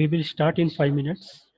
We will start in 5 minutes.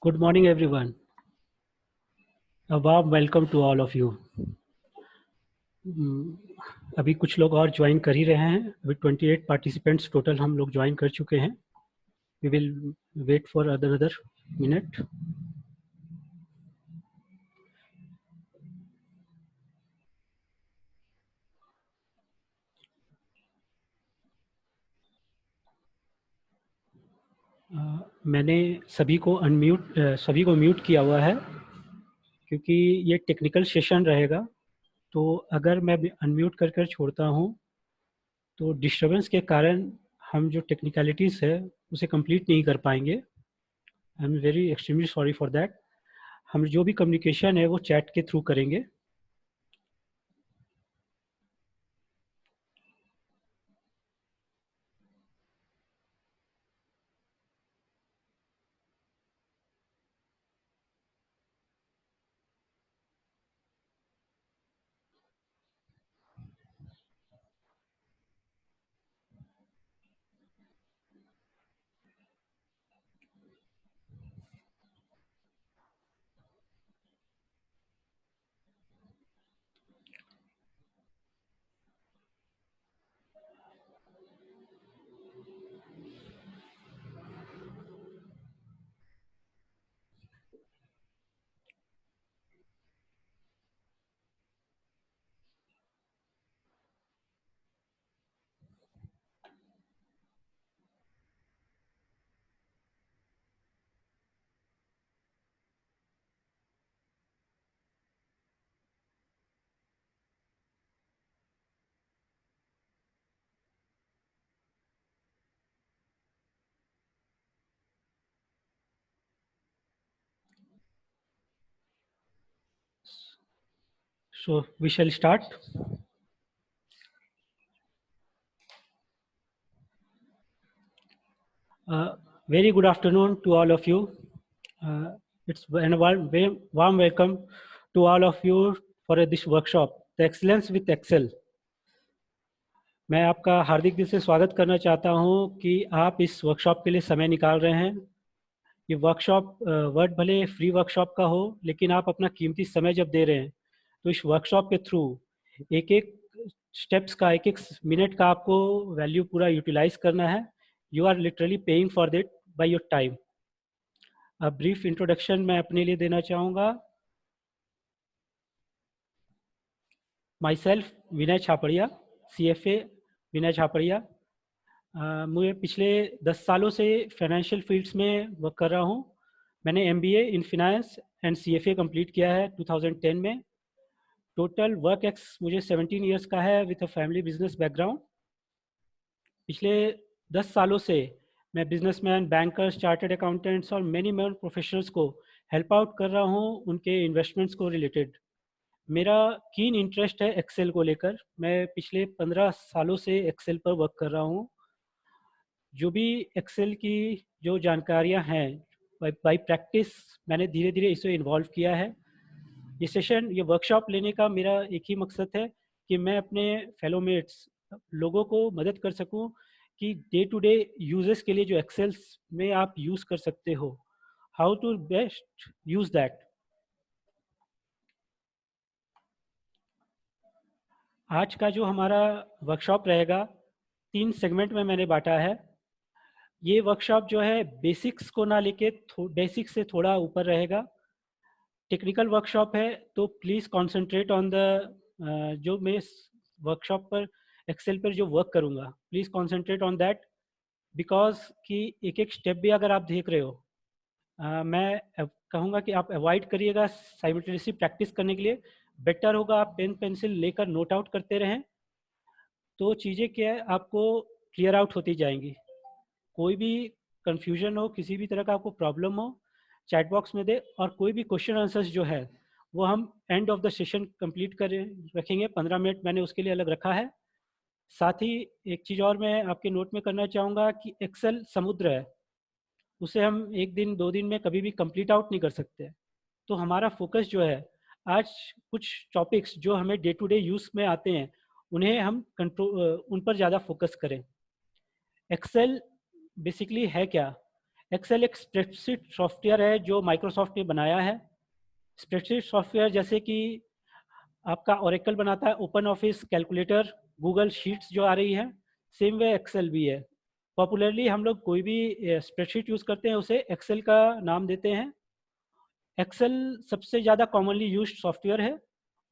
Good morning, everyone. A warm welcome to all of you. अभी कुछ लोग और join कर ही रहे हैं. अभी 28 पार्टिसिपेंट्स टोटल हम लोग ज्वाइन कर चुके हैं. We will wait for another minute. मैंने सभी को म्यूट किया हुआ है क्योंकि ये टेक्निकल सेशन रहेगा. तो अगर मैं अनम्यूट कर छोड़ता हूँ तो डिस्टरबेंस के कारण हम जो टेक्निकलिटीज़ है उसे कंप्लीट नहीं कर पाएंगे। I am very extremely sorry for that. हम जो भी कम्युनिकेशन है वो चैट के थ्रू करेंगे। So we shall start. Very good afternoon to all of you. It's a warm welcome to all of you for this workshop, The Excellence with Excel. मैं आपका हार्दिक दिल से स्वागत करना चाहता हूं कि आप इस वर्कशॉप के लिए समय निकाल रहे हैं। ये वर्कशॉप वर्ड भले फ्री वर्कशॉप का हो, लेकिन आप अपना कीमती समय जब दे रहे हैं तो इस वर्कशॉप के थ्रू एक एक स्टेप्स का, एक एक मिनट का आपको वैल्यू पूरा यूटिलाइज करना है। You are literally paying for that by your time. Brief introduction मैं अपने लिए देना चाहूँगा। Myself Vinay Chhaparia, CFA Vinay Chhaparia. मुझे पिछले 10 सालों से फाइनेंशियल फील्ड्स में वर्क कर रहा हूँ। मैंने MBA in finance and CFA complete किया है 2010 में। टोटल वर्क एक्स मुझे 17 इयर्स का है with a family business background. पिछले 10 सालों से मैं बिजनेसमैन, बैंकर्स, चार्टर्ड अकाउंटेंट्स और मैनी मोर प्रोफेशनल्स को हेल्प आउट कर रहा हूँ उनके इन्वेस्टमेंट्स को रिलेटेड। मेरा कीन इंटरेस्ट है एक्सेल को लेकर। मैं पिछले 15 सालों से एक्सेल पर वर्क कर रहा हूँ। जो भी एक्सेल की जो जानकारियाँ हैं बाई प्रैक्टिस मैंने धीरे धीरे इसे इन्वॉल्व किया है। ये सेशन, ये वर्कशॉप लेने का मेरा एक ही मकसद है कि मैं अपने फेलो मेट्स लोगों को मदद कर सकूं कि डे टू डे यूजेस के लिए जो एक्सेल्स में आप यूज़ कर सकते हो, how to best use that. आज का जो हमारा वर्कशॉप रहेगा 3 सेगमेंट में मैंने बांटा है। ये वर्कशॉप जो है बेसिक्स को ना लेके बेसिक्स से थोड़ा ऊपर रहेगा। टेक्निकल वर्कशॉप है तो प्लीज़ कॉन्सेंट्रेट ऑन द जो मैं वर्कशॉप पर एक्सेल पर जो वर्क करूँगा, please concentrate on that. Because कि एक एक स्टेप भी अगर आप देख रहे हो, मैं कहूँगा कि आप अवॉइड करिएगा साइमल्टेनियसली प्रैक्टिस करने के लिए। बेटर होगा आप पेन पेंसिल लेकर नोट आउट करते रहें, तो चीज़ें क्या है आपको क्लियर आउट होती जाएंगी। कोई भी कन्फ्यूजन हो, किसी भी तरह का आपको प्रॉब्लम हो, चैट बॉक्स में दे। और कोई भी क्वेश्चन आंसर्स जो है वो हम end of the session complete कर रखेंगे। 15 मिनट मैंने उसके लिए अलग रखा है। साथ ही एक चीज़ और मैं आपके नोट में करना चाहूँगा कि एक्सेल समुद्र है, उसे हम एक दिन 2 दिन में कभी भी कंप्लीट आउट नहीं कर सकते। तो हमारा फोकस जो है आज कुछ टॉपिक्स जो हमें डे टू डे यूज़ में आते हैं उन्हें हम उन पर ज़्यादा फोकस करें। एक्सेल बेसिकली है क्या? एक्सेल एक स्प्रेडशीट सॉफ्टवेयर है जो माइक्रोसॉफ्ट ने बनाया है। स्प्रेडशीट सॉफ्टवेयर जैसे कि आपका ओरेकल बनाता है, open office, calculator, Google sheets जो आ रही है, सेम वे एक्सेल भी है। पॉपुलरली हम लोग कोई भी स्प्रेडशीट यूज़ करते हैं उसे एक्सेल का नाम देते हैं। एक्सेल सबसे ज़्यादा कॉमनली यूज्ड सॉफ्टवेयर है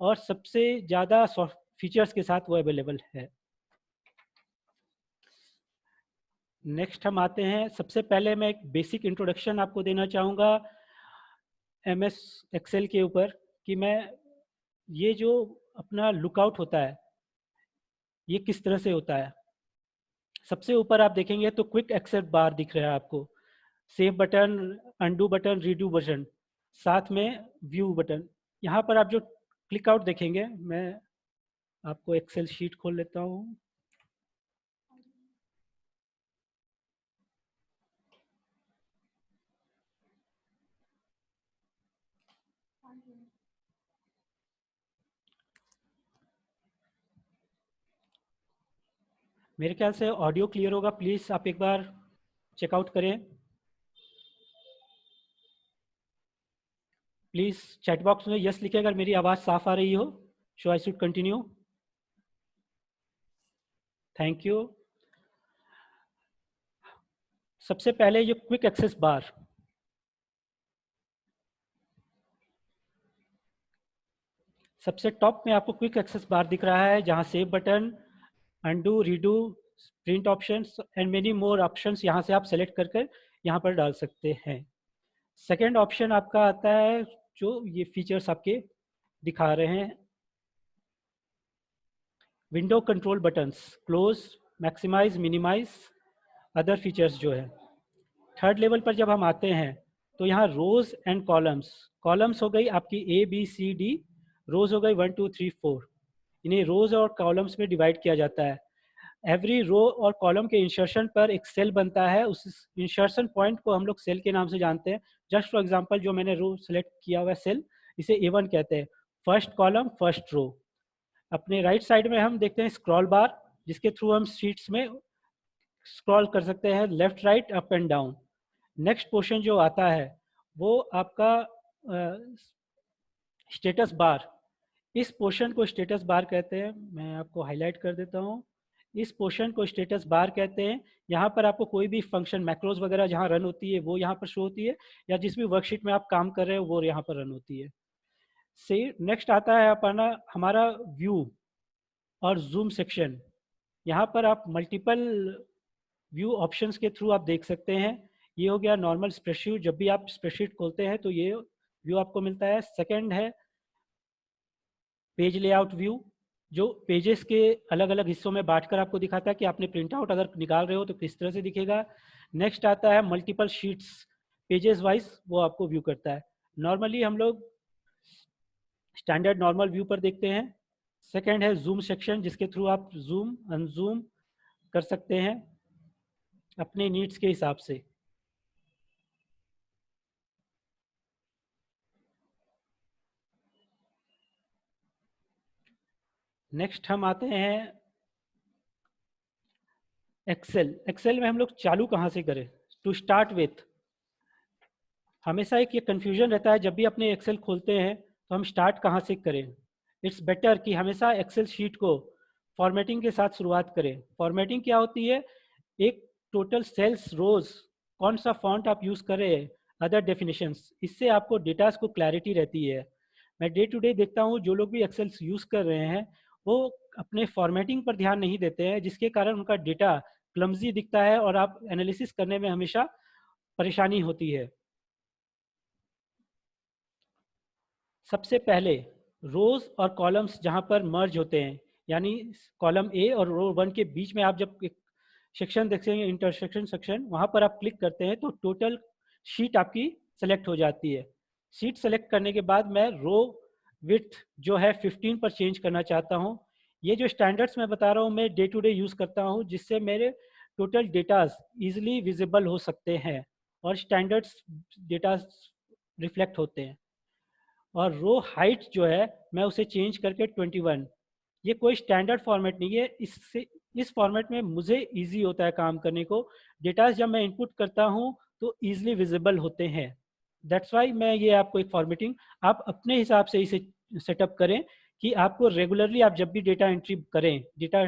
और सबसे ज़्यादा फीचर्स के साथ वो अवेलेबल है। नेक्स्ट हम आते हैं, सबसे पहले मैं एक बेसिक इंट्रोडक्शन आपको देना चाहूँगा MS एक्सेल के ऊपर कि मैं ये जो अपना लुकआउट होता है ये किस तरह से होता है। सबसे ऊपर आप देखेंगे तो क्विक एक्सेस बार दिख रहा है आपको, save button, undo button, redo button, साथ में व्यू बटन। यहाँ पर आप जो क्लिक आउट देखेंगे, मैं आपको एक्सेल शीट खोल लेता हूँ। मेरे ख्याल से ऑडियो क्लियर होगा, प्लीज़ आप एक बार चेकआउट करें। प्लीज़ चैट बॉक्स में यस लिखें अगर मेरी आवाज़ साफ आ रही हो। Show I should continue? Thank you. सबसे पहले ये क्विक एक्सेस बार, सबसे टॉप में आपको क्विक एक्सेस बार दिख रहा है, जहां save button, undo, redo, print options and many more options यहाँ से आप सेलेक्ट कर कर यहाँ पर डाल सकते हैं। सेकेंड ऑप्शन आपका आता है जो ये फीचर्स आपके दिखा रहे हैं, window control buttons, close, maximise, minimise, other features जो है। थर्ड लेवल पर जब हम आते हैं तो यहाँ रोज एंड कॉलम्स, कॉलम्स हो गई आपकी ए बी सी डी, रोज हो गई 1 2 3 4। इन्हें रोज और कॉलम्स में डिवाइड किया जाता है। एवरी रो और कॉलम के इंसर्शन पर एक सेल बनता है, उस इंसर्शन पॉइंट को हम लोग सेल के नाम से जानते हैं। जस्ट फॉर एग्जांपल जो मैंने रो सेलेक्ट किया हुआ सेल, इसे A1 कहते हैं, फर्स्ट कॉलम फर्स्ट रो। अपने राइट साइड में हम देखते हैं स्क्रॉल बार, जिसके थ्रू हम शीट्स में स्क्रॉल कर सकते हैं, left right up and down. Next portion जो आता है वो आपका स्टेटस बार, इस पोर्शन को स्टेटस बार कहते हैं। मैं आपको हाईलाइट कर देता हूँ, इस पोर्शन को स्टेटस बार कहते हैं। यहाँ पर आपको कोई भी फंक्शन, मैक्रोज वगैरह जहाँ रन होती है वो यहाँ पर शो होती है, या जिस भी वर्कशीट में आप काम कर रहे हो वो यहाँ पर रन होती है। से नेक्स्ट आता है अपना हमारा व्यू और जूम सेक्शन। यहाँ पर आप मल्टीपल व्यू ऑप्शंस के थ्रू आप देख सकते हैं। ये हो गया नॉर्मल स्प्रेडशीट, जब भी आप स्प्रेडशीट खोलते हैं तो ये व्यू आपको मिलता है। सेकंड है पेज लेआउट व्यू, जो पेजेस के अलग अलग हिस्सों में बांटकर आपको दिखाता है कि आपने प्रिंट आउट अगर निकाल रहे हो तो किस तरह से दिखेगा। नेक्स्ट आता है मल्टीपल शीट्स, पेजेस वाइज वो आपको व्यू करता है। नॉर्मली हम लोग स्टैंडर्ड नॉर्मल व्यू पर देखते हैं। सेकंड है जूम सेक्शन, जिसके थ्रू आप जूम अनजूम कर सकते हैं अपने नीड्स के हिसाब से। नेक्स्ट हम आते हैं एक्सेल। एक्सेल में हम लोग चालू कहाँ से करें? टू स्टार्ट विथ, हमेशा एक ये कन्फ्यूजन रहता है जब भी अपने एक्सेल खोलते हैं तो हम स्टार्ट कहाँ से करें। इट्स बेटर कि हमेशा एक्सेल शीट को फॉर्मेटिंग के साथ शुरुआत करें। फॉर्मेटिंग क्या होती है? एक टोटल सेल्स, रोज, कौन सा फॉन्ट आप यूज़ कर रहे हैं, अदर डेफिनेशंस, इससे आपको डेटास को क्लैरिटी रहती है। मैं डे टू डे देखता हूँ जो लोग भी एक्सेल यूज़ कर रहे हैं वो अपने फॉर्मेटिंग पर ध्यान नहीं देते हैं, जिसके कारण उनका डेटा क्लमजी दिखता है और आप एनालिसिस करने में हमेशा परेशानी होती है। सबसे पहले रोज और कॉलम्स जहाँ पर मर्ज होते हैं, यानी कॉलम ए और रो 1 के बीच में आप जब एक सेक्शन देखेंगे, इंटरसेक्शन सेक्शन, वहाँ पर आप क्लिक करते हैं तो टोटल शीट आपकी सेलेक्ट हो जाती है। शीट सेलेक्ट करने के बाद मैं रो विड्थ जो है 15 पर चेंज करना चाहता हूँ। ये जो स्टैंडर्ड्स मैं बता रहा हूँ मैं डे टू डे यूज़ करता हूँ, जिससे मेरे टोटल डेटाज ईजिली विजिबल हो सकते हैं और स्टैंडर्ड्स डेटा रिफ्लेक्ट होते हैं। और रो हाइट जो है मैं उसे चेंज करके 21। ये कोई स्टैंडर्ड फॉर्मेट नहीं है, इससे इस फॉर्मेट में मुझे इजी होता है काम करने को। डेटा जब मैं इनपुट करता हूँ तो ईजिली विजिबल होते हैं। दैट्स वाई मैं ये आपको एक फॉर्मेटिंग आप अपने हिसाब से इसे सेटअप करें कि आपको रेगुलरली आप जब भी डेटा एंट्री करें, डेटा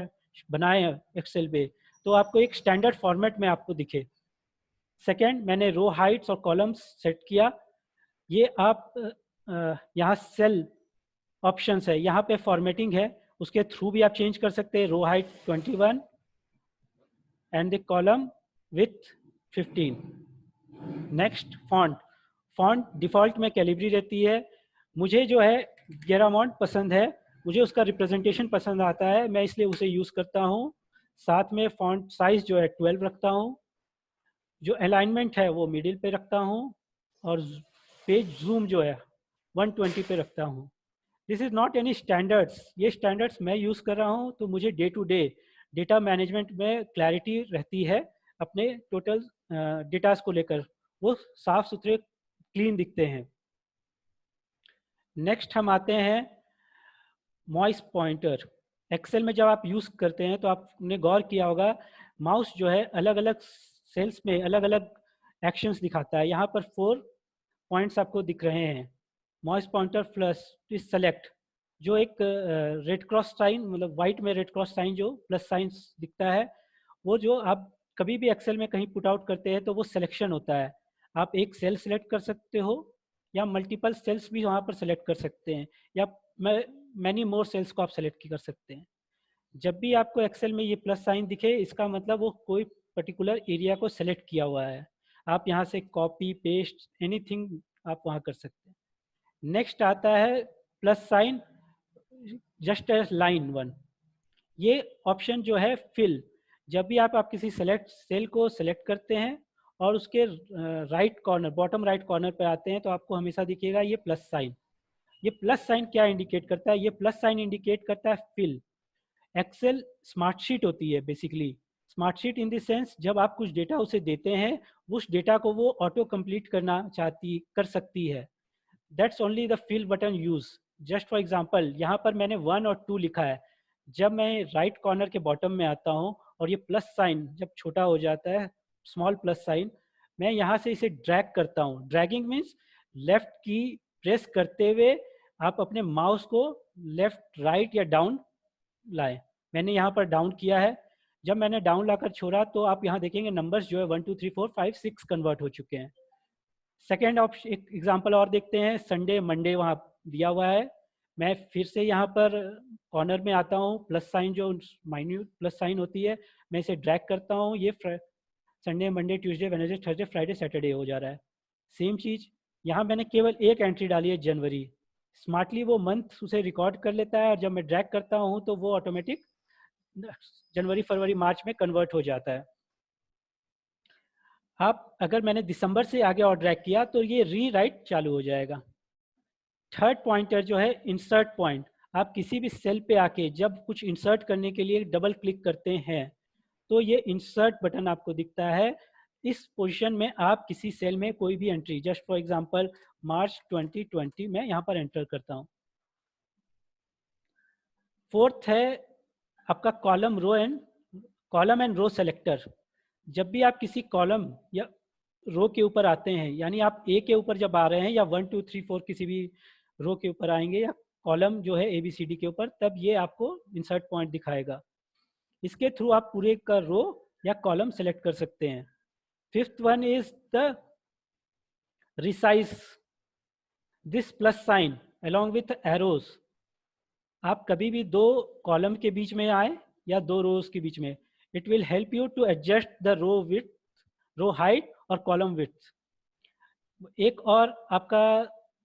बनाएं एक्सेल पे, तो आपको एक स्टैंडर्ड फॉर्मेट में आपको दिखे। सेकेंड, मैंने रो हाइट्स और कॉलम्स सेट किया। ये आप यहाँ सेल ऑप्शंस है, यहाँ पे फॉर्मेटिंग है, उसके थ्रू भी आप चेंज कर सकते हैं। Row height 21 and the column with 15। Next font, font default में कैलिब्री रहती है। मुझे जो है गेरामॉन्ट पसंद है, मुझे उसका रिप्रेजेंटेशन पसंद आता है, मैं इसलिए उसे यूज़ करता हूँ। साथ में फॉन्ट साइज जो है 12 रखता हूँ, जो अलाइनमेंट है वो मिडिल पे रखता हूँ, और पेज जूम जो है 120 पे रखता हूँ। This is not any standards, ये स्टैंडर्ड्स मैं यूज़ कर रहा हूँ तो मुझे day to day data management में क्लैरिटी रहती है अपने टोटल डेटास को लेकर, वो साफ सुथरे क्लीन दिखते हैं। नेक्स्ट हम आते हैं मॉइस पॉइंटर। एक्सेल में जब आप यूज़ करते हैं तो आपने गौर किया होगा माउस जो है अलग अलग सेल्स में अलग अलग एक्शंस दिखाता है। यहाँ पर 4 पॉइंट्स आपको दिख रहे हैं। मॉइस पॉइंटर प्लस इज सेलेक्ट, जो एक रेड क्रॉस साइन, मतलब वाइट में रेड क्रॉस साइन जो प्लस साइन दिखता है, वो जो आप कभी भी एक्सेल में कहीं पुट आउट करते हैं तो वो सिलेक्शन होता है। आप एक सेल सेलेक्ट कर सकते हो या मल्टीपल सेल्स भी वहाँ पर सेलेक्ट कर सकते हैं, या मैनी मोर सेल्स को आप सेलेक्ट कर सकते हैं। जब भी आपको एक्सेल में ये प्लस साइन दिखे, इसका मतलब वो कोई पर्टिकुलर एरिया को सेलेक्ट किया हुआ है। आप यहाँ से कॉपी पेस्ट एनीथिंग आप वहाँ कर सकते हैं। नेक्स्ट आता है plus sign just as line 1। ये ऑप्शन जो है फिल, जब भी आप किसी सेलेक्ट सेल को सेलेक्ट करते हैं और उसके right corner, bottom right corner पे आते हैं, तो आपको हमेशा दिखेगा ये प्लस साइन। ये प्लस साइन क्या इंडिकेट करता है? ये प्लस साइन इंडिकेट करता है फिल। एक्सेल स्मार्ट शीट होती है basically. Smart sheet in the sense, जब आप कुछ डेटा उसे देते हैं, उस डेटा को वो ऑटो कंप्लीट करना कर सकती है। That's only the fill button use. Just for example, यहाँ पर मैंने 1 और 2 लिखा है। जब मैं राइट कॉर्नर के बॉटम में आता हूँ और ये प्लस साइन जब छोटा हो जाता है, स्मॉल प्लस साइन, मैं यहाँ से इसे ड्रैग करता हूँ। ड्रैगिंग मीन्स लेफ्ट की प्रेस करते हुए आप अपने माउस को लेफ्ट राइट या डाउन लाएं। मैंने यहाँ पर डाउन किया है। जब मैंने डाउन लाकर छोड़ा तो आप यहाँ देखेंगे नंबर्स जो है 1 2 3 4 5 6 कन्वर्ट हो चुके हैं। सेकेंड ऑप्शन, एक एग्जांपल और देखते हैं। संडे मंडे वहाँ दिया हुआ है। मैं फिर से यहाँ पर कॉर्नर में आता हूँ, प्लस साइन जो माइन्यूट प्लस साइन होती है, मैं इसे ड्रैग करता हूँ। ये Sunday Monday Tuesday Wednesday Thursday Friday Saturday हो जा रहा है। सेम चीज़ यहाँ मैंने केवल एक एंट्री डाली है, जनवरी। स्मार्टली वो मंथ उसे रिकॉर्ड कर लेता है, और जब मैं ड्रैग करता हूँ तो वो ऑटोमेटिक जनवरी फरवरी मार्च में कन्वर्ट हो जाता है। आप अगर मैंने दिसंबर से आगे और ड्रैग किया तो ये रीराइट चालू हो जाएगा। थर्ड पॉइंटर जो है इंसर्ट पॉइंट। आप किसी भी सेल पे आके जब कुछ इंसर्ट करने के लिए डबल क्लिक करते हैं तो ये इंसर्ट बटन आपको दिखता है। इस पोजीशन में आप किसी सेल में कोई भी एंट्री, जस्ट फॉर एग्जांपल मार्च 2020 में यहाँ पर एंटर करता हूँ। फोर्थ है आपका कॉलम एंड रो सेलेक्टर। जब भी आप किसी कॉलम या रो के ऊपर आते हैं, यानी आप ए के ऊपर जब आ रहे हैं या 1 2 3 4 किसी भी रो के ऊपर आएंगे, या कॉलम जो है ABCD के ऊपर, तब ये आपको इंसर्ट पॉइंट दिखाएगा। इसके थ्रू आप पूरे का रो या कॉलम सेलेक्ट कर सकते हैं। Fifth one is the resize. This plus sign along with arrows, आप कभी भी 2 कॉलम के बीच में आए या 2 रोज के बीच में, it will help you to adjust the row width, row height और कॉलम विड्थ। एक और आपका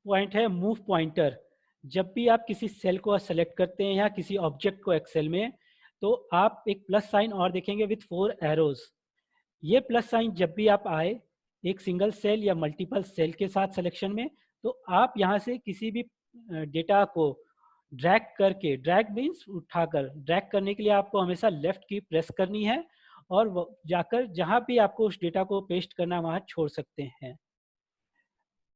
पॉइंट है मूव पॉइंटर। जब भी आप किसी सेल को सेलेक्ट करते हैं या किसी ऑब्जेक्ट को एक्सेल में, तो आप एक प्लस साइन और देखेंगे विथ 4 एरोज। ये प्लस साइन जब भी आप आए एक सिंगल सेल या मल्टीपल सेल के साथ सिलेक्शन में, तो आप यहाँ से किसी भी डेटा को ड्रैग करके, ड्रैग मीन्स उठाकर, ड्रैग करने के लिए आपको हमेशा लेफ्ट की प्रेस करनी है और जाकर जहाँ भी आपको उस डेटा को पेस्ट करना वहाँ छोड़ सकते हैं।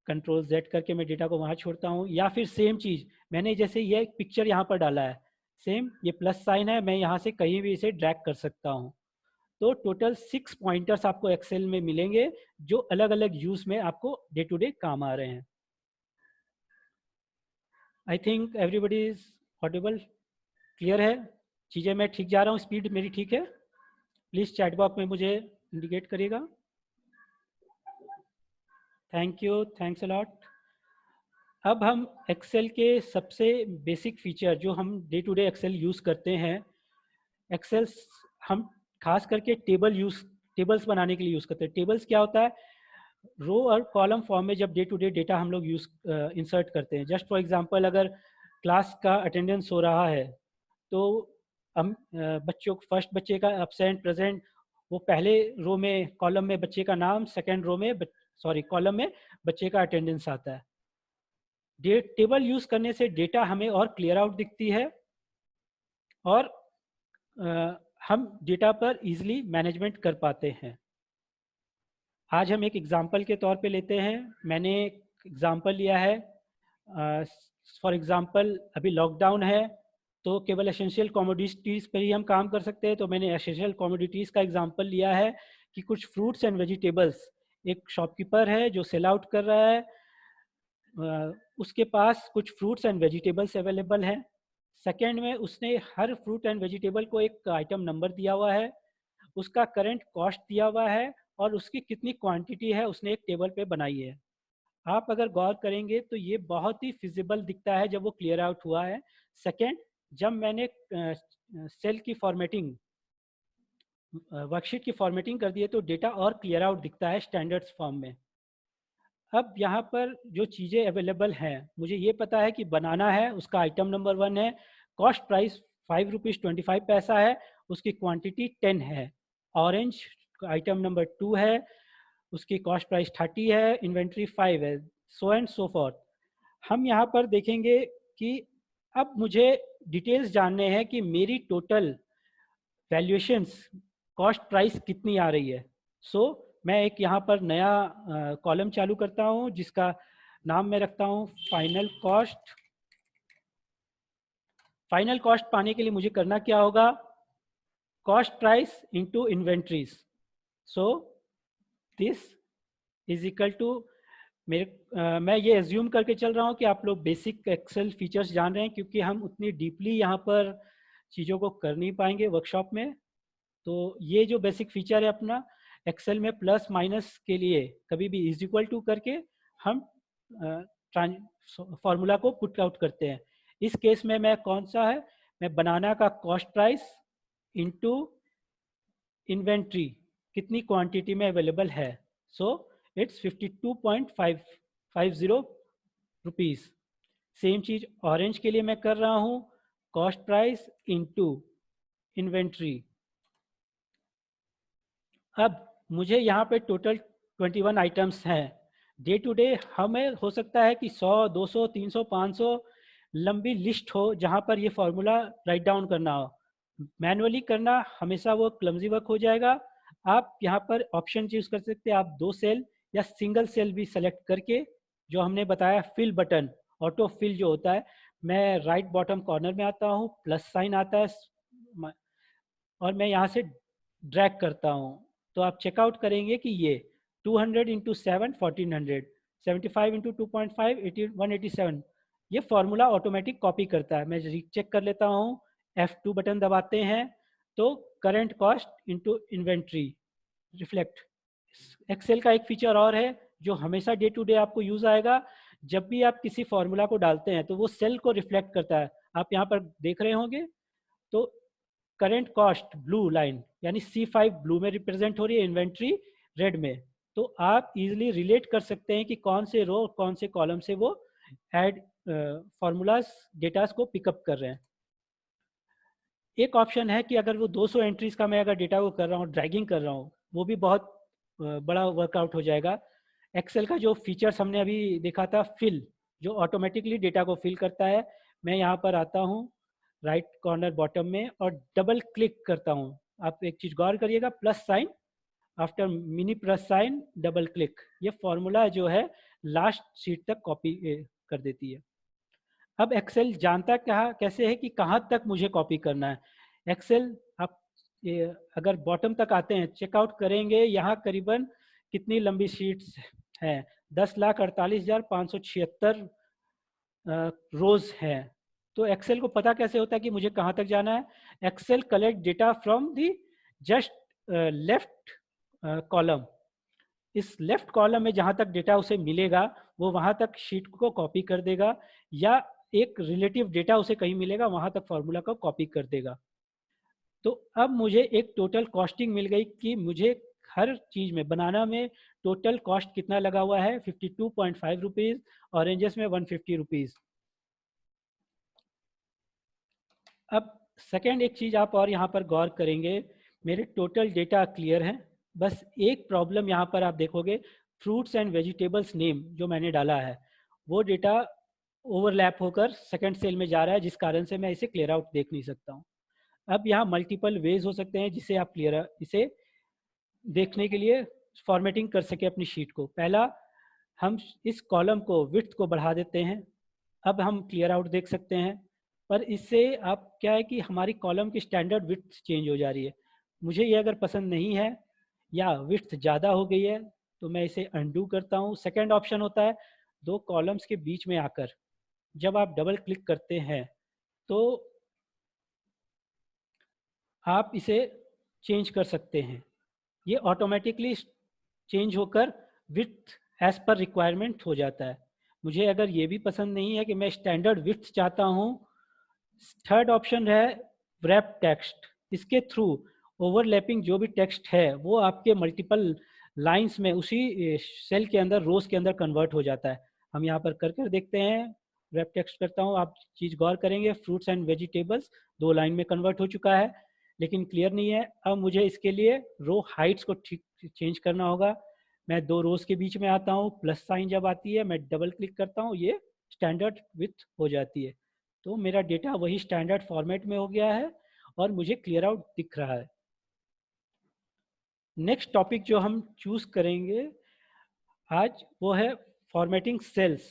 कंट्रोल Z करके मैं डेटा को वहाँ छोड़ता हूँ। या फिर सेम चीज़ मैंने जैसे ये एक पिक्चर यहाँ पर डाला है, सेम ये प्लस साइन है, मैं यहाँ से कहीं भी इसे ड्रैग कर सकता हूँ। तो टोटल 6 पॉइंटर्स आपको एक्सेल में मिलेंगे जो अलग अलग यूज में आपको डे टू डे काम आ रहे हैं। I think everybody is Audible, clear है? चीज़ें मैं ठीक जा रहा हूँ, स्पीड मेरी ठीक है? प्लीज़ चैट बॉक्स में मुझे इंडिकेट करिएगा। Thank you, thanks a lot. अब हम एक्सेल के सबसे बेसिक फीचर जो हम day to day Excel use करते हैं, एक्सेल हम खास करके टेबल्स बनाने के लिए यूज़ करते हैं। टेबल्स क्या होता है? रो और कॉलम फॉर्म में जब डे टू डे डेटा हम लोग इंसर्ट करते हैं। जस्ट फॉर एग्जांपल, अगर क्लास का अटेंडेंस हो रहा है तो बच्चों फर्स्ट बच्चे का एब्सेंट प्रेजेंट, वो पहले रो में कॉलम में बच्चे का नाम, सेकंड रो में कॉलम में बच्चे का अटेंडेंस आता है। टेबल यूज करने से डेटा हमें और क्लियर आउट दिखती है और हम डेटा पर इजीली मैनेजमेंट कर पाते हैं। आज हम एक एग्जांपल के तौर पे लेते हैं। मैंने एक एग्जांपल लिया है। फॉर एग्जांपल अभी लॉकडाउन है तो केवल एसेंशियल कमोडिटीज़ पर ही हम काम कर सकते हैं, तो मैंने एसेंशियल कमोडिटीज़ का एग्जांपल लिया है कि कुछ फ्रूट्स एंड वेजिटेबल्स, एक शॉपकीपर है जो सेल आउट कर रहा है, उसके पास कुछ फ्रूट्स एंड वेजिटेबल्स अवेलेबल हैं। सेकेंड में उसने हर फ्रूट एंड वेजिटेबल को एक आइटम नंबर दिया हुआ है, उसका करंट कॉस्ट दिया हुआ है और उसकी कितनी क्वांटिटी है उसने एक टेबल पे बनाई है। आप अगर गौर करेंगे तो ये बहुत ही फिजिबल दिखता है जब वो क्लियर आउट हुआ है। सेकेंड, जब मैंने सेल की फॉर्मेटिंग, वर्कशीट की फॉर्मेटिंग कर दी है तो डेटा और क्लियर आउट दिखता है स्टैंडर्ड्स फॉर्म में। अब यहाँ पर जो चीज़ें अवेलेबल हैं, मुझे ये पता है कि बनाना है, उसका आइटम नंबर 1 है, कॉस्ट प्राइस 5 रुपीज़ 25 पैसा है, उसकी क्वांटिटी 10 है। ऑरेंज आइटम नंबर 2 है, उसकी कॉस्ट प्राइस 30 है, इन्वेंट्री 5 है, सो एंड सो फॉर्थ। हम यहाँ पर देखेंगे कि अब मुझे डिटेल्स जानने हैं कि मेरी टोटल वैल्यूएशंस कॉस्ट प्राइस कितनी आ रही है। मैं एक यहाँ पर नया कॉलम चालू करता हूँ जिसका नाम मैं रखता हूँ फाइनल कॉस्ट। फाइनल कॉस्ट पाने के लिए मुझे करना क्या होगा, cost price into inventories. So this is equal to मैं ये एज्यूम करके चल रहा हूँ कि आप लोग बेसिक एक्सेल फीचर्स जान रहे हैं, क्योंकि हम उतनी डीपली यहाँ पर चीज़ों को कर नहीं पाएंगे वर्कशॉप में। तो ये जो बेसिक फीचर है अपना, एक्सेल में प्लस माइनस के लिए कभी भी इज इक्वल टू करके हम फॉर्मूला को पुट आउट करते हैं। इस केस में मैं कौन सा है, मैं बनाना का कॉस्ट प्राइस इनटू इन्वेंट्री कितनी क्वांटिटी में अवेलेबल है, so it's 52.550 rupees. Same cheese orange के लिए मैं कर रहा हूँ, कॉस्ट प्राइस इनटू इन्वेंट्री। अब मुझे यहाँ पे टोटल 21 आइटम्स हैं। डे टू डे हमें हो सकता है कि 100, 200, 300, 500 लंबी लिस्ट हो जहाँ पर ये फार्मूला राइट डाउन करना हो। मैनुअली करना हमेशा वो क्लमजी वर्क हो जाएगा। आप यहाँ पर ऑप्शन चूज कर सकते हैं, आप 2 सेल या सिंगल सेल भी सेलेक्ट करके, जो हमने बताया फिल बटन, ऑटो फिल जो होता है, मैं राइट बॉटम कॉर्नर में आता हूँ, प्लस साइन आता है और मैं यहाँ से ड्रैग करता हूँ, तो आप चेकआउट करेंगे कि ये 200 इंटू 7 1400, 75 इंटू 2.5 187, ये फार्मूला ऑटोमेटिक कॉपी करता है। मैं रीचेक कर लेता हूँ, F2 बटन दबाते हैं तो current cost into inventory reflect. Excel का एक फीचर और है जो हमेशा डे टू डे आपको यूज आएगा, जब भी आप किसी फार्मूला को डालते हैं तो वो सेल को रिफ्लेक्ट करता है। आप यहाँ पर देख रहे होंगे तो करंट कॉस्ट ब्लू लाइन यानी C5 ब्लू में रिप्रेजेंट हो रही है, इन्वेंट्री रेड में। तो आप इजीली रिलेट कर सकते हैं कि कौन से रो कौन से कॉलम से वो ऐड फार्मूलाज डेटास को पिकअप कर रहे हैं। एक ऑप्शन है कि अगर वो 200 एंट्रीज का मैं अगर डेटा को कर रहा हूँ, ड्रैगिंग कर रहा हूँ, वो भी बहुत बड़ा वर्कआउट हो जाएगा। एक्सेल का जो फीचर्स हमने अभी देखा था, फिल, जो ऑटोमेटिकली डेटा को फिल करता है, मैं यहाँ पर आता हूँ राइट कॉर्नर बॉटम में और डबल क्लिक करता हूँ। आप एक चीज़ गौर करिएगा, plus sign, after mini plus sign double click, ये फॉर्मूला जो है लास्ट शीट तक कॉपी कर देती है। अब एक्सेल जानता क्या कैसे है कि कहाँ तक मुझे कॉपी करना है। एक्सेल आप अगर बॉटम तक आते हैं, चेकआउट करेंगे, यहाँ करीबन कितनी लंबी शीट्स हैं, 10,48,576 रोज हैं। तो एक्सेल को पता कैसे होता है कि मुझे कहाँ तक जाना है। Excel collect data from the just left column. इस लेफ्ट कॉलम में जहाँ तक डेटा उसे मिलेगा वो वहाँ तक शीट को कॉपी कर देगा, या एक रिलेटिव डेटा उसे कहीं मिलेगा वहाँ तक फार्मूला को कॉपी कर देगा। तो अब मुझे एक टोटल कॉस्टिंग मिल गई कि मुझे हर चीज़ में बनाना में टोटल कॉस्ट कितना लगा हुआ है, 52.5 रुपीज़, ऑरेंजेस में 150 रुपीज़। अब सेकेंड एक चीज़ आप और यहाँ पर गौर करेंगे, मेरे टोटल डेटा क्लियर हैं, बस एक प्रॉब्लम यहाँ पर आप देखोगे, फ्रूट्स एंड वेजिटेबल्स नेम जो मैंने डाला है वो डेटा ओवरलैप होकर सेकंड सेल में जा रहा है, जिस कारण से मैं इसे क्लियर आउट देख नहीं सकता हूँ। अब यहाँ मल्टीपल वेज हो सकते हैं जिससे आप इसे देखने के लिए फॉर्मेटिंग कर सके अपनी शीट को। पहला, हम इस कॉलम को विड्थ को बढ़ा देते हैं, अब हम क्लियर आउट देख सकते हैं। पर इससे आप क्या है कि हमारी कॉलम की स्टैंडर्ड विड्थ चेंज हो जा रही है। मुझे ये अगर पसंद नहीं है या विड्थ ज़्यादा हो गई है तो मैं इसे अनडू करता हूँ। सेकंड ऑप्शन होता है, दो कॉलम्स के बीच में आकर जब आप डबल क्लिक करते हैं तो आप इसे चेंज कर सकते हैं। ये ऑटोमेटिकली चेंज होकर विड्थ एज पर रिक्वायरमेंट हो जाता है। मुझे अगर ये भी पसंद नहीं है कि मैं स्टैंडर्ड विड्थ चाहता हूँ, थर्ड ऑप्शन है wrap टेक्स्ट। इसके थ्रू ओवरलैपिंग जो भी टेक्स्ट है वो आपके मल्टीपल लाइंस में उसी सेल के अंदर, रोज के अंदर कन्वर्ट हो जाता है। हम यहाँ पर कर देखते हैं। wrap टेक्स्ट करता हूँ, आप चीज़ गौर करेंगे, फ्रूट्स एंड वेजिटेबल्स दो लाइन में कन्वर्ट हो चुका है, लेकिन क्लियर नहीं है। अब मुझे इसके लिए रो हाइट्स को ठीक चेंज करना होगा। मैं दो रोज के बीच में आता हूँ, प्लस साइन जब आती है मैं डबल क्लिक करता हूँ, ये स्टैंडर्ड विड्थ हो जाती है। तो मेरा डेटा वही स्टैंडर्ड फॉर्मेट में हो गया है और मुझे क्लियर आउट दिख रहा है। नेक्स्ट टॉपिक जो हम चूज करेंगे आज वो है फॉर्मेटिंग सेल्स।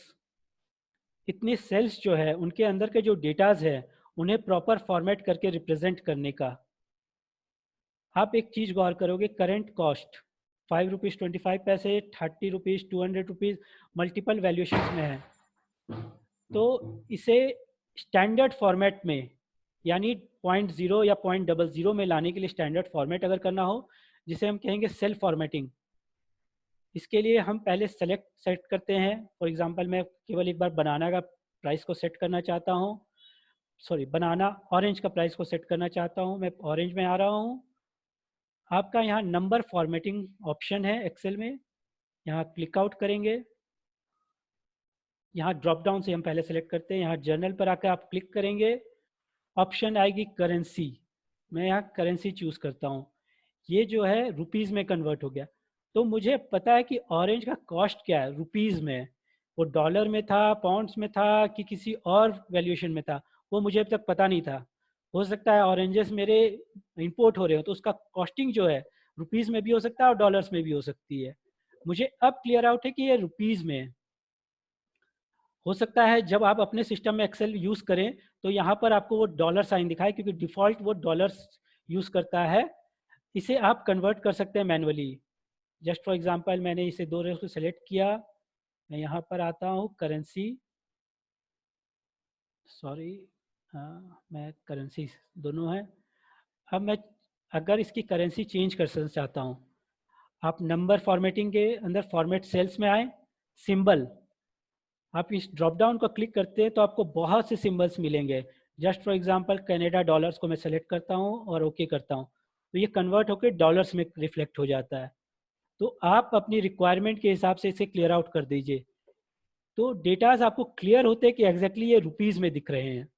इतने सेल्स जो है उनके अंदर के जो डेटाज है उन्हें प्रॉपर फॉर्मेट करके रिप्रेजेंट करने का। आप एक चीज गौर करोगे, करेंट कॉस्ट 5 रुपीज़ 25 पैसे, 30 रुपीज़, 200 रुपीज़, मल्टीपल वैल्यूएशंस में है। तो इसे स्टैंडर्ड फॉर्मेट में यानी 0.0 या 0.00 में लाने के लिए स्टैंडर्ड फॉर्मेट अगर करना हो, जिसे हम कहेंगे सेल फॉर्मेटिंग, इसके लिए हम पहले सेट करते हैं। फॉर एग्जांपल मैं केवल एक बार बनाना का प्राइस को सेट करना चाहता हूँ, सॉरी बनाना ऑरेंज का प्राइस को सेट करना चाहता हूँ, मैं ऑरेंज में आ रहा हूँ। आपका यहाँ नंबर फॉर्मेटिंग ऑप्शन है एक्सेल में, यहाँ क्लिक आउट करेंगे। यहाँ ड्रॉप डाउन से हम पहले सेलेक्ट करते हैं, यहाँ जर्नल पर आकर आप क्लिक करेंगे, ऑप्शन आएगी करेंसी, मैं यहाँ करेंसी चूज करता हूँ। ये जो है रुपीज़ में कन्वर्ट हो गया। तो मुझे पता है कि ऑरेंज का कॉस्ट क्या है रुपीज़ में, वो डॉलर में था, पाउंड्स में था कि किसी और वैल्यूएशन में था, वो मुझे अब तक पता नहीं था। हो सकता है ऑरेंजेस मेरे इंपोर्ट हो रहे हो तो उसका कॉस्टिंग जो है रुपीज़ में भी हो सकता है और डॉलर्स में भी हो सकती है। मुझे अब क्लियर आउट है कि ये रुपीज़ में है। हो सकता है जब आप अपने सिस्टम में एक्सेल यूज़ करें तो यहाँ पर आपको वो डॉलर साइन दिखाए, क्योंकि डिफ़ॉल्ट वो डॉलर्स यूज़ करता है। इसे आप कन्वर्ट कर सकते हैं मैनुअली। जस्ट फॉर एग्जांपल मैंने इसे दो रेस को सेलेक्ट किया, मैं यहाँ पर आता हूँ करेंसी, सॉरी मैं करेंसी दोनों है। अब मैं अगर इसकी करेंसी चेंज कर चाहता हूँ, आप नंबर फॉर्मेटिंग के अंदर फॉर्मेट सेल्स में आए, सिंबल, आप इस ड्रॉप डाउन को क्लिक करते हैं तो आपको बहुत से सिंबल्स मिलेंगे। Just for example Canada dollars को मैं सेलेक्ट करता हूँ और ओके करता हूँ, तो ये कन्वर्ट होकर डॉलर्स में रिफ्लेक्ट हो जाता है। तो आप अपनी रिक्वायरमेंट के हिसाब से इसे क्लियर आउट कर दीजिए, तो डेटाज आपको क्लियर होते हैं कि एग्जैक्टली ये रुपीज़ में दिख रहे हैं।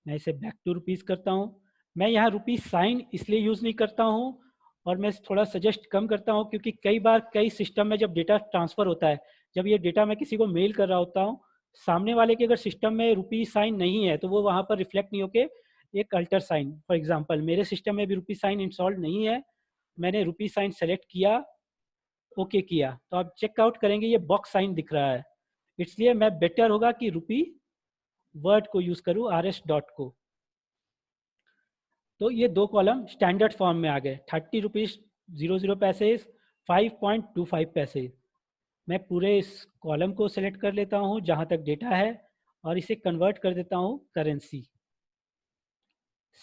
मैं इसे बैक टू रुपीज़ करता हूँ। मैं यहाँ रुपीज़ साइन इसलिए यूज़ नहीं करता हूँ और मैं थोड़ा सजेस्ट कम करता हूँ, क्योंकि कई बार कई सिस्टम में जब डेटा ट्रांसफ़र होता है, जब ये डेटा मैं किसी को मेल कर रहा होता हूँ, सामने वाले के अगर सिस्टम में रुपीज़ साइन नहीं है तो वो वहाँ पर रिफ्लेक्ट नहीं होके एक अल्टर साइन, फॉर एग्जाम्पल मेरे सिस्टम में भी रुपीज़ साइन इंस्टॉल्ड नहीं है, मैंने रुपीज़ साइन सेलेक्ट किया, ओके किया, तो आप चेकआउट करेंगे ये बॉक्स साइन दिख रहा है। इसलिए मैं बेटर होगा कि रुपी वर्ड को यूज़ करूँ, RS डॉट को। तो ये दो कॉलम स्टैंडर्ड फॉर्म में आ गए, 30 रुपीज़ 00 पैसे, 5.25 पैसे। मैं पूरे इस कॉलम को सेलेक्ट कर लेता हूँ जहाँ तक डेटा है और इसे कन्वर्ट कर देता हूँ करेंसी।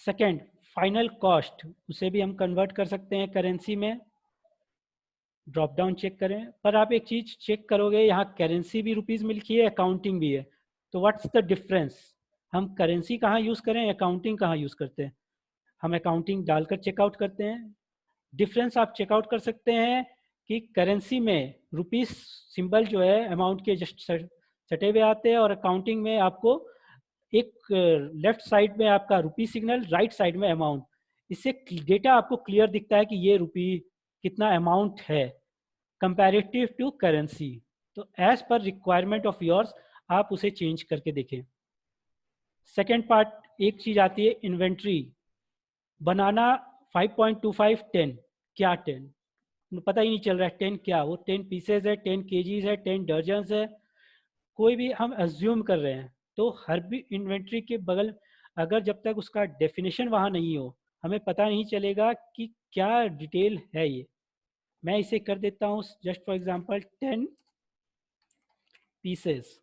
सेकंड, फाइनल कॉस्ट, उसे भी हम कन्वर्ट कर सकते हैं करेंसी में। ड्रॉप डाउन चेक करें, पर आप एक चीज़ चेक करोगे, यहाँ करेंसी भी रुपीज़ में लिखी है, अकाउंटिंग भी है, तो व्हाट्स द डिफरेंस? हम करेंसी कहाँ यूज़ करें, अकाउंटिंग कहाँ यूज़ करते हैं? हम अकाउंटिंग डालकर चेकआउट करते हैं। डिफरेंस आप चेकआउट कर सकते हैं कि करेंसी में रुपीस सिंबल जो है अमाउंट के जस्ट सटे हुए आते हैं और अकाउंटिंग में आपको एक लेफ्ट साइड में आपका रुपी सिग्नल, राइट साइड में अमाउंट। इससे डेटा आपको क्लियर दिखता है कि ये रुपी कितना अमाउंट है कंपैरेटिव टू करेंसी। तो as per requirement of yours आप उसे चेंज करके देखें। सेकेंड पार्ट एक चीज आती है इन्वेंट्री। बनाना 5.25 10, क्या 10 पता ही नहीं चल रहा है 10 क्या, वो 10 पीसेज है, 10 केजीज है, 10 दर्जन है, कोई भी हम अज्यूम कर रहे हैं। तो हर भी इन्वेंट्री के बगल अगर जब तक उसका डेफिनेशन वहाँ नहीं हो हमें पता नहीं चलेगा कि क्या डिटेल है ये। मैं इसे कर देता हूँ just for example 10 pieces.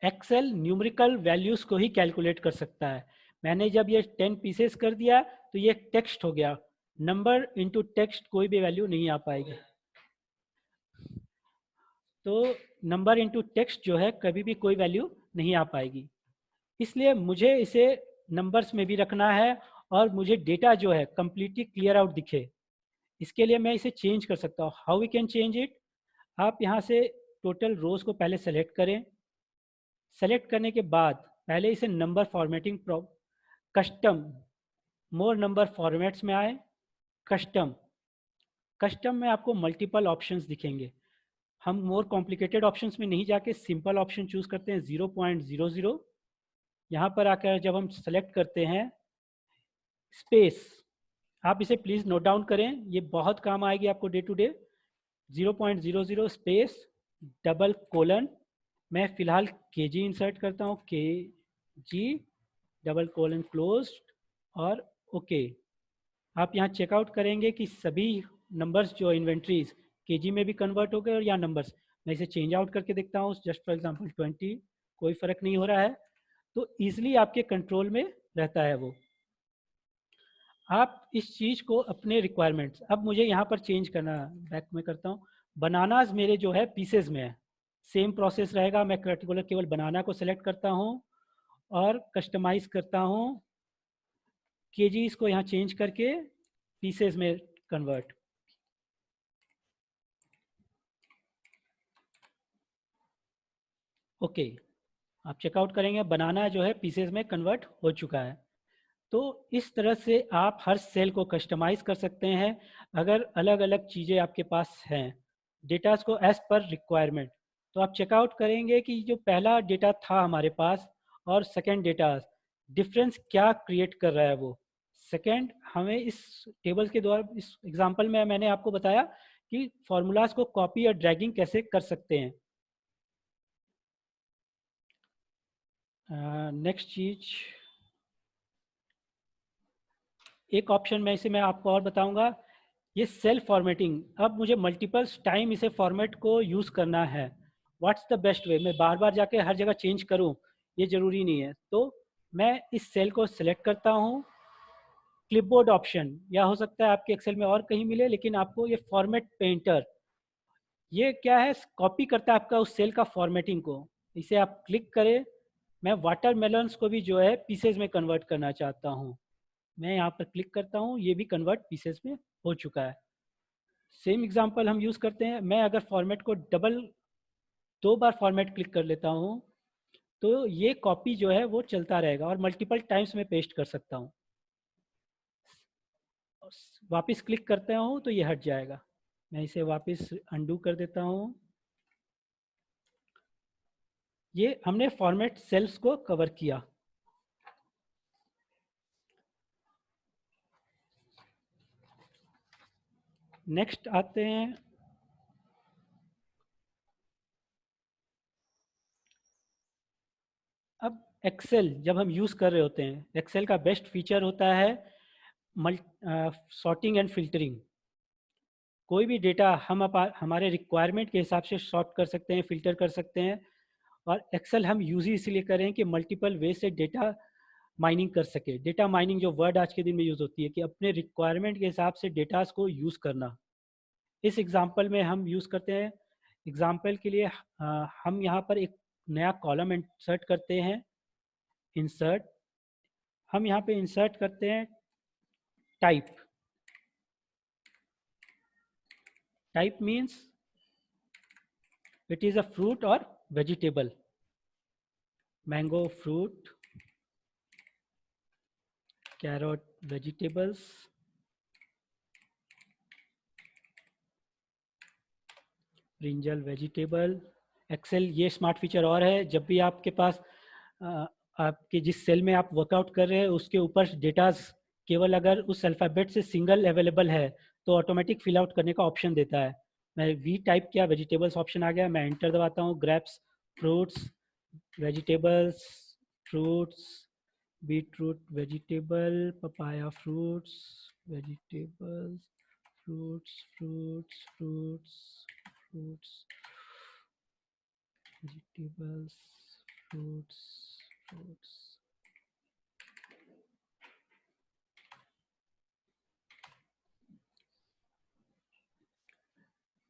Excel numerical values को ही कैलकुलेट कर सकता है। मैंने जब ये 10 पीसेस कर दिया तो ये टेक्स्ट हो गया, नंबर इनटू टेक्स्ट कोई भी वैल्यू नहीं आ पाएगी। तो नंबर इनटू टेक्स्ट जो है कभी भी कोई वैल्यू नहीं आ पाएगी, इसलिए मुझे इसे नंबर्स में भी रखना है और मुझे डेटा जो है कंप्लीटली क्लियर आउट दिखे। इसके लिए मैं इसे चेंज कर सकता हूँ। How we can change it? आप यहाँ से टोटल रोज को पहले सेलेक्ट करें। सेलेक्ट करने के बाद पहले इसे नंबर फॉर्मेटिंग कस्टम मोर नंबर फॉर्मेट्स में आए। कस्टम कस्टम में आपको मल्टीपल ऑप्शंस दिखेंगे। हम मोर कॉम्प्लिकेटेड ऑप्शंस में नहीं जाके सिंपल ऑप्शन चूज करते हैं 0.00। यहाँ पर आकर जब हम सेलेक्ट करते हैं स्पेस, आप इसे प्लीज़ नोट डाउन करें, ये बहुत काम आएगी आपको day to day. 0.00 space double colon, मैं फिलहाल केजी इंसर्ट करता हूँ, K G double colon close और ओके। आप यहाँ चेकआउट करेंगे कि सभी नंबर्स जो इन्वेंट्रीज केजी में भी कन्वर्ट हो गए और या नंबर्स। मैं इसे चेंज आउट करके देखता हूँ जस्ट फॉर एग्जांपल 20, कोई फ़र्क नहीं हो रहा है। तो ईजिली आपके कंट्रोल में रहता है वो। आप इस चीज़ को अपने रिक्वायरमेंट्स, अब मुझे यहाँ पर चेंज करना, बैक में करता हूँ। बनानाज मेरे जो है पीसेज में है, सेम प्रोसेस रहेगा। मैं पर्टिकुलर केवल बनाना को सिलेक्ट करता हूँ और कस्टमाइज करता हूँ, केजीज को यहाँ चेंज करके पीसेज में कन्वर्ट। ओके, आप चेकआउट करेंगे बनाना जो है पीसेज में कन्वर्ट हो चुका है। तो इस तरह से आप हर सेल को कस्टमाइज कर सकते हैं अगर अलग अलग चीज़ें आपके पास हैं डेटास को एज पर रिक्वायरमेंट। तो आप चेकआउट करेंगे कि जो पहला डेटा था हमारे पास और सेकंड डेटा डिफरेंस क्या क्रिएट कर रहा है। वो सेकंड हमें इस टेबल के द्वारा, इस एग्जांपल में मैंने आपको बताया कि फॉर्मूलाज को कॉपी और ड्रैगिंग कैसे कर सकते हैं। नेक्स्ट चीज, एक ऑप्शन में इसे मैं आपको और बताऊंगा, ये सेल फॉर्मेटिंग। अब मुझे मल्टीपल टाइम इसे फॉर्मेट को यूज़ करना है। What's the best way? मैं बार बार जाके हर जगह चेंज करूं ये ज़रूरी नहीं है। तो मैं इस सेल को सिलेक्ट करता हूं, क्लिपबोर्ड ऑप्शन, या हो सकता है आपके एक्सेल में और कहीं मिले, लेकिन आपको ये फॉर्मेट पेंटर, ये क्या है, कॉपी करता है आपका उस सेल का फॉर्मेटिंग को। इसे आप क्लिक करें। मैं वाटरमेलन्स को भी जो है पीसेज में कन्वर्ट करना चाहता हूँ। मैं यहाँ पर क्लिक करता हूँ, ये भी कन्वर्ट पीसेज में हो चुका है। सेम एग्जांपल हम यूज़ करते हैं। मैं अगर फॉर्मेट को दो बार फॉर्मेट क्लिक कर लेता हूँ तो ये कॉपी जो है वो चलता रहेगा और मल्टीपल टाइम्स में पेस्ट कर सकता हूँ। वापस क्लिक करता हूँ तो ये हट जाएगा। मैं इसे वापस अंडू कर देता हूँ। ये हमने फॉर्मेट सेल्स को कवर किया। नेक्स्ट आते हैं, अब एक्सेल जब हम यूज़ कर रहे होते हैं, एक्सेल का बेस्ट फीचर होता है सॉर्टिंग एंड फिल्टरिंग। कोई भी डेटा हम हमारे रिक्वायरमेंट के हिसाब से सॉर्ट कर सकते हैं, फिल्टर कर सकते हैं। और एक्सेल हम यूज़ ही इसलिए करें कि मल्टीपल वे से डेटा माइनिंग कर सके। डेटा माइनिंग जो वर्ड आज के दिन में यूज़ होती है कि अपने रिक्वायरमेंट के हिसाब से डेटास को यूज़ करना। इस एग्जांपल में हम यूज़ करते हैं, एग्जांपल के लिए हम यहाँ पर एक नया कॉलम इंसर्ट करते हैं। इंसर्ट, हम यहाँ पे इंसर्ट करते हैं type. Type means it is a fruit और vegetable, mango fruit, carrot vegetables, brinjal vegetable. Excel ये स्मार्ट फीचर और है, जब भी आपके पास आपके जिस सेल में आप वर्कआउट कर रहे हैं उसके ऊपर डेटाज केवल अगर उस अल्फ़ाबेट से सिंगल अवेलेबल है तो ऑटोमेटिक फिल आउट करने का ऑप्शन देता है। मैं वी टाइप किया, वेजिटेबल्स ऑप्शन आ गया, मैं एंटर दबाता हूँ। Grapes, fruits, vegetables, fruits, beetroot vegetable, papaya fruits, vegetables, fruits, fruits, fruits, fruits, vegetables, fruits, fruits।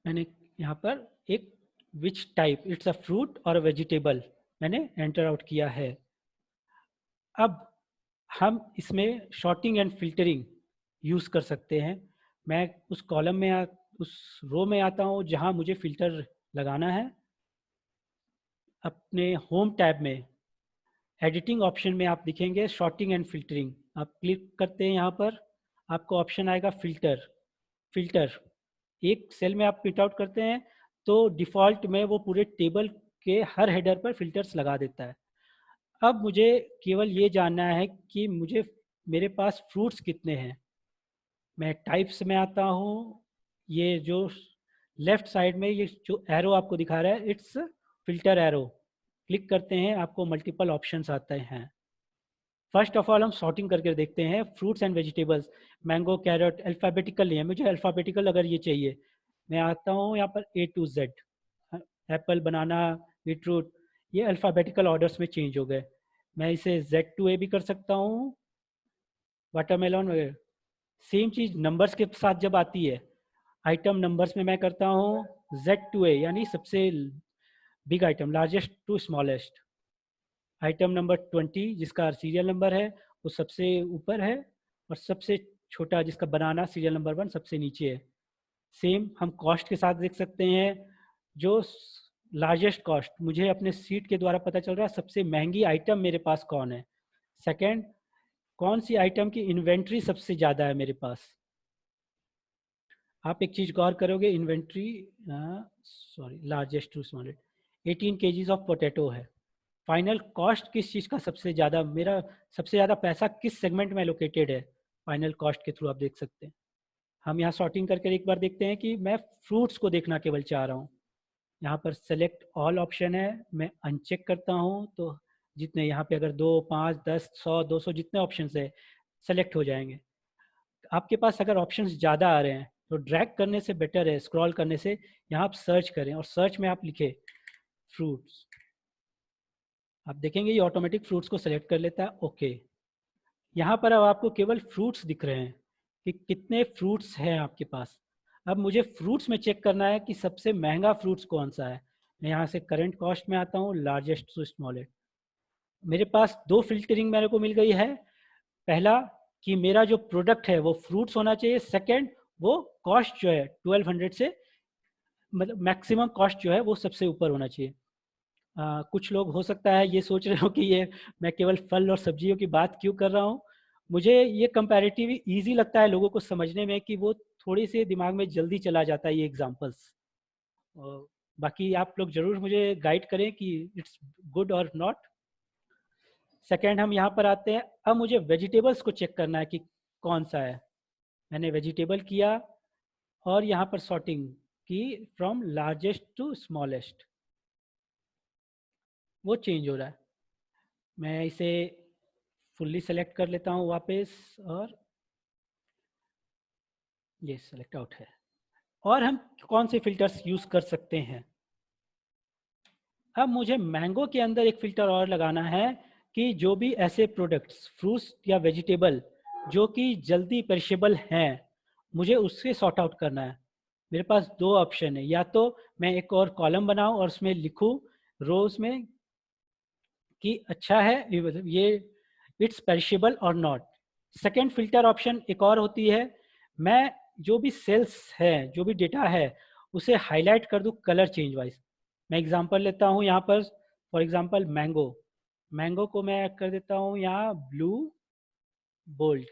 मैंने यहाँ पर एक which type, it's a fruit और वेजिटेबल मैंने एंटर आउट किया है। अब हम इसमें शॉर्टिंग एंड फिल्टरिंग यूज़ कर सकते हैं। मैं उस कॉलम में उस रो में आता हूँ जहाँ मुझे फिल्टर लगाना है। अपने होम टैब में एडिटिंग ऑप्शन में आप दिखेंगे शॉर्टिंग एंड फिल्टरिंग, आप क्लिक करते हैं यहाँ पर, आपको ऑप्शन आएगा फिल्टर। एक सेल में आप प्रिंट आउट करते हैं तो डिफ़ॉल्ट में वो पूरे टेबल के हर हेडर पर फिल्टर्स लगा देता है। अब मुझे केवल ये जानना है कि मुझे मेरे पास फ्रूट्स कितने हैं। मैं टाइप्स में आता हूँ, ये जो लेफ्ट साइड में ये जो एरो आपको दिखा रहा है इट्स फिल्टर एरो, क्लिक करते हैं आपको मल्टीपल ऑप्शंस आते हैं। फर्स्ट ऑफ ऑल हम सॉर्टिंग करके देखते हैं। Fruits and vegetables, mango, carrot, alphabetical नहीं है, मुझे अल्फ़ाबेटिकल अगर ये चाहिए। मैं आता हूँ यहाँ पर A to Z, Apple, banana, beetroot, ये अल्फ़ाबेटिकल ऑर्डर्स में चेंज हो गए। मैं इसे Z to A भी कर सकता हूँ, वाटरमेलन वगैरह। सेम चीज़ नंबर्स के साथ जब आती है, आइटम नंबर्स में मैं करता हूँ Z to A, यानी सबसे big item, largest to smallest. Item number 20 जिसका सीरियल नंबर है वो सबसे ऊपर है, और सबसे छोटा जिसका बनाना सीरियल नंबर 1 सबसे नीचे है। सेम हम कॉस्ट के साथ देख सकते हैं, जो लार्जेस्ट कॉस्ट मुझे अपने सीट के द्वारा पता चल रहा है, सबसे महंगी आइटम मेरे पास कौन है। सेकंड, कौन सी आइटम की इन्वेंट्री सबसे ज़्यादा है मेरे पास। आप एक चीज़ गौर करोगे, inventory largest to smallest 18 KGs of potato है। फाइनल कॉस्ट किस चीज़ का सबसे ज़्यादा, मेरा सबसे ज़्यादा पैसा किस सेगमेंट में लोकेटेड है, फाइनल कॉस्ट के थ्रू आप देख सकते हैं। हम यहाँ सॉर्टिंग करके एक बार देखते हैं कि मैं फ्रूट्स को देखना केवल चाह रहा हूँ। यहाँ पर सेलेक्ट ऑल ऑप्शन है, मैं अनचेक करता हूँ तो जितने यहाँ पे अगर 2, 5, 10, 100, 200 जितने ऑप्शन है सेलेक्ट हो जाएंगे। आपके पास अगर ऑप्शंस ज़्यादा आ रहे हैं तो ड्रैग करने से बेटर है स्क्रॉल करने से, यहाँ आप सर्च करें और सर्च में आप लिखे फ्रूट्स, आप देखेंगे ये ऑटोमेटिक फ्रूट्स को सेलेक्ट कर लेता है। ओके, यहाँ पर अब आपको केवल फ्रूट्स दिख रहे हैं कि कितने फ्रूट्स हैं आपके पास। अब मुझे फ्रूट्स में चेक करना है कि सबसे महंगा फ्रूट्स कौन सा है। मैं यहाँ से करंट कॉस्ट में आता हूँ, लार्जेस्ट टू स्मॉलेस्ट। मेरे पास 2 फिल्टरिंग मेरे को मिल गई है। पहला कि मेरा जो प्रोडक्ट है वो फ्रूट्स होना चाहिए। सेकंड, वो कॉस्ट जो है 1200 से मतलब मैक्सिमम कॉस्ट जो है वो सबसे ऊपर होना चाहिए। कुछ लोग हो सकता है ये सोच रहे हो कि ये मैं केवल फल और सब्जियों की बात क्यों कर रहा हूँ। मुझे ये कंपैरेटिवली ईजी लगता है लोगों को समझने में कि वो थोड़ी सी दिमाग में जल्दी चला जाता है ये एग्जांपल्स। बाकी आप लोग ज़रूर मुझे गाइड करें कि इट्स गुड और नॉट। सेकेंड, हम यहाँ पर आते हैं। अब मुझे वेजिटेबल्स को चेक करना है कि कौन सा है। मैंने वेजिटेबल किया और यहाँ पर सॉर्टिंग की फ्रॉम लार्जेस्ट टू स्मॉलेस्ट, वो चेंज हो रहा है। मैं इसे फुल्ली सेलेक्ट कर लेता हूँ वापस, और ये सेलेक्ट आउट है। और हम कौन से फिल्टर्स यूज़ कर सकते हैं। अब मुझे मैंगो के अंदर एक फ़िल्टर और लगाना है कि जो भी ऐसे प्रोडक्ट्स फ्रूट्स या वेजिटेबल जो कि जल्दी पेरिशेबल हैं, मुझे उससे सॉर्ट आउट करना है। मेरे पास 2 ऑप्शन है, या तो मैं एक और कॉलम बनाऊं और उसमें लिखूं रोज में कि अच्छा है ये इट्स पेरिशेबल और नॉट। सेकेंड फिल्टर ऑप्शन एक और होती है, मैं जो भी सेल्स है जो भी डेटा है उसे हाईलाइट कर दूं कलर चेंज वाइज। मैं एग्जांपल लेता हूँ यहाँ पर, फॉर एग्जांपल मैंगो, मैंगो को मैं कर देता हूँ यहाँ ब्लू बोल्ड,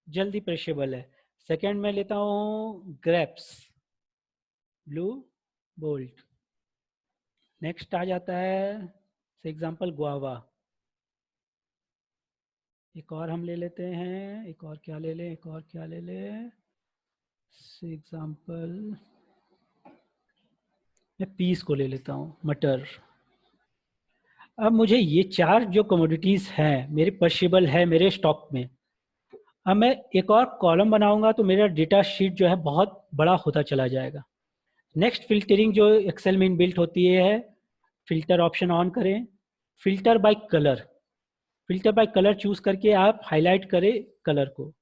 जल्दी पेरिशेबल है। सेकंड में लेता हूँ ग्रेप्स, ब्लू बोल्ड। नेक्स्ट आ जाता है एग्जांपल गुआवा। एक और हम ले लेते हैं, एक और क्या ले लें, एक और क्या ले लें, एग्जांपल मैं पीस को ले लेता हूँ, मटर। अब मुझे ये चार जो कमोडिटीज हैं मेरे पर्शेबल है मेरे स्टॉक में। अब मैं एक और कॉलम बनाऊंगा तो मेरा डेटा शीट जो है बहुत बड़ा होता चला जाएगा। नेक्स्ट फिल्टरिंग जो एक्सेल में इनबिल्ट होती है, फिल्टर ऑप्शन ऑन करें, filter by colour, filter by colour choose करके आप हाईलाइट करें कलर को।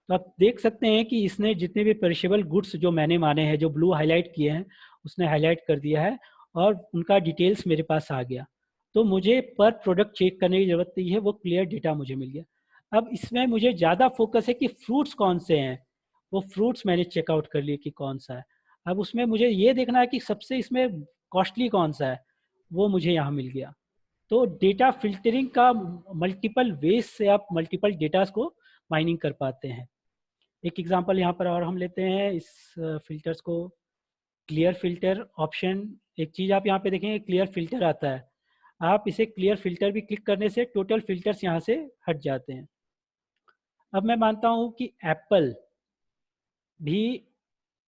तो आप देख सकते हैं कि इसने जितने भी पेरिशेबल गुड्स जो मैंने माने हैं, जो ब्लू हाईलाइट किए हैं, उसने हाईलाइट कर दिया है और उनका डिटेल्स मेरे पास आ गया। तो मुझे पर प्रोडक्ट चेक करने की जरूरत नहीं है, वो क्लियर डेटा मुझे मिल गया। अब इसमें मुझे ज़्यादा फोकस है कि फ्रूट्स कौन से हैं, वो फ्रूट्स मैंने चेकआउट कर लिए कि कौन सा है। अब उसमें मुझे ये देखना है कि सबसे इसमें कॉस्टली कौन सा है, वो मुझे यहाँ मिल गया। तो डेटा फिल्टरिंग का मल्टीपल वेज से आप मल्टीपल डेटास को माइनिंग कर पाते हैं। एक एग्जांपल यहाँ पर और हम लेते हैं इस फिल्टर्स को, क्लियर फिल्टर ऑप्शन। एक चीज़ आप यहाँ पे देखेंगे, क्लियर फिल्टर आता है, आप इसे क्लियर फिल्टर भी क्लिक करने से टोटल फिल्टर्स यहाँ से हट जाते हैं। अब मैं मानता हूँ कि एप्पल भी,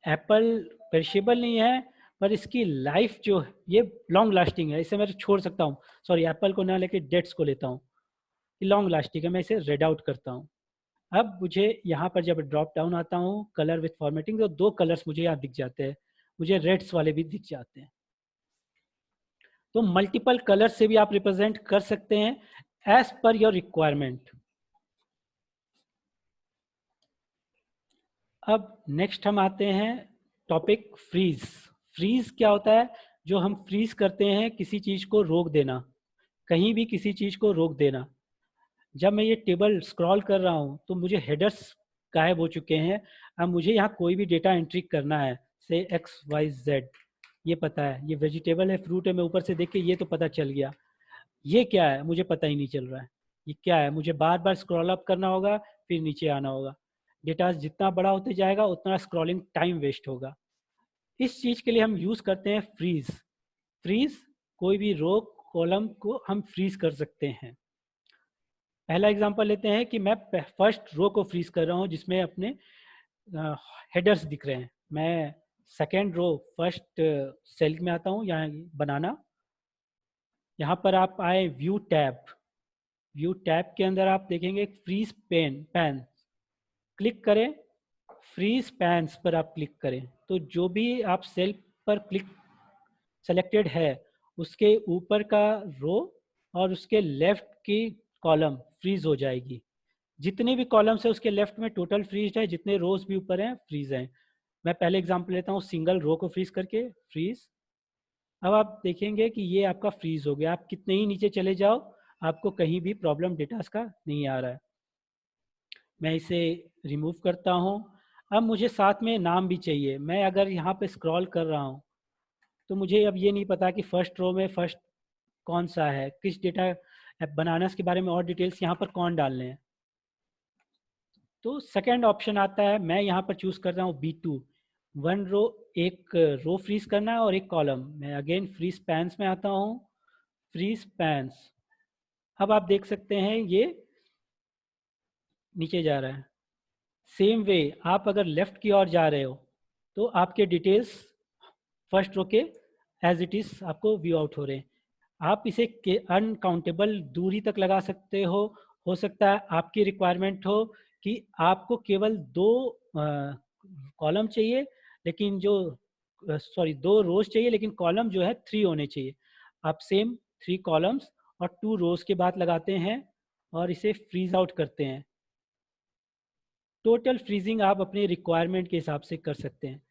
एप्पल पेरिशेबल नहीं है पर इसकी लाइफ जो है ये लॉन्ग लास्टिंग है, इसे मैं छोड़ सकता हूँ। सॉरी, एप्पल को ना लेके डेट्स को लेता हूँ, लॉन्ग लास्टिंग है, मैं इसे रेड आउट करता हूँ। अब मुझे यहाँ पर जब ड्रॉप डाउन आता हूँ कलर विथ फॉर्मेटिंग, तो दो कलर्स मुझे यहाँ दिख जाते हैं, मुझे रेड्स वाले भी दिख जाते हैं। तो मल्टीपल कलर से भी आप रिप्रेजेंट कर सकते हैं एज पर योर रिक्वायरमेंट। अब नेक्स्ट हम आते हैं टॉपिक फ्रीज। फ्रीज क्या होता है? जो हम फ्रीज करते हैं किसी चीज को रोक देना, कहीं भी किसी चीज को रोक देना। जब मैं ये टेबल स्क्रॉल कर रहा हूँ तो मुझे हेडर्स गायब हो चुके हैं। अब मुझे यहाँ कोई भी डेटा एंट्री करना है, से एक्स वाई जेड, ये पता है ये वेजिटेबल है, फ्रूट है, मैं ऊपर से देख के ये तो पता चल गया। ये क्या है मुझे पता ही नहीं चल रहा है, ये क्या है, मुझे बार बार स्क्रॉल अप करना होगा फिर नीचे आना होगा। डेटा जितना बड़ा होते जाएगा उतना स्क्रॉलिंग टाइम वेस्ट होगा। इस चीज के लिए हम यूज करते हैं फ्रीज। फ्रीज, कोई भी रो कॉलम को हम फ्रीज कर सकते हैं। पहला एग्जांपल लेते हैं कि मैं फर्स्ट रो को फ्रीज कर रहा हूं जिसमें अपने हेडर्स दिख रहे हैं। मैं सेकेंड रो फर्स्ट सेल में आता हूं, यहाँ बनाना। यहाँ पर आप आए व्यू टैब, व्यू टैब के अंदर आप देखेंगे फ्रीज पैन, क्लिक करें, फ्रीज पैन्स पर आप क्लिक करें तो जो भी आप सेल पर क्लिक सेलेक्टेड है उसके ऊपर का रो और उसके लेफ्ट की कॉलम फ्रीज हो जाएगी। जितने भी कॉलम्स है उसके लेफ्ट में टोटल फ्रीज है, जितने रोज भी ऊपर हैं फ्रीज हैं। मैं पहले एग्जांपल लेता हूँ, सिंगल रो को फ्रीज करके फ्रीज। अब आप देखेंगे कि ये आपका फ्रीज हो गया, आप कितने ही नीचे चले जाओ आपको कहीं भी प्रॉब्लम डेटास का नहीं आ रहा है। मैं इसे रिमूव करता हूँ। अब मुझे साथ में नाम भी चाहिए। मैं अगर यहाँ पे स्क्रॉल कर रहा हूँ तो मुझे अब ये नहीं पता कि फर्स्ट रो में फर्स्ट कौन सा है, किस डेटा बनानास के बारे में और डिटेल्स यहाँ पर कौन डालने हैं। तो सेकंड ऑप्शन आता है, मैं यहाँ पर चूज कर रहा हूँ B2, वन रो, एक रो फ्रीज करना है और एक कॉलम। मैं अगेन फ्रीज पैन्स में आता हूँ, फ्रीज पैन्स। अब आप देख सकते हैं ये नीचे जा रहा है। सेम वे आप अगर लेफ्ट की ओर जा रहे हो तो आपके डिटेल्स फर्स्ट रो के एज इट इज आपको व्यू आउट हो रहे हैं। आप इसे अनकाउंटेबल दूरी तक लगा सकते हो सकता है आपकी रिक्वायरमेंट हो कि आपको केवल दो कॉलम चाहिए, लेकिन जो सॉरी दो रोज चाहिए लेकिन कॉलम जो है 3 होने चाहिए। आप सेम 3 कॉलम्स और 2 रोज के बाद लगाते हैं और इसे फ्रीज आउट करते हैं। टोटल फ्रीजिंग आप अपने रिक्वायरमेंट के हिसाब से कर सकते हैं।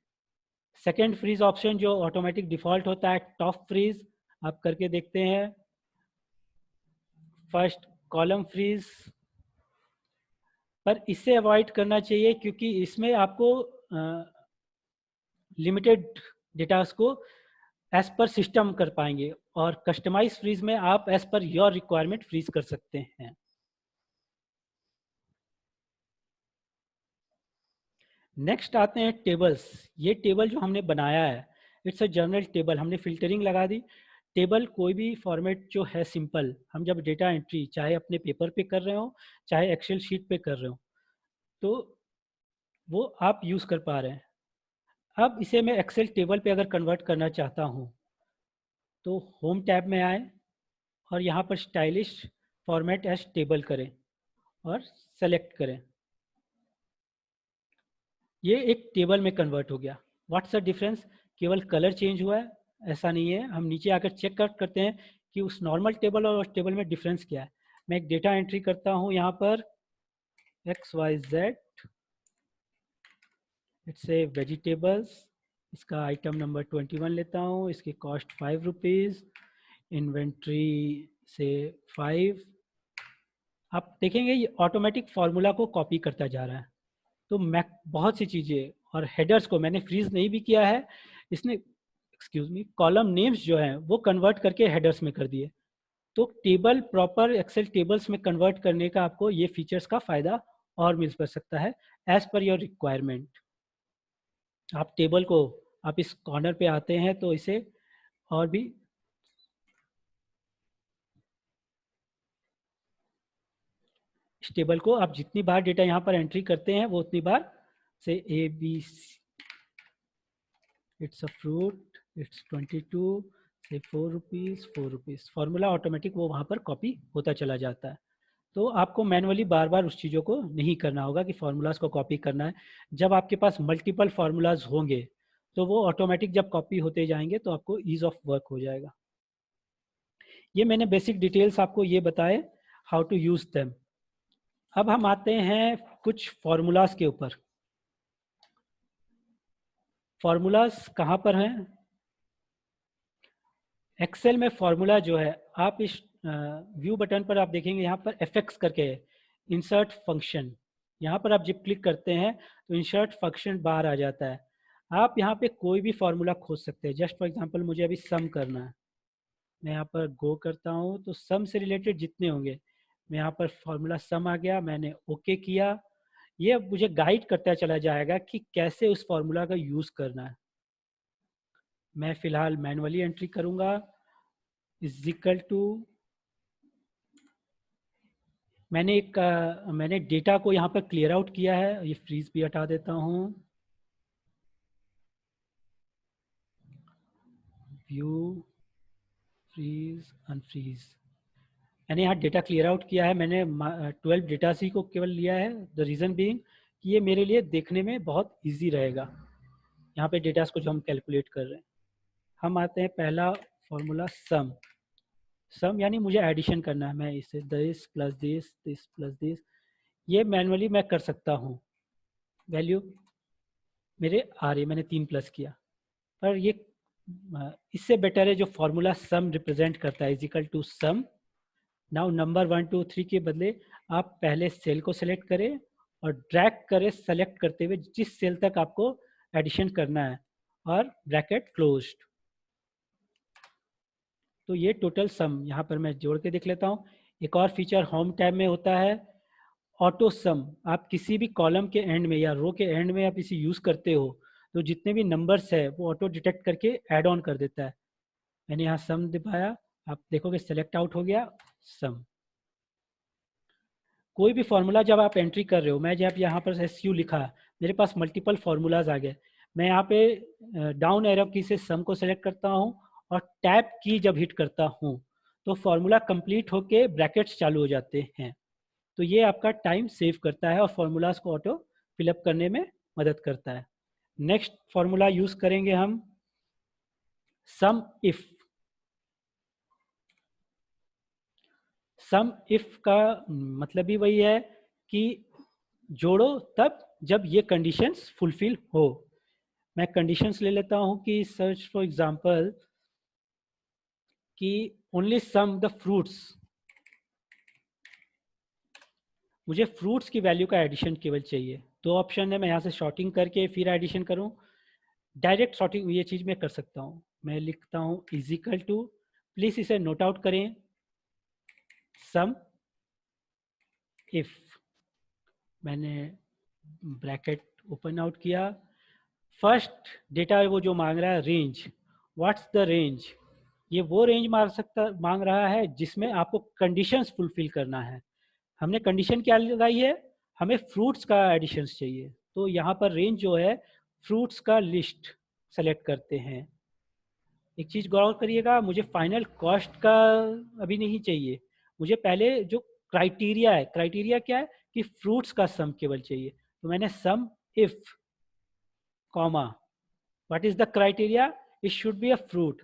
सेकेंड फ्रीज ऑप्शन जो ऑटोमेटिक डिफॉल्ट होता है टॉप फ्रीज, आप करके देखते हैं। फर्स्ट कॉलम फ्रीज, पर इससे अवॉइड करना चाहिए क्योंकि इसमें आपको लिमिटेड डेटास को एज पर सिस्टम कर पाएंगे, और कस्टमाइज फ्रीज में आप as per your requirement freeze कर सकते हैं। नेक्स्ट आते हैं टेबल्स। ये टेबल जो हमने बनाया है, इट्स अ जनरल टेबल। हमने फिल्टरिंग लगा दी। टेबल कोई भी फॉर्मेट जो है सिंपल, हम जब डेटा एंट्री चाहे अपने पेपर पे कर रहे हो चाहे एक्सेल शीट पे कर रहे हो, तो वो आप यूज़ कर पा रहे हैं। अब इसे मैं एक्सेल टेबल पे अगर कन्वर्ट करना चाहता हूँ, तो होम टैब में आए और यहाँ पर स्टाइलिश फॉर्मेट एज टेबल करें और सेलेक्ट करें। ये एक टेबल में कन्वर्ट हो गया। What's the difference? केवल कलर चेंज हुआ है, ऐसा नहीं है। हम नीचे आकर चेक करते हैं कि उस नॉर्मल टेबल और उस टेबल में डिफरेंस क्या है। मैं एक डेटा एंट्री करता हूँ यहाँ पर XYZ, इट्स ए वेजिटेबल्स। इसका आइटम नंबर 21 लेता हूँ, इसकी कॉस्ट 5 रुपीज़, इन्वेंट्री से 5। आप देखेंगे ये ऑटोमेटिक फार्मूला को कॉपी करता जा रहा है। तो मैं बहुत सी चीज़ें और हेडर्स को मैंने फ्रीज नहीं भी किया है, इसने एक्सक्यूज मी कॉलम नेम्स जो हैं वो कन्वर्ट करके हेडर्स में कर दिए। तो टेबल प्रॉपर एक्सेल टेबल्स में कन्वर्ट करने का आपको ये फीचर्स का फ़ायदा और मिल सकता है एज पर योर रिक्वायरमेंट। आप टेबल को, आप इस कॉर्नर पे आते हैं तो इसे और भी इस टेबल को आप जितनी बार डेटा यहाँ पर एंट्री करते हैं वो उतनी बार से ABC, it's a fruit, it's 22 से 4 रुपीज़ 4 रुपीज़, फार्मूला ऑटोमेटिक वो वहाँ पर कॉपी होता चला जाता है। तो आपको मैनुअली बार बार उस चीज़ों को नहीं करना होगा कि फार्मूलाज को कॉपी करना है। जब आपके पास मल्टीपल फार्मूलाज होंगे तो वो ऑटोमेटिक जब कॉपी होते जाएंगे तो आपको ईज ऑफ वर्क हो जाएगा। ये मैंने बेसिक डिटेल्स आपको ये बताए, हाउ टू यूज़ देम। अब हम आते हैं कुछ फार्मूलाज के ऊपर। फार्मूलाज कहाँ पर हैं? एक्सेल में फार्मूला जो है, आप इस व्यू बटन पर आप देखेंगे यहाँ पर एफएक्स करके है, इंसर्ट फंक्शन। यहाँ पर आप जब क्लिक करते हैं तो इंसर्ट फंक्शन बाहर आ जाता है। आप यहाँ पे कोई भी फार्मूला खोज सकते हैं। जस्ट फॉर एग्जांपल मुझे अभी सम करना है, मैं यहाँ पर गो करता हूँ तो सम से रिलेटेड जितने होंगे, मैं यहाँ पर फार्मूला सम आ गया, मैंने ओके किया। ये अब मुझे गाइड करता चला जाएगा कि कैसे उस फार्मूला का यूज़ करना है। मैं फिलहाल मैनुअली एंट्री करूँगा, इज इक्वल टू, मैंने डेटा को यहाँ पर क्लियर आउट किया है, ये फ्रीज भी हटा देता हूँ, व्यू फ्रीज अनफ्रीज। मैंने यहाँ डेटा क्लियर आउट किया है। मैंने 12 डेटा सी को केवल लिया है, द रीज़न बीइंग कि ये मेरे लिए देखने में बहुत इजी रहेगा यहाँ पे डेटास को जो हम कैलकुलेट कर रहे हैं। हम आते हैं पहला फॉर्मूला सम। सम यानी मुझे एडिशन करना है, मैं इसे this plus this plus this, ये मैनुअली मैं कर सकता हूँ। वैल्यू मेरे आ रही, मैंने 3 प्लस किया, पर ये इससे बेटर है जो फॉर्मूला सम रिप्रेजेंट करता है, is equal to sum. Now number 1 2 3 के बदले आप पहले सेल को सेलेक्ट करें और ड्रैग करें सेलेक्ट करते हुए जिस सेल तक आपको एडिशन करना है, और ब्रैकेट क्लोज्ड। तो ये टोटल सम यहाँ पर मैं जोड़ के देख लेता हूँ। एक और फीचर होम टैब में होता है, ऑटो सम। आप किसी भी कॉलम के एंड में या रो के एंड में आप इसे यूज़ करते हो तो जितने भी नंबर्स है वो ऑटो डिटेक्ट करके ऐड ऑन कर देता है। मैंने यहाँ सम दिखाया, आप देखोगे सेलेक्ट आउट हो गया सम। कोई भी फार्मूला जब आप एंट्री कर रहे हो, मैं जब यहाँ पर SU लिखा, मेरे पास मल्टीपल फार्मूलाज आ गए। मैं यहाँ पे डाउन एरो की से सम को सेलेक्ट करता हूँ और टैब की जब हिट करता हूँ तो फार्मूला कंप्लीट होके ब्रैकेट्स चालू हो जाते हैं। तो ये आपका टाइम सेव करता है और फार्मूलाज को ऑटो फिलअप करने में मदद करता है। नेक्स्ट फार्मूला यूज करेंगे हम सम इफ। सम इफ का मतलब ही वही है कि जोड़ो तब जब ये कंडीशंस फुलफिल हो। मैं कंडीशंस ले लेता हूं कि सर्च फॉर एग्जांपल कि ओनली सम द फ्रूट्स, मुझे फ्रूट्स की वैल्यू का एडिशन केवल चाहिए। दो ऑप्शन है, मैं यहाँ से शॉर्टिंग करके फिर एडिशन करूँ, डायरेक्ट शॉर्टिंग ये चीज़ मैं कर सकता हूँ। मैं लिखता हूँ इज इक्वल टू, प्लीज इसे नोट आउट करें, सम इफ, मैंने ब्रैकेट ओपन आउट किया, फर्स्ट डेटा वो जो मांग रहा है रेंज, व्हाट्स द रेंज, ये वो रेंज मांग रहा है जिसमें आपको कंडीशंस फुलफिल करना है। हमने कंडीशन क्या लगाई है, हमें फ्रूट्स का एडिशंस चाहिए, तो यहाँ पर रेंज जो है फ्रूट्स का लिस्ट सेलेक्ट करते हैं। एक चीज़ गौर करिएगा, मुझे फाइनल कॉस्ट का अभी नहीं चाहिए, मुझे पहले जो क्राइटेरिया है, क्राइटेरिया क्या है कि फ्रूट्स का सम केवल चाहिए, तो मैंने sum if comma what is the criteria, it should be a fruit.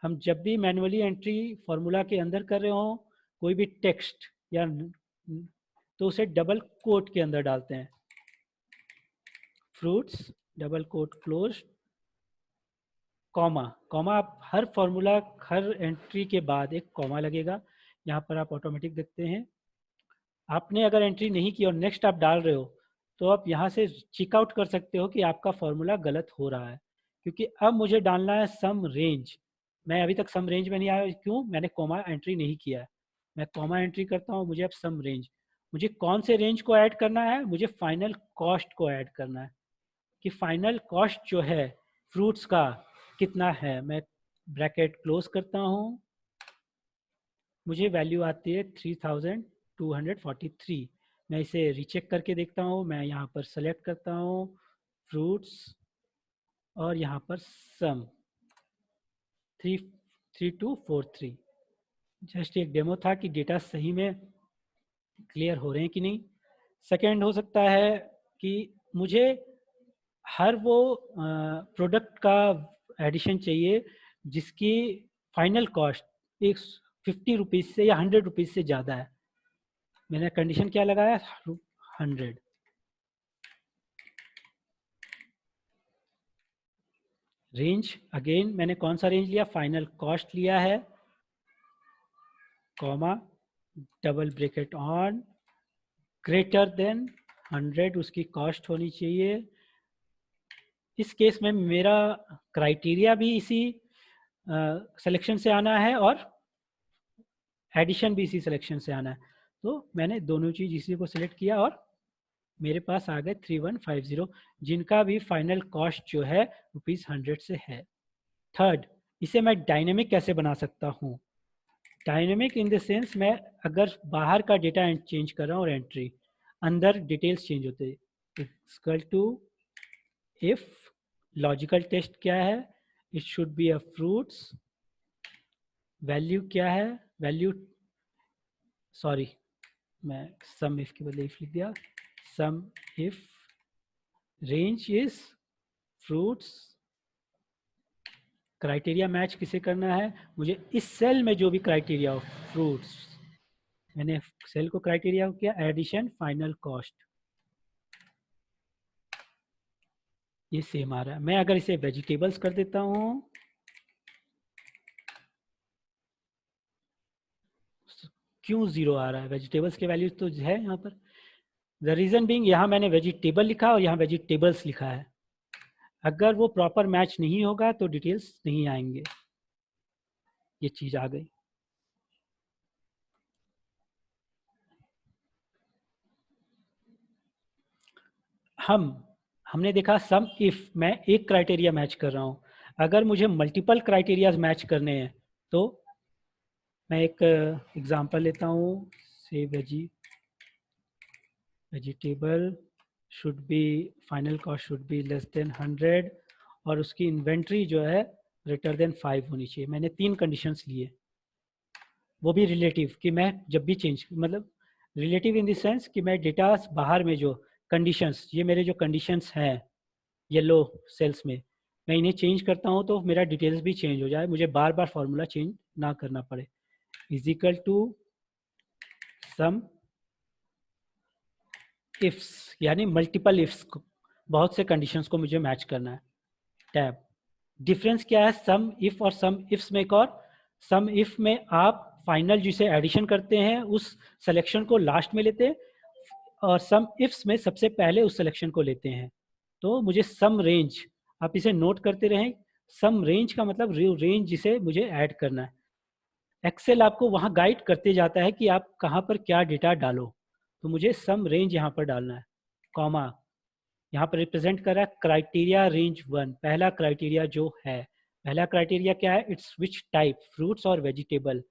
हम जब भी मैनुअली एंट्री फॉर्मूला के अंदर कर रहे हो कोई भी टेक्स्ट या तो उसे डबल कोट के अंदर डालते हैं, fruits double quote close comma, comma आप हर फॉर्मूला हर एंट्री के बाद एक कॉमा लगेगा, यहाँ पर आप ऑटोमेटिक देखते हैं। आपने अगर एंट्री नहीं की और नेक्स्ट आप डाल रहे हो तो आप यहाँ से चेक आउट कर सकते हो कि आपका फॉर्मूला गलत हो रहा है, क्योंकि अब मुझे डालना है सम रेंज, मैं अभी तक सम रेंज में नहीं आया, क्यों, मैंने कॉमा एंट्री नहीं किया है। मैं कॉमा एंट्री करता हूँ, मुझे अब सम रेंज, मुझे कौन से रेंज को ऐड करना है, मुझे फाइनल कॉस्ट को ऐड करना है कि फाइनल कॉस्ट जो है फ्रूट्स का कितना है। मैं ब्रैकेट क्लोज करता हूँ, मुझे वैल्यू आती है 3243। मैं इसे रीचेक करके देखता हूँ, मैं यहाँ पर सेलेक्ट करता हूँ फ्रूट्स और यहाँ पर सम 3243। जस्ट एक डेमो था कि डेटा सही में क्लियर हो रहे हैं कि नहीं। सेकेंड हो सकता है कि मुझे हर वो प्रोडक्ट का एडिशन चाहिए जिसकी फाइनल कॉस्ट एक 50 रुपीज़ से या 100 रुपीज़ से ज़्यादा है। मैंने कंडीशन क्या लगाया, 100। रेंज अगेन मैंने कौन सा रेंज लिया, फाइनल कॉस्ट लिया है, comma double bracket on, greater than 100 उसकी कॉस्ट होनी चाहिए। इस केस में मेरा क्राइटेरिया भी इसी सिलेक्शन से आना है और एडिशन भी इसी सिलेक्शन से आना है, तो मैंने दोनों चीज़ इसी को सिलेक्ट किया और मेरे पास आ गए 3150 जिनका भी फाइनल कॉस्ट जो है ₹100 से है। थर्ड, इसे मैं डायनेमिक कैसे बना सकता हूँ, डायनेमिक इन द सेंस मैं अगर बाहर का डेटा चेंज कर रहा हूँ और एंट्री अंदर डिटेल्स चेंज होते हैं, equal to if logical test क्या है, it should be a fruits, value क्या है, वैल्यू सॉरी मैं सम इफ के बदले इफ लिख दिया, sum if range is fruits, criteria match किसे करना है, मुझे इस सेल में जो भी क्राइटेरिया हो फ्रूट्स, मैंने सेल को क्राइटेरिया को किया एडिशन फाइनल कॉस्ट, ये सेम आ रहा है। मैं अगर इसे वेजिटेबल्स कर देता हूँ, क्यों जीरो आ रहा है, वेजिटेबल्स के वैल्यूज तो है यहाँ पर, द रीजन बीइंग यहाँ मैंने वेजिटेबल लिखा और यहाँ वेजिटेबल्स लिखा है, अगर वो प्रॉपर मैच नहीं होगा तो डिटेल्स नहीं आएंगे, ये चीज आ गई। हमने देखा सम इफ मैं एक क्राइटेरिया मैच कर रहा हूँ, अगर मुझे मल्टीपल क्राइटेरियाज मैच करने हैं तो मैं एक एग्जांपल लेता हूँ, से vegetable should be final cost should be less than 100 और उसकी इन्वेंट्री जो है ग्रेटर देन 5 होनी चाहिए। मैंने 3 कंडीशंस लिए, वो भी रिलेटिव कि मैं जब भी चेंज, मतलब रिलेटिव इन द सेंस कि मैं डेटा बाहर में जो कंडीशंस, ये मेरे जो कंडीशंस हैं येलो सेल्स में, मैं इन्हें चेंज करता हूँ तो मेरा डिटेल्स भी चेंज हो जाए, मुझे बार बार फॉर्मूला चेंज ना करना पड़े, is equal to sum ifs, यानी मल्टीपल इफ्स, बहुत से कंडीशंस को मुझे मैच करना है। टैब डिफरेंस क्या है सम इफ और सम इफ्स में, एक और सम इफ में आप फाइनल जिसे एडिशन करते हैं उस सिलेक्शन को लास्ट में लेते हैं और सम इफ्स में सबसे पहले उस सिलेक्शन को लेते हैं। तो मुझे सम रेंज, आप इसे नोट करते रहें, सम रेंज का मतलब रेंज जिसे मुझे ऐड करना है। एक्सेल आपको वहाँ गाइड करते जाता है कि आप कहाँ पर क्या डेटा डालो। तो मुझे सम रेंज यहाँ पर डालना है, कॉमा, यहाँ पर रिप्रेजेंट कर रहा है क्राइटेरिया रेंज 1। पहला क्राइटेरिया जो है, पहला क्राइटेरिया क्या है, इट्स विच टाइप, फ्रूट्स और वेजिटेबल।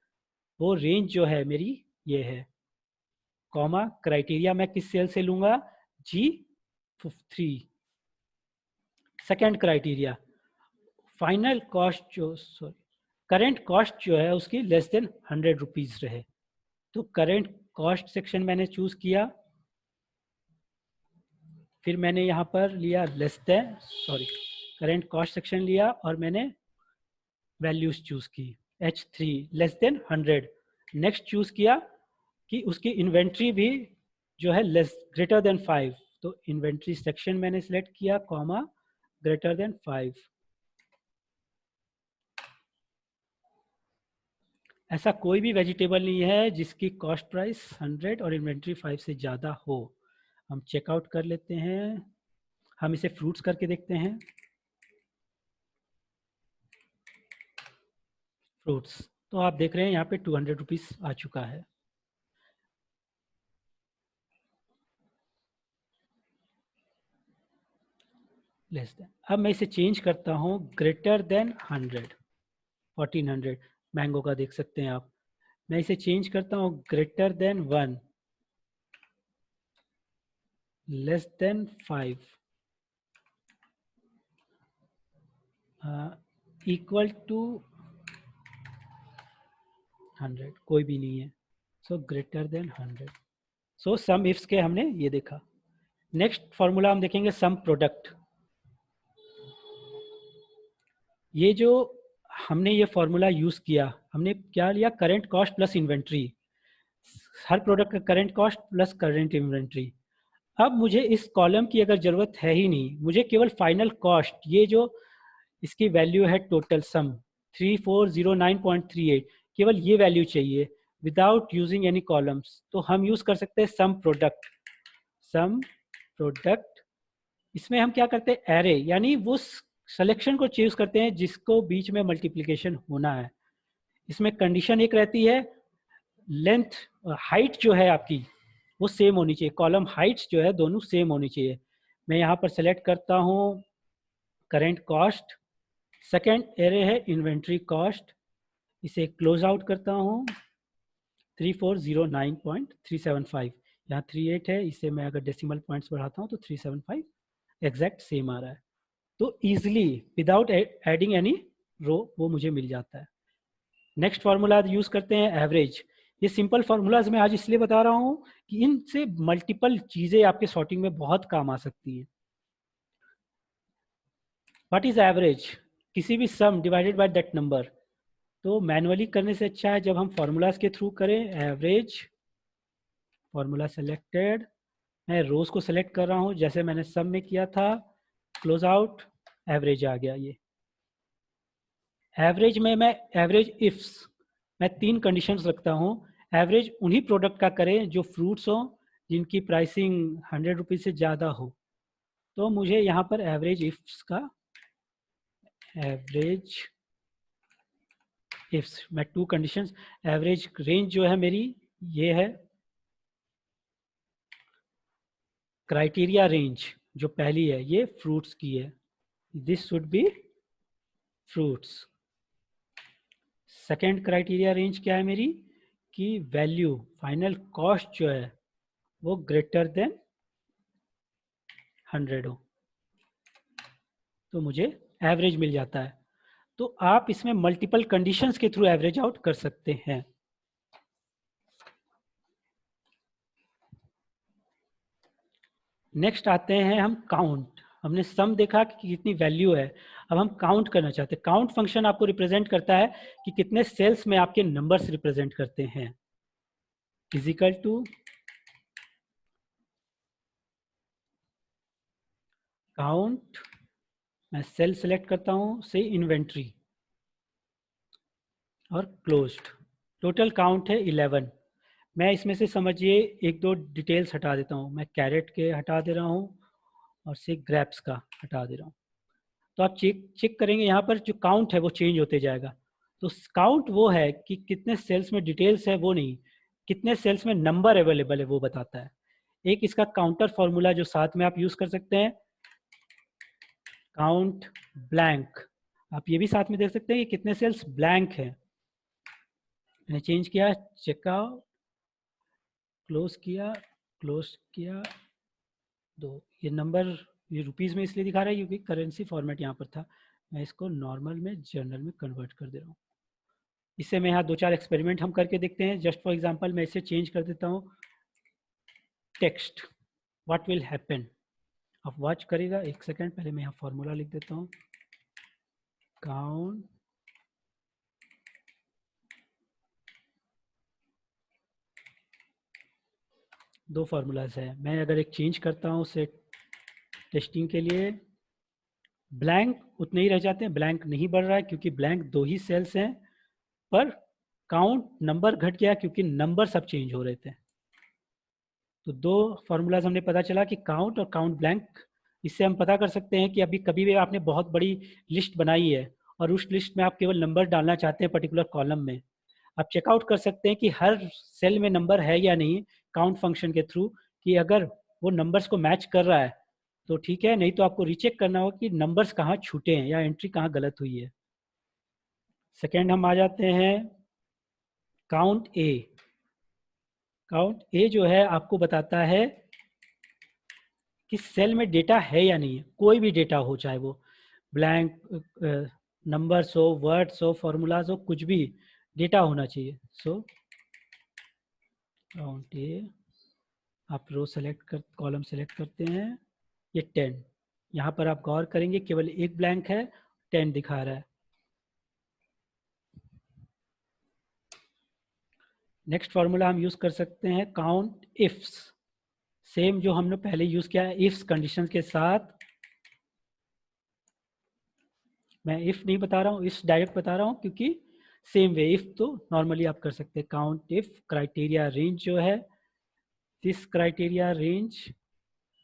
वो रेंज जो है मेरी ये है, कॉमा, क्राइटेरिया मैं किस सेल से लूंगा, G3। Second criteria, final cost जो, सॉरी, करेंट कॉस्ट जो है उसकी लेस देन 100 रुपीज रहे। तो करेंट कॉस्ट सेक्शन मैंने चूज किया, फिर मैंने यहाँ पर लिया less than, sorry, current cost section लिया और मैंने वैल्यूज चूज की, H3 less than 100। Next choose किया कि उसकी इन्वेंट्री भी जो है लेस ग्रेटर देन 5। तो इन्वेंट्री सेक्शन मैंने सिलेक्ट किया, कॉमा, ग्रेटर देन 5। ऐसा कोई भी वेजिटेबल नहीं है जिसकी कॉस्ट प्राइस 100 और इन्वेंट्री 5 से ज़्यादा हो। हम चेकआउट कर लेते हैं, हम इसे फ्रूट्स करके देखते हैं। फ्रूट्स, तो आप देख रहे हैं यहाँ पे 200 रुपीज़ आ चुका है। लेस देन, अब मैं इसे चेंज करता हूँ ग्रेटर देन 100, 1400 मैंगो का देख सकते हैं आप। मैं इसे चेंज करता हूँ greater than 1, less than 5, equal to 100, कोई भी नहीं है। So greater than 100। So sum ifs के हमने ये देखा। नेक्स्ट फॉर्मूला हम देखेंगे सम प्रोडक्ट। ये जो हमने ये फॉर्मूला यूज किया, हमने क्या लिया, करंट कॉस्ट प्लस इन्वेंट्री, हर प्रोडक्ट का current cost plus current inventory. अब मुझे इस कॉलम की अगर जरूरत है ही नहीं, मुझे केवल फाइनल कॉस्ट, ये जो इसकी वैल्यू है टोटल सम 3409.38, केवल ये वैल्यू चाहिए विदाउट यूजिंग एनी कॉलम्स। तो हम यूज कर सकते हैं सम प्रोडक्ट। सम प्रोडक्ट, इसमें हम क्या करते हैं, एरे, यानी वो सिलेक्शन को चूज करते हैं जिसको बीच में मल्टीप्लिकेशन होना है। इसमें कंडीशन एक रहती है, लेंथ, हाइट जो है आपकी वो सेम होनी चाहिए, कॉलम हाइट्स जो है दोनों सेम होनी चाहिए। मैं यहाँ पर सेलेक्ट करता हूँ करेंट कॉस्ट, सेकेंड एरे है इन्वेंट्री कॉस्ट, इसे क्लोज आउट करता हूँ 3409.375, यहाँ 38 है, इसे मैं अगर डेसिमल पॉइंट्स बढ़ाता हूँ तो 375 एग्जैक्ट सेम आ रहा है। तो easily without adding any row वो मुझे मिल जाता है। नेक्स्ट फार्मूला यूज करते हैं एवरेज। ये सिंपल फार्मूलाज मैं आज इसलिए बता रहा हूँ कि इनसे मल्टीपल चीजें आपके सॉर्टिंग में बहुत काम आ सकती है। व्हाट इज एवरेज, किसी भी सम डिवाइडेड बाय दैट नंबर। तो मैनुअली करने से अच्छा है जब हम फार्मूलाज के थ्रू करें। एवरेज, फार्मूला सेलेक्टेड, मैं रोज को सेलेक्ट कर रहा हूँ जैसे मैंने सम में किया था, क्लोज आउट, एवरेज आ गया। ये एवरेज में मैं एवरेज इफ्स, मैं 3 कंडीशंस रखता हूँ। एवरेज उन्हीं प्रोडक्ट का करें जो फ्रूट्स हो जिनकी प्राइसिंग 100 रुपीज से ज़्यादा हो। तो मुझे यहाँ पर एवरेज इफ्स का, एवरेज इफ्स मैं 2 कंडीशंस, एवरेज रेंज जो है मेरी ये है, क्राइटेरिया रेंज जो पहली है ये फ्रूट्स की है, this should be fruits. Second criteria range क्या है मेरी, कि वैल्यू, फाइनल कॉस्ट जो है वो ग्रेटर देन 100 हो, तो मुझे एवरेज मिल जाता है। तो आप इसमें मल्टीपल कंडीशंस के थ्रू एवरेज आउट कर सकते हैं। नेक्स्ट आते हैं हम काउंट। हमने सम देखा कि कितनी वैल्यू है, अब हम काउंट करना चाहते हैं। काउंट फंक्शन आपको रिप्रेजेंट करता है कि कितने सेल्स में आपके नंबर्स रिप्रेजेंट करते हैं, इजिकल टू काउंट, मैं सेल सेलेक्ट करता हूं से इन्वेंट्री और क्लोज्ड। टोटल काउंट है 11। मैं इसमें से समझिए एक दो डिटेल्स हटा देता हूँ। मैं कैरेट के हटा दे रहा हूँ और से ग्रेप्स का हटा दे रहा हूँ। तो आप चेक करेंगे यहाँ पर जो काउंट है वो चेंज होते जाएगा। तो काउंट वो है कि कितने सेल्स में डिटेल्स है, वो नहीं, कितने सेल्स में नंबर अवेलेबल है वो बताता है। एक इसका काउंटर फॉर्मूला जो साथ में आप यूज कर सकते हैं, काउंट ब्लैंक, आप ये भी साथ में देख सकते हैं कि कितने सेल्स ब्लैंक है। मैंने चेंज किया, चेकआउट, क्लोज किया, दो, ये नंबर ये रुपीस में इसलिए दिखा रहा है क्योंकि करेंसी फॉर्मेट यहाँ पर था। मैं इसको नॉर्मल में जनरल में कन्वर्ट कर दे रहा हूँ। इससे मैं यहाँ 2-4 एक्सपेरिमेंट हम करके देखते हैं। जस्ट फॉर एग्जांपल मैं इसे चेंज कर देता हूँ, टेक्स्ट, व्हाट विल हैपन। आप वॉच करेगा, एक सेकेंड, पहले मैं यहाँ फॉर्मूला लिख देता हूँ, काउंट, दो फार्मूलाज है। मैं अगर एक चेंज करता हूँ उसे टेस्टिंग के लिए, ब्लैंक उतने ही रह जाते हैं, ब्लैंक नहीं बढ़ रहा है क्योंकि ब्लैंक 2 ही सेल्स हैं, पर काउंट नंबर घट गया क्योंकि नंबर सब चेंज हो रहे थे। तो 2 फार्मूलाज हमने पता चला कि काउंट और काउंट ब्लैंक। इससे हम पता कर सकते हैं कि अभी कभी भी आपने बहुत बड़ी लिस्ट बनाई है और उस लिस्ट में आप केवल नंबर डालना चाहते हैं पर्टिकुलर कॉलम में, आप चेकआउट कर सकते हैं कि हर सेल में नंबर है या नहीं काउंट फंक्शन के थ्रू, कि अगर वो नंबर्स को मैच कर रहा है तो ठीक है, नहीं तो आपको रीचेक करना होगा कि नंबर्स कहाँ छूटे हैं या एंट्री कहाँ गलत हुई है। सेकेंड हम आ जाते हैं काउंट ए। काउंट ए जो है आपको बताता है कि सेल में डेटा है या नहीं है, कोई भी डेटा हो, चाहे वो ब्लैंक नंबर्स हो, वर्ड्स हो, फॉर्मूलाज हो, कुछ भी डेटा होना चाहिए। सो काउंट ए, आप रो सेलेक्ट कर, कॉलम सेलेक्ट करते हैं, ये 10, यहाँ पर आप गौर करेंगे केवल एक ब्लैंक है, 10 दिखा रहा है। नेक्स्ट फार्मूला हम यूज कर सकते हैं काउंट इफ्स, सेम जो हमने पहले यूज किया है इफ्स कंडीशन के साथ। मैं इफ नहीं बता रहा हूँ, इफ डायरेक्ट बता रहा हूँ क्योंकि सेम वे इफ तो नॉर्मली आप कर सकते हैं। काउंट इफ क्राइटेरिया रेंज जो है, दिस क्राइटेरिया रेंज,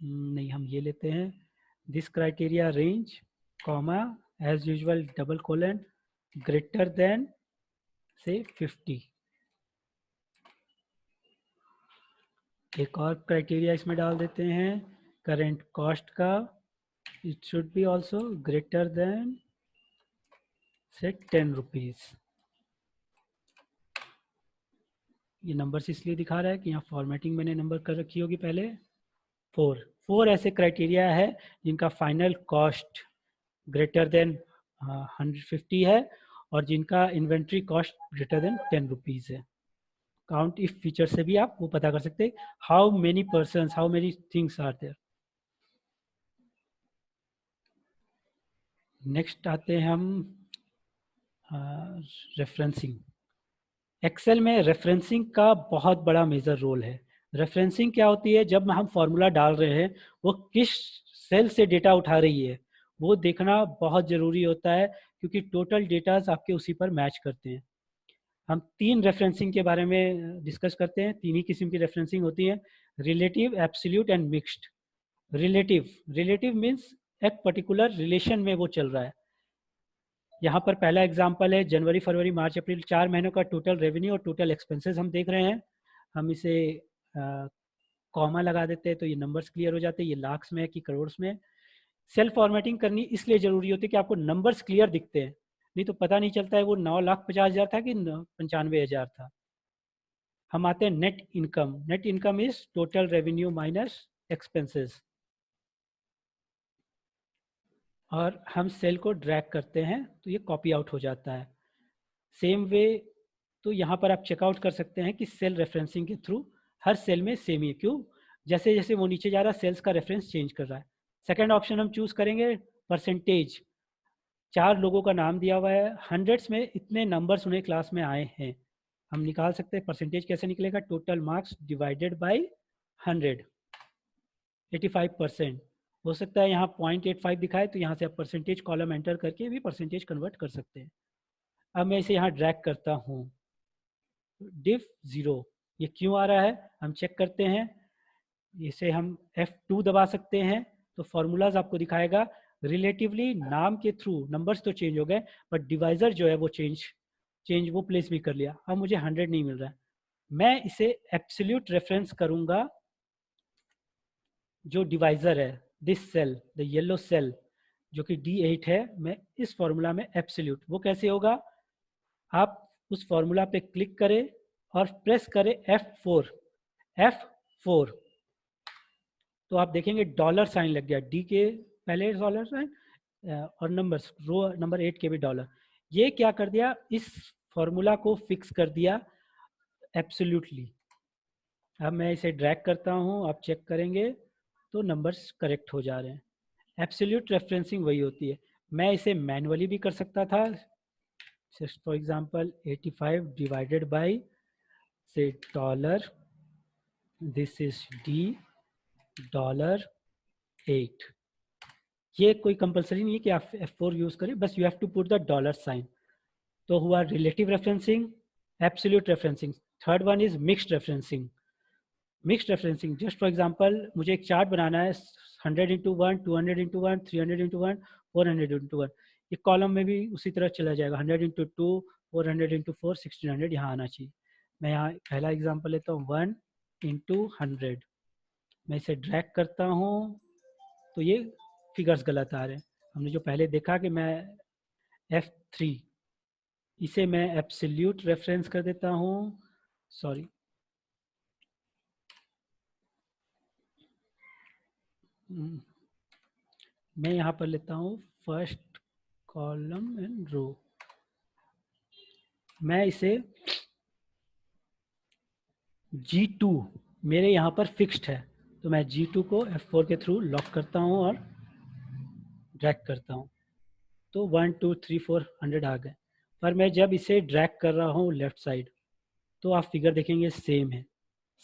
नहीं हम ये लेते हैं, this criteria range comma as usual double colon greater than से 50। एक और क्राइटेरिया इसमें डाल देते हैं करेंट कॉस्ट का, it should be also greater than से 10 रुपीज। ये नंबर्स इसलिए दिखा रहा है कि यहाँ फॉर्मेटिंग मैंने नंबर कर रखी होगी पहले। 4 ऐसे क्राइटेरिया है जिनका फाइनल कॉस्ट ग्रेटर देन 150 है और जिनका inventory cost greater than 10 rupees है। काउंट इफ फीचर से भी आप वो पता कर सकते हैं how many person, how many things are there. Next आते हैं हम रेफरेंसिंग। एक्सेल में रेफरेंसिंग का बहुत बड़ा मेजर रोल है। रेफरेंसिंग क्या होती है, जब हम फॉर्मूला डाल रहे हैं वो किस सेल से डेटा उठा रही है वो देखना बहुत ज़रूरी होता है क्योंकि टोटल डेटाज आपके उसी पर मैच करते हैं। हम 3 रेफरेंसिंग के बारे में डिस्कस करते हैं। 3 ही किस्म की रेफरेंसिंग होती है, relative, absolute and mixed. Relative means एक पर्टिकुलर रिलेशन में वो चल रहा है। यहाँ पर पहला एग्जांपल है जनवरी फरवरी मार्च अप्रैल 4 महीनों का टोटल रेवेन्यू और टोटल एक्सपेंसेस हम देख रहे हैं। हम इसे कॉमा लगा देते हैं तो ये नंबर्स क्लियर हो जाते हैं, ये लाख्स में है कि करोड़ में। सेल फॉर्मेटिंग करनी इसलिए जरूरी होती है कि आपको नंबर्स क्लियर दिखते हैं, नहीं तो पता नहीं चलता है वो 9,50,000 था कि 95,000 था। हम आते हैं net income. Net income is total revenue minus expenses, और हम सेल को ड्रैग करते हैं तो ये कॉपी आउट हो जाता है। सेम वे तो यहाँ पर आप चेकआउट कर सकते हैं कि सेल रेफरेंसिंग के थ्रू हर सेल में सेम ही है। क्यों? जैसे जैसे वो नीचे जा रहा है सेल्स का रेफरेंस चेंज कर रहा है। सेकंड ऑप्शन हम चूज करेंगे परसेंटेज। 4 लोगों का नाम दिया हुआ है, हंड्रेड्स में इतने नंबर्स उन्हें क्लास में आए हैं। हम निकाल सकते हैं परसेंटेज कैसे निकलेगा, टोटल मार्क्स डिवाइडेड बाई 100, 85%। हो सकता है यहाँ 0.85 दिखाए तो यहाँ से आप परसेंटेज कॉलम एंटर करके भी परसेंटेज कन्वर्ट कर सकते हैं। अब मैं इसे यहाँ ड्रैग करता हूँ, div 0, ये क्यों आ रहा है हम चेक करते हैं। इसे हम F2 दबा सकते हैं तो फॉर्मूलाज आपको दिखाएगा रिलेटिवली नाम के थ्रू नंबर्स तो चेंज हो गए, बट डिवाइजर जो है वो चेंज वो प्लेस भी कर लिया। अब मुझे 100 नहीं मिल रहा है, मैं इसे एब्सोल्यूट रेफरेंस करूंगा। जो डिवाइजर है this cell, the yellow cell जो कि D8 है, मैं इस फॉर्मूला में एब्सोल्यूट, वो कैसे होगा, आप उस फॉर्मूला पे क्लिक करें और प्रेस करें F4, तो आप देखेंगे डॉलर साइन लग गया, डी के पहले डॉलर साइन और नंबर्स रो नंबर 8 के भी डॉलर। ये क्या कर दिया, इस फॉर्मूला को फिक्स कर दिया एब्सोल्युटली। अब मैं इसे ड्रैग करता हूँ, आप चेक करेंगे तो नंबर्स करेक्ट हो जा रहे हैं। एब्सोल्यूट रेफरेंसिंग वही होती है। मैं इसे मैनुअली भी कर सकता था, just for example 85 divided by से डॉलर, दिस इज $8। ये कोई कंपलसरी नहीं है कि आप F4 यूज करें, बस you have to put the dollar sign. तो हुआ relative referencing, absolute referencing. Third one is mixed referencing. Mixed referencing, just for example मुझे एक चार्ट बनाना है 100 इंटू 1, 200 इंटू 1, 300 इंटू 1, 400 इंटू 1। एक कॉलम में भी उसी तरह चला जाएगा, 100 इंटू 2, 400 इंटू 4, 1600 यहाँ आना चाहिए। मैं यहाँ पहला एग्जाम्पल लेता हूँ 1 इंटू 100। मैं इसे ड्रैग करता हूँ तो ये फिगर्स गलत आ रहे हैं। हमने जो पहले देखा कि मैं F3, इसे मैं एब्सोल्यूट रेफरेंस कर देता हूँ, सॉरी मैं यहाँ पर लेता हूँ फर्स्ट कॉलम एंड रो। मैं इसे G2 मेरे यहाँ पर फिक्स्ड है, तो मैं G2 को F4 के थ्रू लॉक करता हूँ और ड्रैग करता हूँ, तो 1 2 3 400 आ गए। पर मैं जब इसे ड्रैग कर रहा हूँ लेफ्ट साइड, तो आप फिगर देखेंगे सेम है।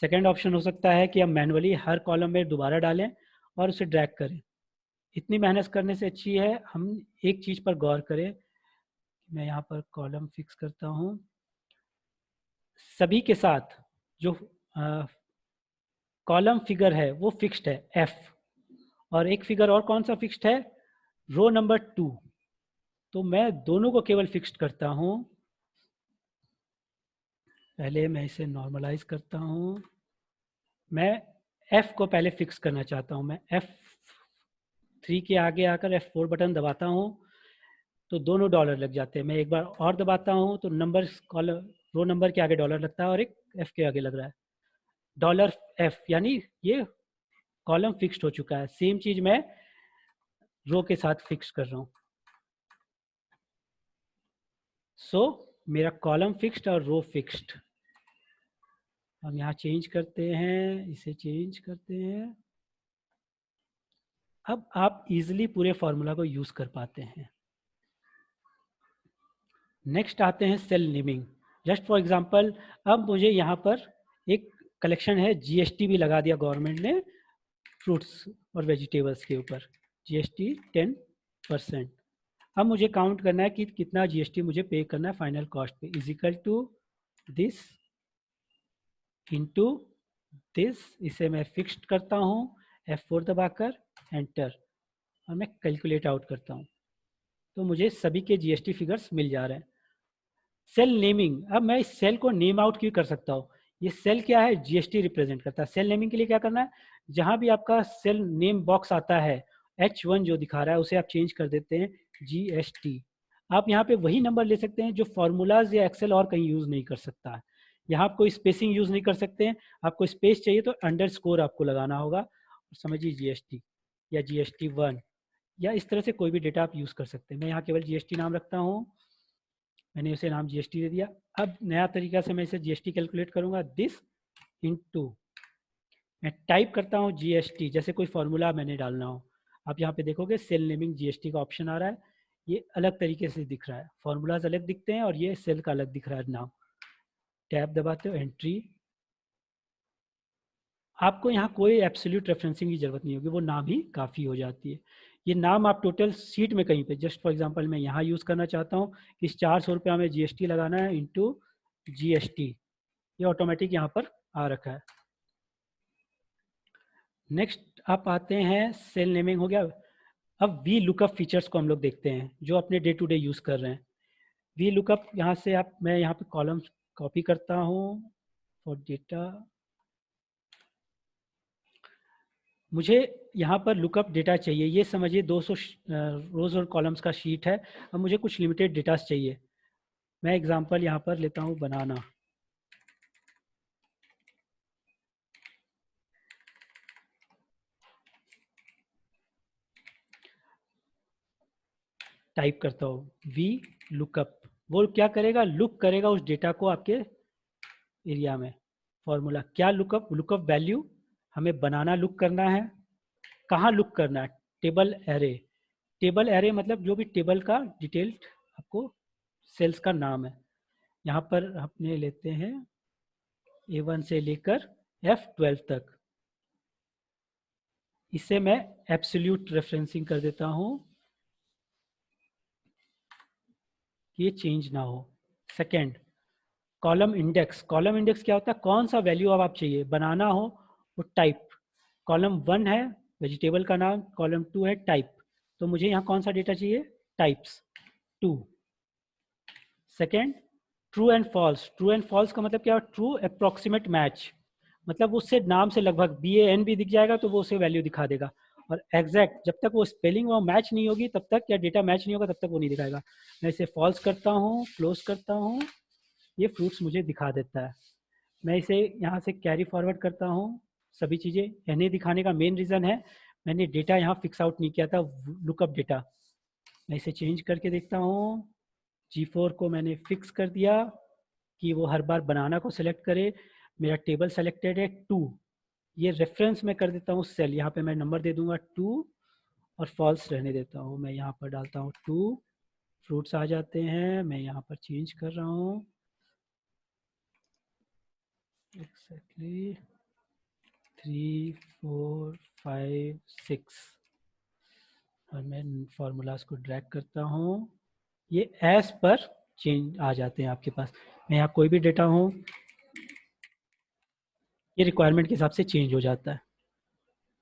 सेकेंड ऑप्शन हो सकता है कि हम मैनुअली हर कॉलम में दोबारा डालें और उसे ड्रैग करें। इतनी मेहनत करने से अच्छी है हम एक चीज़ पर गौर करें। मैं यहाँ पर कॉलम फिक्स करता हूँ, सभी के साथ जो कॉलम फिगर है वो फिक्स्ड है F, और एक फिगर और कौन सा फिक्स्ड है, रो नंबर 2। तो मैं दोनों को केवल फिक्स्ड करता हूँ। पहले मैं इसे नॉर्मलाइज करता हूँ, मैं F को पहले फिक्स करना चाहता हूँ। मैं F3 के आगे आकर F4 बटन दबाता हूँ तो दोनों डॉलर लग जाते हैं। मैं एक बार और दबाता हूँ तो नंबर कॉलम रो नंबर के आगे डॉलर लगता है और एक F के आगे लग रहा है डॉलर F, यानी ये कॉलम फिक्स्ड हो चुका है। सेम चीज मैं रो के साथ फिक्स कर रहा हूँ। सो मेरा कॉलम फिक्स्ड और रो फिक्स्ड। हम यहाँ चेंज करते हैं, इसे चेंज करते हैं। अब आप इजीली पूरे फॉर्मूला को यूज कर पाते हैं। नेक्स्ट आते हैं cell naming. Just for example अब मुझे यहाँ पर एक कलेक्शन है, GST भी लगा दिया गवर्नमेंट ने फ्रूट्स और वेजिटेबल्स के ऊपर, GST 10%। अब मुझे काउंट करना है कि कितना GST मुझे पे करना है फाइनल कॉस्ट पे, is equal to this into this. इसे मैं फिक्स्ड करता हूँ F4 दबाकर, एंटर, और मैं कैलकुलेट आउट करता हूँ तो मुझे सभी के GST फिगर्स मिल जा रहे हैं। सेल नेमिंग, अब मैं इस सेल को नेम आउट क्यों कर सकता हूँ। ये सेल क्या है, GST रिप्रेजेंट करता है। सेल नेमिंग के लिए क्या करना है, जहां भी आपका सेल नेम बॉक्स आता है H1 जो दिखा रहा है उसे आप चेंज कर देते हैं GST। आप यहाँ पे वही नंबर ले सकते हैं जो फॉर्मूलाज या एक्सेल और कहीं यूज नहीं कर सकता है। यहाँ आप कोई स्पेसिंग यूज नहीं कर सकते हैं। आपको स्पेस चाहिए तो अंडरस्कोर आपको लगाना होगा, समझिए GST या GST1 या इस तरह से कोई भी डेटा आप यूज कर सकते हैं। मैं यहाँ केवल GST नाम रखता हूँ, मैंने उसे नाम GST दे दिया। अब नया तरीका से मैं इसे GST कैलकुलेट करूंगा, दिस इनटू, मैं टाइप करता हूँ GST जैसे कोई फॉर्मूला मैंने डालना हो। आप यहाँ पे देखोगे सेल नेमिंग GST का ऑप्शन आ रहा है, ये अलग तरीके से दिख रहा है, फॉर्मूलाज अलग दिखते हैं और ये सेल का अलग दिख रहा है नाम। टैब दबाते हो, एंट्री। आपको यहाँ कोई एब्सोल्यूट रेफरेंसिंग की जरूरत नहीं होगी, वो नाम ही काफ़ी हो जाती है। ये नाम आप टोटल सीट में कहीं पे, जस्ट फॉर एग्जांपल मैं यहाँ यूज़ करना चाहता हूँ कि इस 400 रुपया में GST लगाना है इंटू GST, ये ऑटोमेटिक यहाँ पर आ रखा है। नेक्स्ट आप आते हैं, सेल नेमिंग हो गया। अब वी लुकअप फीचर्स को हम लोग देखते हैं जो अपने डे टू डे यूज़ कर रहे हैं। वी लुकअप यहाँ से मैं यहाँ पे कॉलम कॉपी करता हूँ फॉर डेटा। मुझे यहाँ पर लुकअप डेटा चाहिए, ये समझिए 200 रोज और कॉलम्स का शीट है। अब मुझे कुछ लिमिटेड डेटास चाहिए। मैं एग्जांपल यहाँ पर लेता हूँ बनाना। टाइप करता हूँ वी लुकअप। वो क्या करेगा, लुक करेगा उस डेटा को आपके एरिया में। फॉर्मूला क्या, लुकअप, लुकअप वैल्यू हमें बनाना लुक करना है। कहाँ लुक करना है, टेबल एरे। टेबल एरे मतलब जो भी टेबल का डिटेल्ड आपको सेल्स का नाम है। यहाँ पर अपने लेते हैं A1 से लेकर F12 तक। इसे मैं एब्सोल्यूट रेफरेंसिंग कर देता हूँ कि ये चेंज ना हो। Second, column index. Column index क्या होता है, कौन सा वैल्यू अब आप चाहिए बनाना हो वो टाइप। कॉलम 1 है वेजिटेबल का नाम, कॉलम 2 है टाइप, तो मुझे यहाँ कौन सा डेटा चाहिए, types 2। Second, true and false. True and false का मतलब क्या है, ट्रू अप्रोक्सीमेट मैच, मतलब उससे नाम से लगभग BAN भी दिख जाएगा तो वो उसे वैल्यू दिखा देगा। और एग्जैक्ट, जब तक वो स्पेलिंग वो मैच नहीं होगी तब तक, या डेटा मैच नहीं होगा तब तक वो नहीं दिखाएगा। मैं इसे फॉल्स करता हूँ, क्लोज करता हूँ, ये फ्रूट्स मुझे दिखा देता है। मैं इसे यहाँ से कैरी फॉरवर्ड करता हूँ। सभी चीज़ें इन्हें दिखाने का मेन रीज़न है मैंने डेटा यहाँ फिक्स आउट नहीं किया था, लुकअप डेटा। मैं इसे चेंज करके देखता हूँ। G4 को मैंने फिक्स कर दिया कि वो हर बार बनाना को सिलेक्ट करे। मेरा टेबल सेलेक्टेड है 2। ये रेफरेंस में कर देता हूँ सेल, यहाँ पे मैं नंबर दे दूंगा 2 और फॉल्स रहने देता हूँ। मैं यहाँ पर डालता हूँ 2, फ्रूट्स आ जाते हैं। मैं यहाँ पर चेंज कर रहा हूँ एक्जैक्टली 3, 4, 5, 6 और मैं फार्मूलाज को ड्रैग करता हूँ। ये एज पर चेंज आ जाते हैं आपके पास। मैं यहाँ कोई भी डेटा हूँ ये रिक्वायरमेंट के हिसाब से चेंज हो जाता है।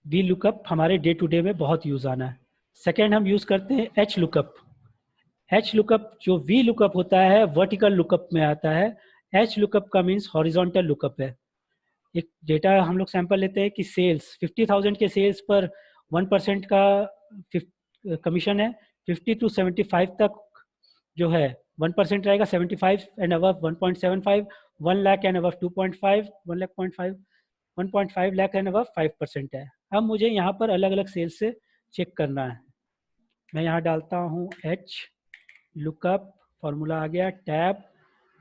वी लुकअप हमारे डे टू डे में बहुत यूज़ आना है। सेकेंड हम यूज़ करते हैं एच लुकअप। एच लुकअप, जो वी लुकअप होता है वर्टिकल लुकअप में आता है। एच लुकअप का मीन्स हॉरिजॉन्टल लुकअप है। एक डेटा हम लोग सैंपल लेते हैं कि सेल्स 50,000 के सेल्स पर 1% का कमीशन है। 50 to 75 तक जो है 1% रहेगा। 75 and above 1.75, 1 lakh and above 2.5, 1.5 lakh and above 5% है। अब मुझे यहाँ पर अलग अलग सेल्स से चेक करना है। मैं यहाँ डालता हूँ एच लुकअप, फॉर्मूला आ गया, टैब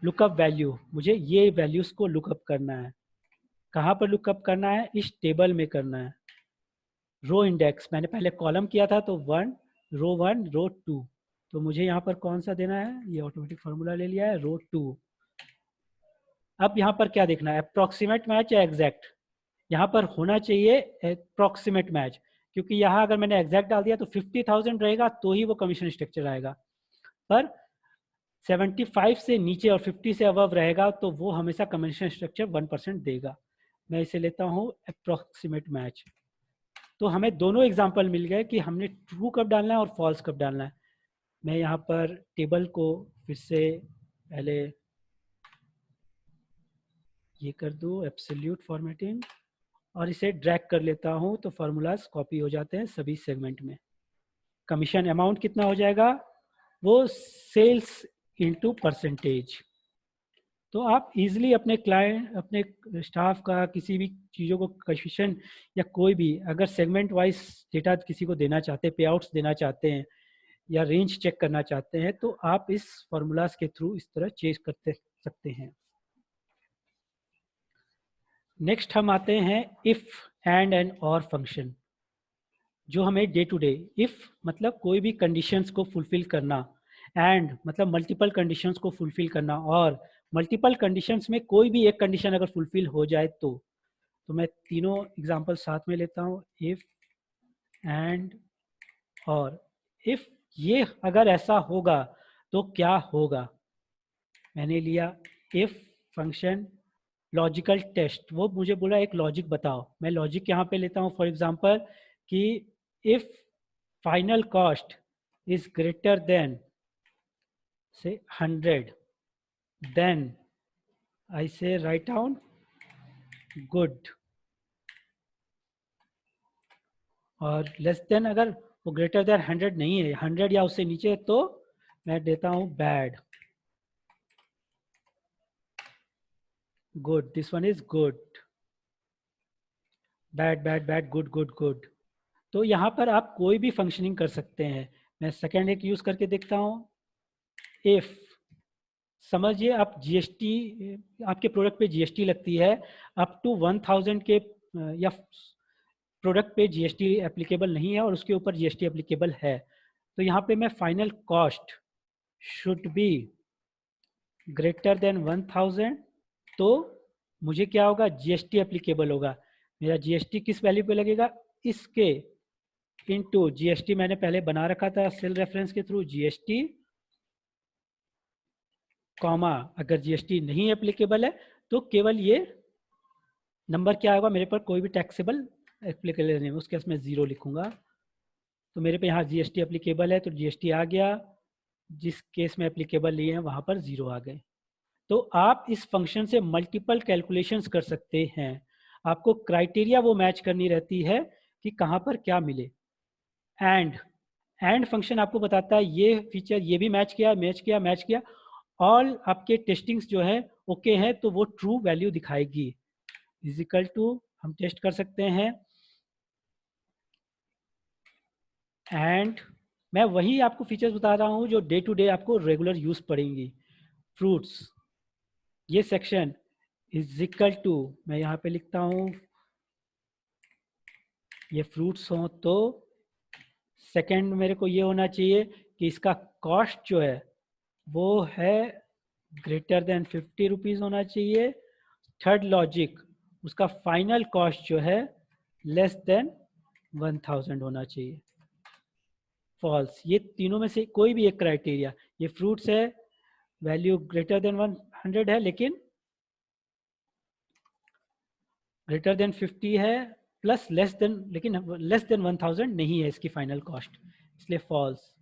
लुकअप वैल्यू। मुझे ये वैल्यूज को लुकअप करना है। कहाँ पर लुकअप करना है, इस टेबल में करना है। रो इंडेक्स, मैंने पहले कॉलम किया था तो 1, रो 1, रो 2, तो मुझे यहाँ पर कौन सा देना है, ये ऑटोमेटिक फॉर्मूला ले लिया है, रो 2। अब यहाँ पर क्या देखना है, अप्रोक्सीमेट मैच या एग्जैक्ट। यहाँ पर होना चाहिए अप्रोक्सीमेट मैच, क्योंकि यहाँ अगर मैंने एग्जैक्ट डाल दिया तो 50,000 रहेगा तो ही वो कमीशन स्ट्रक्चर आएगा। पर 75 से नीचे और 50 से अबव रहेगा तो वो हमेशा कमीशन स्ट्रक्चर 1% देगा। मैं इसे लेता हूँ अप्रोक्सीमेट मैच। तो हमें दोनों एग्जांपल मिल गए कि हमने ट्रू कब डालना है और फॉल्स कब डालना है। मैं यहाँ पर टेबल को फिर से पहले ये कर दूँ एब्सोल्यूट फॉर्मेटिंग और इसे ड्रैग कर लेता हूँ तो फार्मूलाज कॉपी हो जाते हैं सभी सेगमेंट में। कमीशन अमाउंट कितना हो जाएगा, वो सेल्स इनटू परसेंटेज। तो आप इजीली अपने क्लाइंट, अपने स्टाफ का किसी भी चीज़ों को कमीशन या कोई भी अगर सेगमेंट वाइज डेटा किसी को देना चाहते हैं, पे आउट्स देना चाहते हैं या रेंज चेक करना चाहते हैं तो आप इस फार्मूलाज के थ्रू इस तरह चेक करते सकते हैं। नेक्स्ट हम आते हैं इफ एंड और फंक्शन, जो हमें डे टू डे, इफ मतलब कोई भी कंडीशंस को फुलफिल करना, एंड मतलब मल्टीपल कंडीशंस को फुलफिल करना, और मल्टीपल कंडीशंस में कोई भी एक कंडीशन अगर फुलफिल हो जाए तो मैं तीनों एग्जांपल साथ में लेता हूँ, इफ एंड और। इफ ये अगर ऐसा होगा तो क्या होगा, मैंने लिया इफ फंक्शन लॉजिकल टेस्ट, वो मुझे बोला एक लॉजिक बताओ। मैं लॉजिक यहाँ पे लेता हूँ फॉर एग्जांपल कि if final cost is greater than say 100, then I say write down good, और लेस देन अगर वो ग्रेटर देन 100 नहीं है, 100 या उससे नीचे है, तो मैं देता हूँ bad, good, this one is good, bad bad bad, good good good. तो यहाँ पर आप कोई भी फंक्शनिंग कर सकते हैं। मैं सेकेंड एक यूज करके देखता हूँ। इफ समझिए आप जीएसटी, आपके प्रोडक्ट पे जीएसटी लगती है अप टू 1000 के, या प्रोडक्ट पे जीएसटी एप्लीकेबल नहीं है और उसके ऊपर जीएसटी एप्लीकेबल है, तो यहाँ पे मैं final cost should be greater than 1000, तो मुझे क्या होगा, जीएसटी एप्लीकेबल होगा। मेरा जीएसटी किस वैल्यू पे लगेगा, इसके इनटू जीएसटी मैंने पहले बना रखा था सेल रेफरेंस के थ्रू, जीएसटी कॉमा, अगर जीएसटी नहीं एप्लीकेबल है तो केवल ये नंबर क्या होगा, मेरे पर कोई भी टैक्सेबल एप्लीकेबल नहीं है, उसके केस में 0 लिखूंगा। तो मेरे पे यहाँ जीएसटी एप्लीकेबल है तो जीएसटी आ गया, जिस केस में एप्लीकेबल नहीं है वहाँ पर 0 आ गए। तो आप इस फंक्शन से मल्टीपल कैलकुलेशंस कर सकते हैं। आपको क्राइटेरिया वो मैच करनी रहती है कि कहाँ पर क्या मिले। एंड फंक्शन आपको बताता है ये फीचर ये भी मैच किया, मैच किया, मैच किया, ऑल आपके टेस्टिंग्स जो है ओके है, तो वो ट्रू वैल्यू दिखाएगी। इज इक्वल टू हम टेस्ट कर सकते हैं, एंड मैं वही आपको फीचर्स बता रहा हूँ जो डे टू डे आपको रेगुलर यूज पड़ेंगी। फ्रूट्स, ये सेक्शन इज इक्वल टू, मैं यहाँ पे लिखता हूँ ये फ्रूट्स हो, तो सेकंड मेरे को ये होना चाहिए कि इसका कॉस्ट जो है वो है ग्रेटर देन 50 रुपीज़ होना चाहिए। थर्ड लॉजिक, उसका फाइनल कॉस्ट जो है लेस देन 1000 होना चाहिए। फॉल्स, ये तीनों में से कोई भी एक क्राइटेरिया, ये फ्रूट्स है, वैल्यू ग्रेटर देन 100 है, लेकिन ग्रेटर देन 50 है, प्लस लेस देन, लेकिन लेस देन 1000 नहीं है इसकी फाइनल कॉस्ट, इसलिए फॉल्स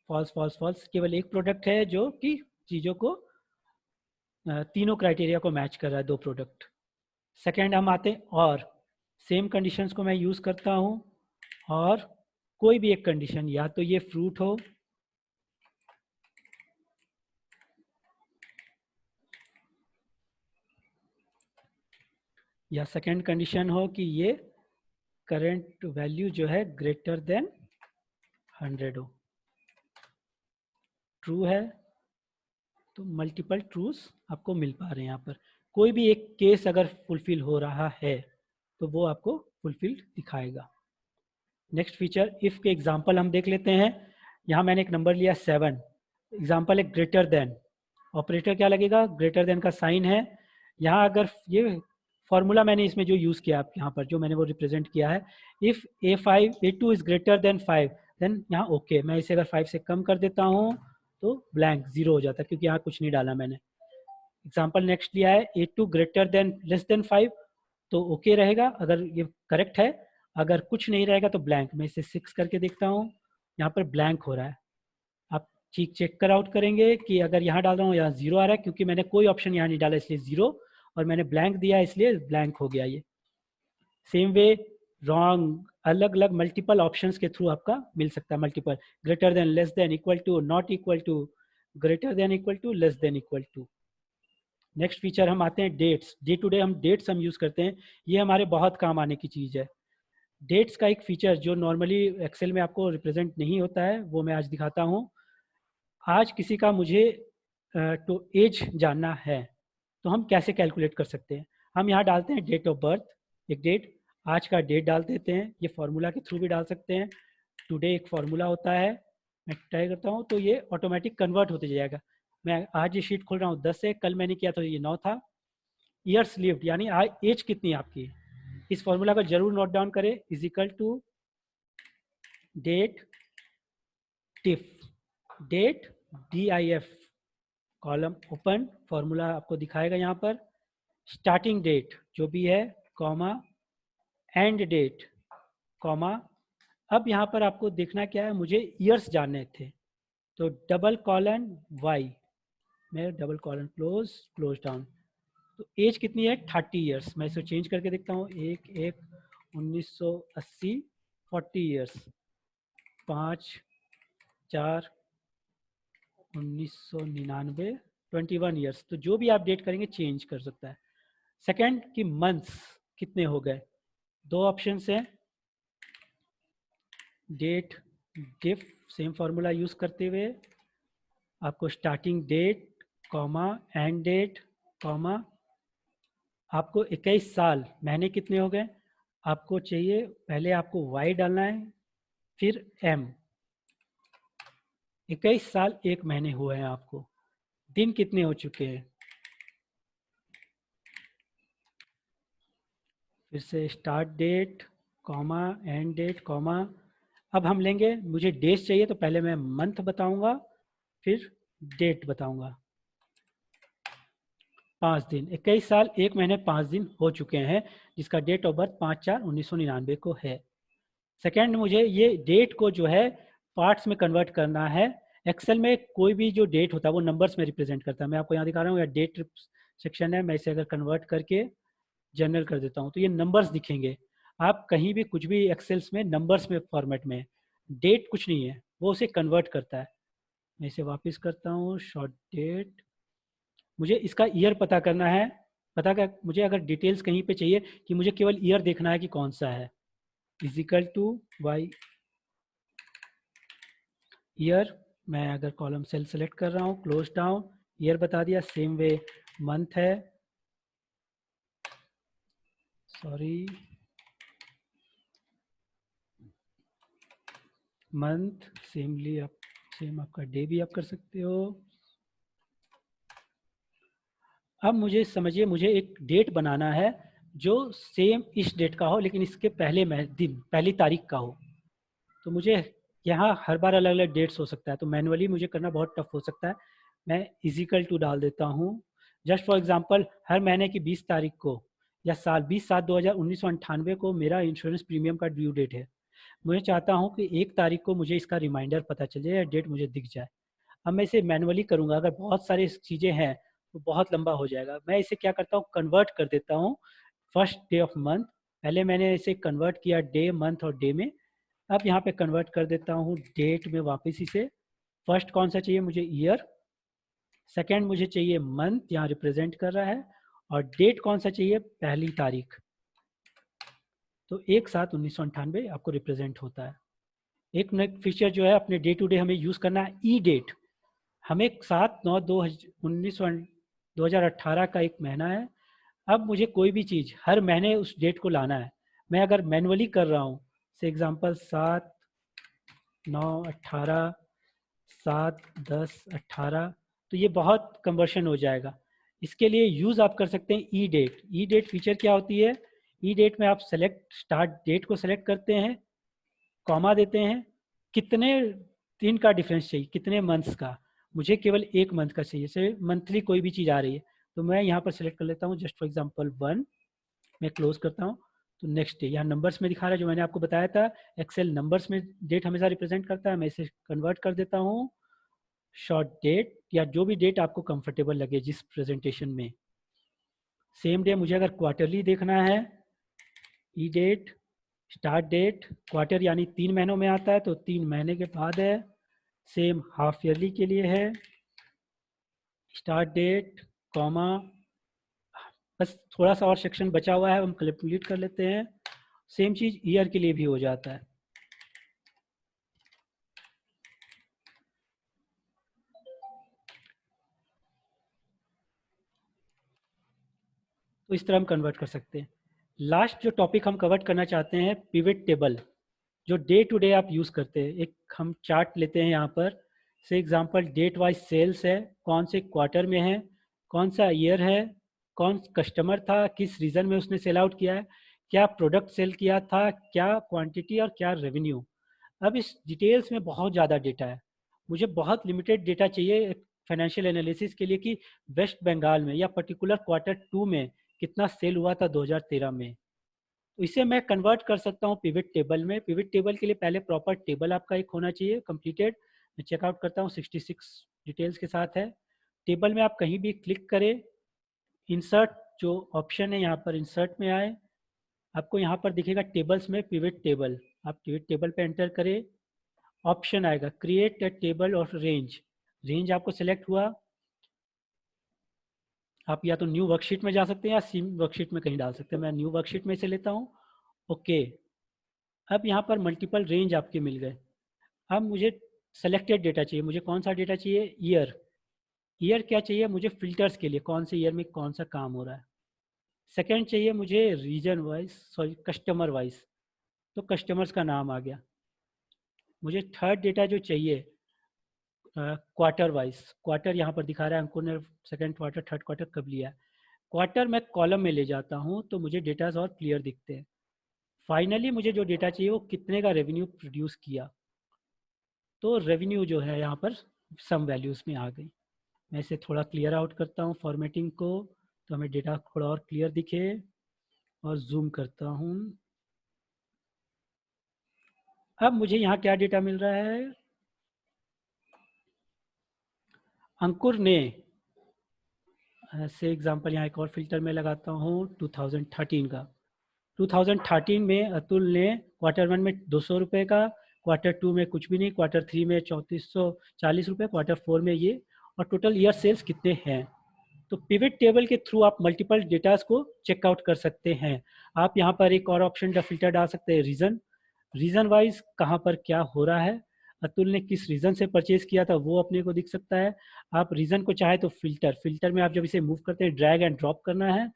फॉल्स फॉल्स फॉल्स। केवल एक प्रोडक्ट है जो कि चीज़ों को तीनों क्राइटेरिया को मैच कर रहा है, दो प्रोडक्ट। सेकेंड हम आते हैं, और सेम कंडीशंस को मैं यूज़ करता हूँ, और कोई भी एक कंडीशन, या तो ये फ्रूट हो, या सेकेंड कंडीशन हो कि ये करंट वैल्यू जो है ग्रेटर देन 100 हो। ट्रू है तो मल्टीपल ट्रूज आपको मिल पा रहे हैं। यहाँ पर कोई भी एक केस अगर फुलफिल हो रहा है तो वो आपको फुलफिल दिखाएगा। नेक्स्ट फीचर, इफ के एग्जांपल हम देख लेते हैं। यहाँ मैंने एक नंबर लिया 7, एग्जांपल है ग्रेटर देन, ऑपरेटर क्या लगेगा, ग्रेटर देन का साइन है। यहाँ अगर ये फॉर्मूला मैंने इसमें जो यूज़ किया आप यहाँ पर जो मैंने वो रिप्रेजेंट किया है, if A2 is greater than 5, then यहाँ ओके, मैं इसे अगर 5 से कम कर देता हूँ तो ब्लैंक 0 हो जाता है, क्योंकि यहाँ कुछ नहीं डाला मैंने। एग्जाम्पल नेक्स्ट लिया है A2 greater than less than 5, तो ओके रहेगा अगर ये करेक्ट है, अगर कुछ नहीं रहेगा तो ब्लैंक। मैं इसे 6 करके देखता हूँ, यहाँ पर ब्लैंक हो रहा है। आप ठीक चेक कर आउट करेंगे कि अगर यहाँ डाल रहा हूँ यहाँ 0 आ रहा है, क्योंकि मैंने कोई ऑप्शन यहाँ नहीं डाला इसलिए 0, और मैंने ब्लैंक दिया इसलिए ब्लैंक हो गया ये। सेम वे रॉन्ग, अलग अलग मल्टीपल ऑप्शंस के थ्रू आपका मिल सकता है, multiple, greater than, less than, equal to, not equal to, greater than equal to, less than equal to. Next feature हम आते हैं डेट्स। डे टू डे हम डेट्स हम यूज़ करते हैं, ये हमारे बहुत काम आने की चीज़ है। डेट्स का एक फीचर जो नॉर्मली एक्सेल में आपको रिप्रेजेंट नहीं होता है, वो मैं आज दिखाता हूँ। आज किसी का मुझे तो एज जानना है, तो हम कैसे कैलकुलेट कर सकते हैं। हम यहाँ डालते हैं डेट ऑफ बर्थ, एक डेट, आज का डेट डाल देते हैं, ये फार्मूला के थ्रू भी डाल सकते हैं। टुडे एक फार्मूला होता है, मैं ट्राई करता हूँ तो ये ऑटोमेटिक कन्वर्ट होते जाएगा। मैं आज ये शीट खोल रहा हूँ 10 से, कल मैंने किया तो ये 9 था। ईयर्स लिव्ड यानी एज कितनी है आपकी, इस फॉर्मूला को जरूर नोट डाउन करें, is equal to date dif, date DIF, column open, formula आपको दिखाएगा यहाँ पर, स्टार्टिंग डेट जो भी है, कॉमा, एंड डेट, कॉमा। अब यहाँ पर आपको देखना क्या है, मुझे ईयर्स जानने थे, तो डबल कॉलन वाई, मैं डबल कॉलन क्लोज डाउन। तो एज कितनी है, 30 ईयर्स। मैं इसे चेंज करके देखता हूँ, 1/1/1980, 40 ईयर्स, 5/4/1999, 21 ईयर्स। तो जो भी आप डेट करेंगे चेंज कर सकता है। सेकंड कि मंथ्स कितने हो गए, दो ऑप्शंस हैं, date dif, same formula use करते हुए आपको starting date comma end date comma, आपको 21 साल, महीने कितने हो गए, आपको चाहिए पहले आपको y डालना है, फिर m। 21 साल 1 महीने हुए हैं आपको, दिन कितने हो चुके हैं, फिर से start date comma end date comma. अब हम लेंगे, मुझे डेज चाहिए तो पहले मैं मंथ बताऊंगा, फिर डेट बताऊंगा। 5 दिन, 21 साल 1 महीने 5 दिन हो चुके हैं, जिसका डेट ऑफ बर्थ 5/4/1999 को है। सेकेंड, मुझे ये डेट को जो है पार्ट्स में कन्वर्ट करना है। एक्सेल में कोई भी जो डेट होता है वो नंबर्स में रिप्रेजेंट करता है। मैं आपको यहाँ दिखा रहा हूँ, यह डेट सेक्शन है, मैं इसे अगर कन्वर्ट करके जनरल कर देता हूँ तो ये नंबर्स दिखेंगे। आप कहीं भी कुछ भी एक्सेल्स में नंबर्स में फॉर्मेट में, डेट कुछ नहीं है, वो उसे कन्वर्ट करता है। मैं इसे वापस करता हूँ, शॉर्ट डेट। मुझे इसका ईयर पता करना है, पता कर, मुझे अगर डिटेल्स कहीं पे चाहिए कि मुझे केवल ईयर देखना है कि कौन सा है, is equal to Y year. मैं अगर कॉलम सेल सेलेक्ट कर रहा हूँ, क्लोज डाउन, ईयर बता दिया। सेम वे मंथ है, सॉरी मंथ, सेमली आप सेम आपका डे भी आप कर सकते हो। अब मुझे समझिए, मुझे एक डेट बनाना है जो सेम इस डेट का हो, लेकिन इसके पहले दिन, पहली तारीख का हो। तो मुझे यहाँ हर बार अलग अलग डेट्स हो सकता है, तो मैनुअली मुझे करना बहुत टफ हो सकता है। मैं इजिकल टू डाल देता हूँ। जस्ट फॉर एग्जांपल, हर महीने की 20 तारीख को या साल 20/7/1998 को मेरा इंश्योरेंस प्रीमियम का ड्यू डेट है। मुझे चाहता हूँ कि 1 तारीख को मुझे इसका रिमाइंडर पता चल जाए या डेट मुझे दिख जाए। अब मैं इसे मैनुअली करूँगा, अगर बहुत सारी चीज़ें हैं तो बहुत लंबा हो जाएगा। मैं इसे क्या करता हूँ, कन्वर्ट कर देता हूँ फर्स्ट डे ऑफ मंथ। पहले मैंने इसे कन्वर्ट किया डे, मंथ और डे में। अब यहाँ पे कन्वर्ट कर देता हूँ डेट में वापस इसे। फर्स्ट कौन सा चाहिए मुझे, ईयर। सेकंड मुझे चाहिए मंथ, यहाँ रिप्रेजेंट कर रहा है। और डेट कौन सा चाहिए, पहली तारीख। तो 1/7/1998 आपको रिप्रेजेंट होता है। एक नेक्स्ट फीचर जो है अपने डे टू डे हमें यूज़ करना है, ई डेट। हमें 7/9/2018 का एक महीना है। अब मुझे कोई भी चीज़ हर महीने उस डेट को लाना है। मैं अगर मैनुअली कर रहा हूँ, से एग्जांपल 7/9/18, 7/10/18, तो ये बहुत कन्वर्शन हो जाएगा। इसके लिए यूज़ आप कर सकते हैं ई डेट। ई डेट फीचर क्या होती है, ई डेट में आप सेलेक्ट स्टार्ट डेट को सेलेक्ट करते हैं, कॉमा देते हैं, कितने दिन का डिफरेंस चाहिए, कितने मंथ्स का। मुझे केवल 1 मंथ का चाहिए, से मंथली कोई भी चीज़ आ रही है तो मैं यहाँ पर सेलेक्ट कर लेता हूँ, जस्ट फॉर एग्जांपल 1। मैं क्लोज करता हूँ, तो नेक्स्ट डे यहाँ नंबर्स में दिखा रहा है, जो मैंने आपको बताया था एक्सेल नंबर्स में डेट हमेशा रिप्रेजेंट करता है। मैं इसे कन्वर्ट कर देता हूँ शॉर्ट डेट, या जो भी डेट आपको कंफर्टेबल लगे जिस प्रेजेंटेशन में। सेम डे मुझे अगर क्वार्टरली देखना है, ई डेट स्टार्ट डेट, क्वार्टर यानी 3 महीनों में आता है तो 3 महीने के बाद है। सेम हाफ ईयरली के लिए है, स्टार्ट डेट कॉमा, बस थोड़ा सा और सेक्शन बचा हुआ है, हम कंप्लीट कर लेते हैं। सेम चीज़ ईयर के लिए भी हो जाता है। तो इस तरह हम कन्वर्ट कर सकते हैं। लास्ट जो टॉपिक हम कवर करना चाहते हैं, पिवट टेबल, जो डे टू डे आप यूज़ करते हैं। एक हम चार्ट लेते हैं यहाँ पर, से एग्जांपल डेट वाइज सेल्स है, कौन से क्वार्टर में है, कौन सा ईयर है, कौन कस्टमर था, किस रीज़न में उसने सेल आउट किया है, क्या प्रोडक्ट सेल किया था, क्या क्वांटिटी और क्या रेवेन्यू। अब इस डिटेल्स में बहुत ज़्यादा डेटा है, मुझे बहुत लिमिटेड डेटा चाहिए फाइनेंशियल एनालिसिस के लिए कि वेस्ट बंगाल में या पर्टिकुलर क्वार्टर 2 में कितना सेल हुआ था 2013 में। इसे मैं कन्वर्ट कर सकता हूँ पिवट टेबल में। पिवट टेबल के लिए पहले प्रॉपर टेबल आपका एक होना चाहिए कंप्लीटेड। मैं चेकआउट करता हूँ 66 डिटेल्स के साथ है। टेबल में आप कहीं भी क्लिक करें, इंसर्ट जो ऑप्शन है यहाँ पर इंसर्ट में आए, आपको यहाँ पर दिखेगा टेबल्स में पिवट टेबल। आप पिवट टेबल पे एंटर करें, ऑप्शन आएगा create a table of range. Range आपको सिलेक्ट हुआ, आप या तो न्यू वर्कशीट में जा सकते हैं या सीम वर्कशीट में कहीं डाल सकते हैं। मैं न्यू वर्कशीट में से लेता हूँ। ओके, अब यहाँ पर मल्टीपल रेंज आपके मिल गए। अब मुझे सेलेक्टेड डेटा चाहिए। मुझे कौन सा डेटा चाहिए? ईयर। ईयर क्या चाहिए मुझे? फिल्टर्स के लिए कौन से ईयर में कौन सा काम हो रहा है। सेकेंड चाहिए मुझे region wise, sorry customer wise, तो कस्टमर्स का नाम आ गया। मुझे थर्ड डेटा जो चाहिए क्वार्टर वाइज, क्वार्टर यहाँ पर दिखा रहा है अंकुर ने सेकेंड क्वार्टर थर्ड क्वार्टर कब लिया है। क्वार्टर मैं कॉलम में ले जाता हूँ तो मुझे डेटाज और क्लियर दिखते हैं। फाइनली मुझे जो डेटा चाहिए वो कितने का रेवेन्यू प्रोड्यूस किया, तो रेवेन्यू जो है यहाँ पर सम वैल्यूज़ में आ गई। मैं इसे थोड़ा क्लियर आउट करता हूँ फॉर्मेटिंग को, तो हमें डेटा थोड़ा और क्लियर दिखे, और जूम करता हूँ। अब मुझे यहाँ क्या डेटा मिल रहा है? अंकुर ने ऐसे एग्जांपल यहाँ एक और फिल्टर में लगाता हूँ 2013 का। 2013 में अतुल ने क्वार्टर वन में 200 रुपये का, क्वार्टर टू में कुछ भी नहीं, क्वार्टर थ्री में 3440 रुपये, क्वार्टर फोर में ये, और टोटल ईयर सेल्स कितने हैं। तो पिवट टेबल के थ्रू आप मल्टीपल डेटास को चेकआउट कर सकते हैं। आप यहाँ पर एक और ऑप्शन का फिल्टर डाल सकते हैं, रीज़न। रीज़न वाइज कहाँ पर क्या हो रहा है, अतुल ने किस रीज़न से परचेज किया था वो अपने को दिख सकता है। आप रीज़न को चाहे तो फिल्टर, फिल्टर में आप जब इसे मूव करते हैं ड्रैग एंड ड्रॉप करना है,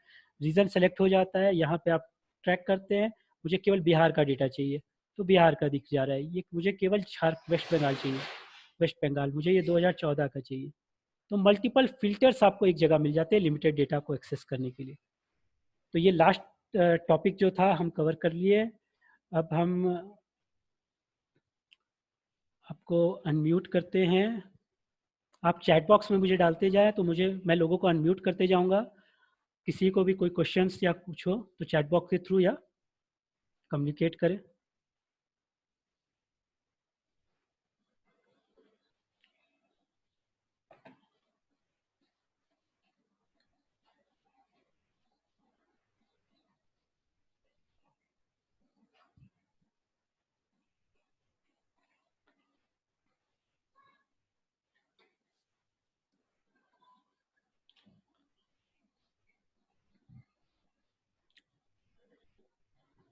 रीज़न सेलेक्ट हो जाता है। यहाँ पे आप ट्रैक करते हैं, मुझे केवल बिहार का डेटा चाहिए तो बिहार का दिख जा रहा है। ये मुझे केवल वेस्ट बंगाल चाहिए, वेस्ट बंगाल मुझे ये 2014 का चाहिए। तो मल्टीपल फिल्टर्स आपको एक जगह मिल जाते हैं लिमिटेड डेटा को एक्सेस करने के लिए। तो ये लास्ट टॉपिक जो था हम कवर कर लिए। अब हम आपको अनम्यूट करते हैं। आप चैट बॉक्स में मुझे डालते जाए तो मैं लोगों को अनम्यूट करते जाऊंगा। किसी को भी कोई क्वेश्चंस या कुछ हो तो चैट बॉक्स के थ्रू या कम्युनिकेट करें।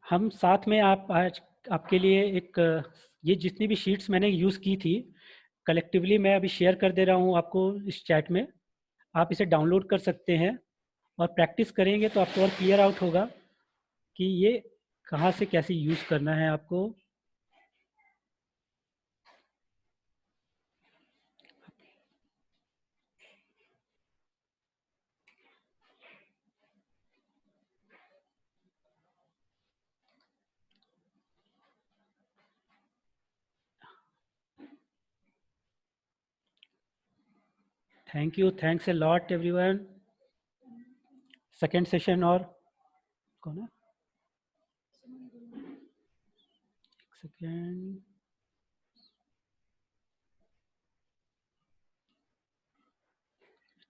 हम साथ में आप आज आपके लिए एक ये जितनी भी शीट्स मैंने यूज़ की थी कलेक्टिवली मैं अभी शेयर कर दे रहा हूँ आपको इस चैट में। आप इसे डाउनलोड कर सकते हैं और प्रैक्टिस करेंगे तो आपको और क्लियर आउट होगा कि ये कहाँ से कैसे यूज़ करना है आपको। Thank you, thanks a lot everyone. Second session और कौन है? एक सेकेंड,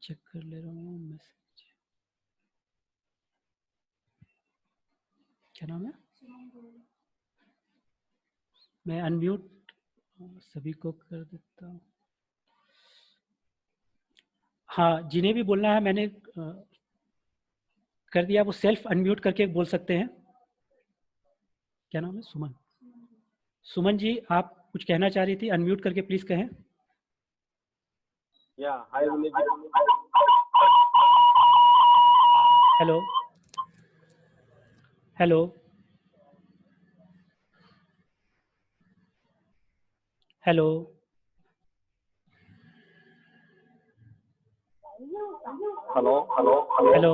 चेक कर ले रहा हूँ मैसेज। क्या नाम है? मैं अनम्यूट सभी को कर देता हूँ। हाँ, जिन्हें भी बोलना है मैंने कर दिया, वो सेल्फ अनम्यूट करके बोल सकते हैं। क्या नाम है? सुमन। सुमन जी आप कुछ कहना चाह रही थी, अनम्यूट करके प्लीज कहें। Hi Vineet ji. Hello hello hello hello hello hello.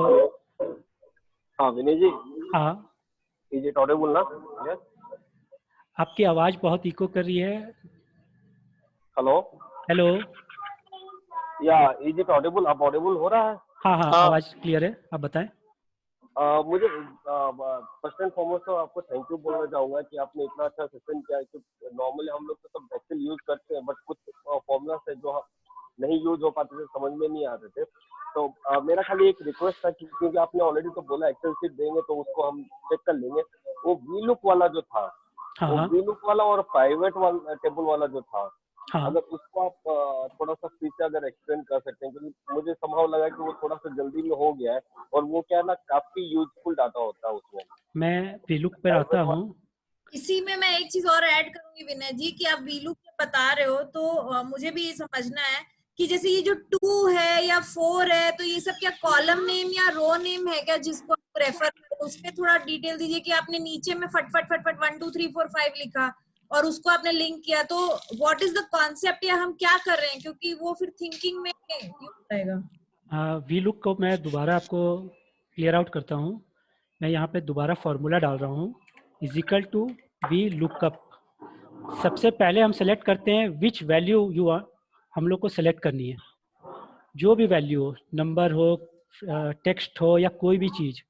हाँ विनीत जी, हाँ, इज इट ऑडिबल ना? यस। आपकी आवाज़ बहुत इको कर रही है। Hello hello. Yeah is it audible? अब ऑडिबल हो रहा है? हाँ हाँ, हाँ आवाज़ क्लियर है, आप बताएं। मुझे फर्स्ट एंड फॉरमोस्ट तो आपको थैंक यू बोलना चाहूंगा कि आपने इतना अच्छा सेशन किया। कि नॉर्मली हम लोग तो सब एक्सेल यूज करते हैं, बट कुछ फॉर्मूलाज है जो नहीं यूज हो पाते थे, समझ में नहीं आते थे। तो मेरा खाली एक रिक्वेस्ट था कि क्योंकि आपने ऑलरेडी तो बोला एक्सेल शीट देंगे तो उसको हम चेक कर लेंगे। वो वी लुक वाला जो था, हाँ वो हाँ वी लुक वाला और प्राइवेट वाला टेबल वाला जो था, हाँ। अगर उसको आप थोड़ा सा फिर से अगर एक्सप्लेन कर सकते हैं, क्योंकि मुझे संभव लगा कि वो थोड़ा सा जल्दी में हो गया है और वो क्या है ना, काफी यूजफुल डाटा होता है उसमें। मैं वीलुक पर आता प्राइवेट हूँ। इसी में मैं एक चीज और ऐड करूंगी विनय जी कि आप वीलू के बता रहे हो तो मुझे भी ये समझना है कि जैसे ये जो 2 है या 4 है तो ये सब क्या कॉलम नेम या रो नेम है क्या जिसको आप रेफर करो? उस पे थोड़ा डिटेल दीजिए कि आपने नीचे में फटफट फटफट 1 2 3 4 5 लिखा और उसको आपने लिंक किया, तो व्हाट इज द कॉन्सेप्ट या हम क्या कर रहे हैं, क्योंकि वो फिर थिंकिंग में यूज आएगा। वीलुक को मैं दोबारा आपको क्लियर आउट करता हूँ। मैं यहाँ पे दोबारा फॉर्मूला डाल रहा हूँ, is equal to V lookup. सबसे पहले हम सेलेक्ट करते हैं विच वैल्यू यू आर, हम लोग को सेलेक्ट करनी है। जो भी वैल्यू हो, नंबर हो, टेक्स्ट हो या कोई भी चीज़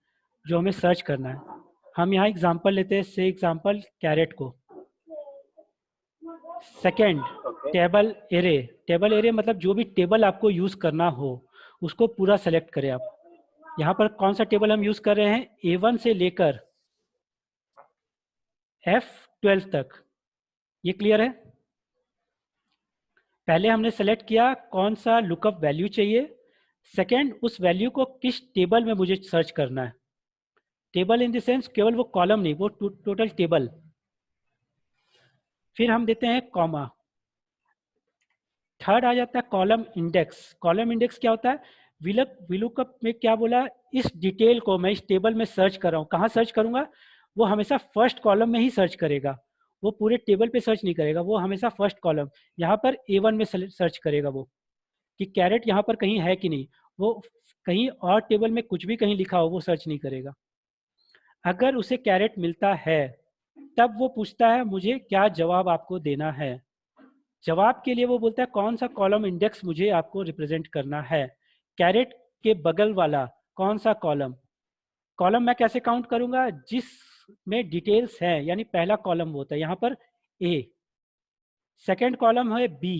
जो हमें सर्च करना है। हम यहाँ एग्जांपल लेते हैं, से एग्जांपल कैरेट को। Second, table array. Table array मतलब जो भी टेबल आपको यूज़ करना हो उसको पूरा सेलेक्ट करें आप। यहाँ पर कौन सा टेबल हम यूज़ कर रहे हैं, A1 से लेकर F12 तक। ये क्लियर है? पहले हमने सेलेक्ट किया कौन सा लुकअप वैल्यू चाहिए। सेकंड, उस वैल्यू को किस टेबल में मुझे सर्च करना है। टेबल इन द सेंस केवल वो कॉलम नहीं, वो टोटल टेबल। फिर हम देते हैं कॉमा। थर्ड आ जाता है कॉलम इंडेक्स। कॉलम इंडेक्स क्या होता है, वीलुकअप में क्या बोला, इस डिटेल को मैं इस टेबल में सर्च कर रहा हूँ। कहाँ सर्च करूँगा, वो हमेशा फर्स्ट कॉलम में ही सर्च करेगा, वो पूरे टेबल पे सर्च नहीं करेगा, वो हमेशा फर्स्ट कॉलम यहाँ पर A1 में सर्च करेगा वो, कि कैरेट यहाँ पर कहीं है कि नहीं। वो कहीं और टेबल में कुछ भी कहीं लिखा हो वो सर्च नहीं करेगा। अगर उसे कैरेट मिलता है तब वो पूछता है मुझे क्या जवाब आपको देना है। जवाब के लिए वो बोलता है कौन सा कॉलम इंडेक्स मुझे आपको रिप्रेजेंट करना है। कैरेट के बगल वाला कौन सा कॉलम। कॉलम मैं कैसे काउंट करूंगा, जिसमें डिटेल्स है, यानी पहला कॉलम होता है यहाँ पर A, सेकंड कॉलम है B।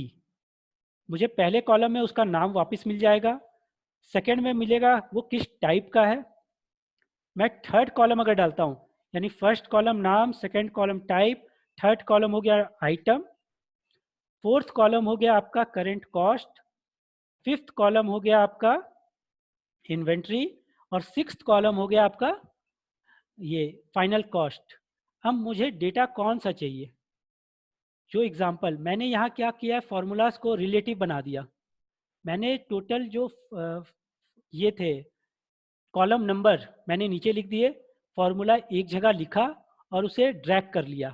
मुझे पहले कॉलम में उसका नाम वापस मिल जाएगा, सेकंड में मिलेगा वो किस टाइप का है। मैं थर्ड कॉलम अगर डालता हूँ, यानी फर्स्ट कॉलम नाम, second column type, third column हो गया आइटम, फोर्थ कॉलम हो गया आपका करंट कॉस्ट, फिफ्थ कॉलम हो गया आपका इन्वेंट्री, और सिक्स्थ कॉलम हो गया आपका ये फाइनल कॉस्ट। अब मुझे डेटा कौन सा चाहिए। जो एग्जांपल मैंने यहाँ क्या किया है, फॉर्मूलाज को रिलेटिव बना दिया। मैंने टोटल जो ये थे कॉलम नंबर मैंने नीचे लिख दिए, फॉर्मूला एक जगह लिखा और उसे ड्रैग कर लिया।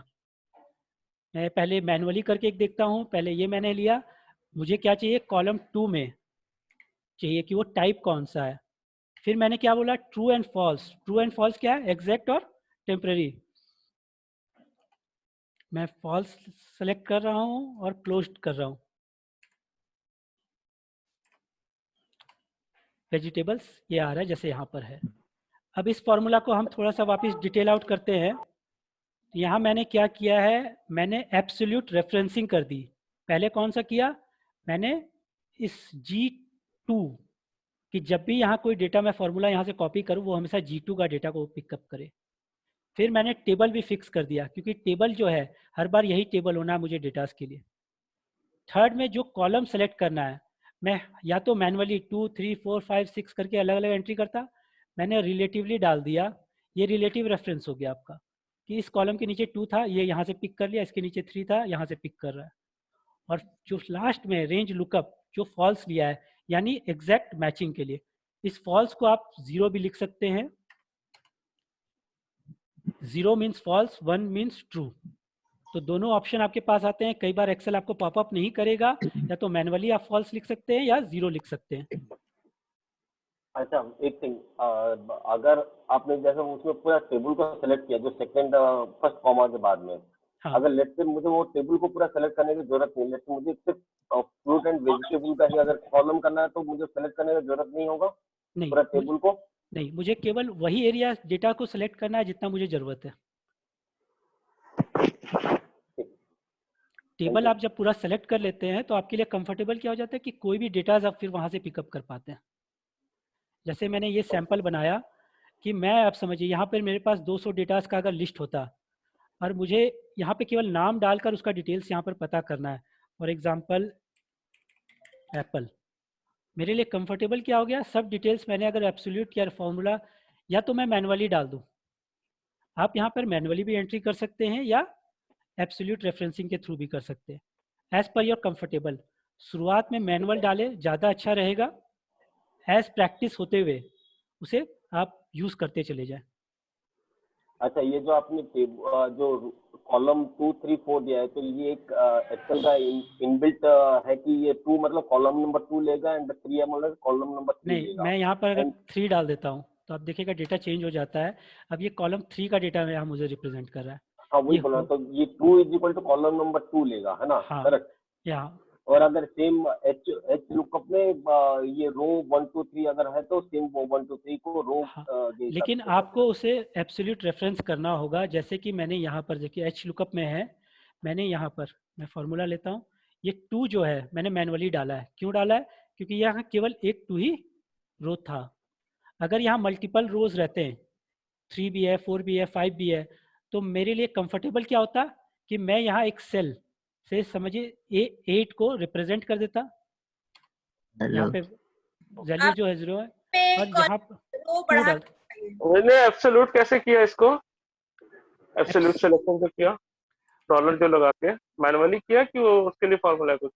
मैं पहले मैनुअली करके एक देखता हूँ। पहले ये मैंने लिया, मुझे क्या चाहिए, कॉलम 2 में चाहिए कि वो टाइप कौन सा है। फिर मैंने क्या बोला, true and false. True and false क्या है, एग्जैक्ट और टेम्परेरी। मैं फॉल्स सेलेक्ट कर रहा हूँ और क्लोज्ड कर रहा हूँ। वेजिटेबल्स ये आ रहा है जैसे यहाँ पर है। अब इस फॉर्मूला को हम थोड़ा सा वापस डिटेल आउट करते हैं। यहाँ मैंने क्या किया है, मैंने एब्सोल्यूट रेफरेंसिंग कर दी। पहले कौन सा किया, मैंने इस G2 कि जब भी यहाँ कोई डेटा मैं फॉर्मूला यहाँ से कॉपी करूँ वो हमेशा G2 का डेटा को पिकअप करे। फिर मैंने टेबल भी फिक्स कर दिया, क्योंकि टेबल जो है हर बार यही टेबल होना है मुझे डेटास के लिए। थर्ड में जो कॉलम सेलेक्ट करना है, मैं या तो मैनुअली 2 3 4 5 6 करके अलग अलग एंट्री करता, मैंने रिलेटिवली डाल दिया। ये रिलेटिव रेफरेंस हो गया आपका, कि इस कॉलम के नीचे 2 था, ये यहाँ से पिक कर लिया, इसके नीचे 3 था, यहाँ से पिक कर रहा है। और जो लास्ट में रेंज लुकअप जो फॉल्स लिया है, यानी एग्जैक्ट मैचिंग के लिए, इस फॉल्स को आप 0 भी लिख सकते हैं। 0 मीन्स फॉल्स, 1 मीन्स ट्रू। तो दोनों ऑप्शन आपके पास आते हैं। कई बार एक्सेल आपको पॉपअप नहीं करेगा, या तो मैनुअली आप फॉल्स लिख सकते हैं या 0 लिख सकते हैं। अच्छा, एक थिंग, अगर आपने जैसे उसमें पूरा टेबल को सेलेक्ट किया जो सेकंड फर्स्ट कॉमा के बाद में, हाँ अगर लेट्स से मुझे वो टेबल को पूरा सेलेक्ट करने की जरूरत नहीं, लेट्स से मुझे सिर्फ फ्रूट एंड वेजिटेबल का ही अगर कॉलम करना है तो मुझे सेलेक्ट करने की जरूरत नहीं होगा नहीं पूरा टेबल को। नहीं, मुझे केवल वही एरिया डेटा को सिलेक्ट करना है जितना मुझे जरूरत है। टेबल आप जब पूरा सेलेक्ट कर लेते हैं तो आपके लिए कंफर्टेबल क्या हो जाता है कि कोई भी डेटा आप फिर वहां से पिकअप कर पाते हैं। जैसे मैंने ये सैंपल बनाया कि मैं, आप समझिए यहाँ पर मेरे पास 200 डेटास का अगर लिस्ट होता और मुझे यहाँ पे केवल नाम डालकर उसका डिटेल्स यहाँ पर पता करना है, फॉर एग्जांपल एप्पल, मेरे लिए कंफर्टेबल क्या हो गया, सब डिटेल्स मैंने अगर एब्सोल्यूट या फॉर्मूला, या तो मैं मैनुअली डाल दूँ, आप यहाँ पर मैनुअली भी एंट्री कर सकते हैं या एब्सोल्यूट रेफरेंसिंग के थ्रू भी कर सकते हैं, एज पर योर कंफर्टेबल। शुरुआत में मैनुअल डालें, ज़्यादा अच्छा रहेगा। एज प्रैक्टिस होते हुए उसे आप यूज़ करते चले जाएं। अच्छा, ये जो आपने जो कॉलम 2, 3, 4 दिया है, तो ये एक एक्सेल का इनबिल्ट है कि ये 2 मतलब कॉलम नंबर 2 लेगा एंड 3 मतलब कॉलम नंबर 3 नहीं, लेगा? मैं यहाँ पर अगर एंड 3 डाल देता हूँ तो आप देखिएगा डेटा चेंज हो जाता है। अब ये कॉलम 3 का डेटा यहाँ मुझे रिप्रेजेंट कर रहा है। हाँ, वही ये बोल रहा हो, हूँ, तो ये 2 is equal to column number 2 लेगा, है ना? हाँ, करेक्ट। यहाँ और अगर सेम एच एच लुकअप में ये रो 1, 2, 3 अगर है तो सेम वो 1, 2, 3 को रो हाँ, के हिसाब लेकिन से कर आपको देगा। उसे एब्सोल्यूट रेफरेंस करना होगा। जैसे कि मैंने यहाँ पर देखिए एच लुकअप में है, मैंने यहाँ पर, मैं फॉर्मूला लेता हूँ, ये 2 जो है मैंने मैनुअली डाला है। क्यों डाला है? क्योंकि यहाँ केवल एक 2 ही रो था। अगर यहाँ मल्टीपल रोज रहते हैं, 3 भी है, 4 भी है, 5 भी है, तो मेरे लिए कंफर्टेबल क्या होता कि मैं यहाँ एक सेल से, समझिए, 8 को रिप्रेजेंट कर देता। यहाँ पे वैल्यू आप जो है 0 है, पे और यहाँ रो 2 बढ़ा डाल। के दिखाइए। मैंने एब्सोल्यूट कैसे किया इसको? एब्सोल्यूट एप्स सिलेक्शन से किया, डॉलर जो लगा के मैनुअली किया कि वो उसके लिए फॉर्मूला है कुछ?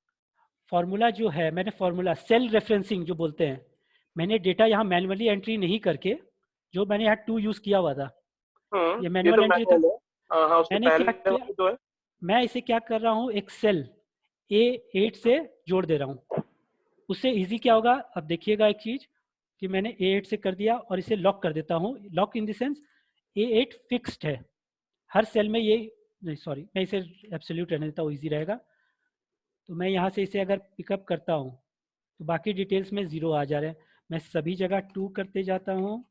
फार्मूला जो है, मैंने फार्मूला सेल रेफरेंसिंग जो बोलते हैं, मैंने डेटा यहाँ मैनुअली एंट्री नहीं करके, जो मैंने यहाँ 2 यूज़ किया हुआ था, ये ये मैनुअल तो एंट्री था। मैनुअल है। हाँ हाँ, उसके मैंने क्या पहले किया, वाली जो है। मैं इसे क्या कर रहा हूँ, एक सेल A8 से जोड़ दे रहा हूँ। उससे इजी क्या होगा, अब देखिएगा एक चीज़ कि मैंने A8 से कर दिया और इसे लॉक कर देता हूँ। Lock in the sense A8 fixed है हर सेल में, ये नहीं, सॉरी, मैं इसे एब्सोल्यूट रहने देता हूँ, ईजी रहेगा। तो मैं यहाँ से इसे अगर पिकअप करता हूँ तो बाकी डिटेल्स में 0 आ जा रहे हैं। मैं सभी जगह 2 करते जाता हूँ,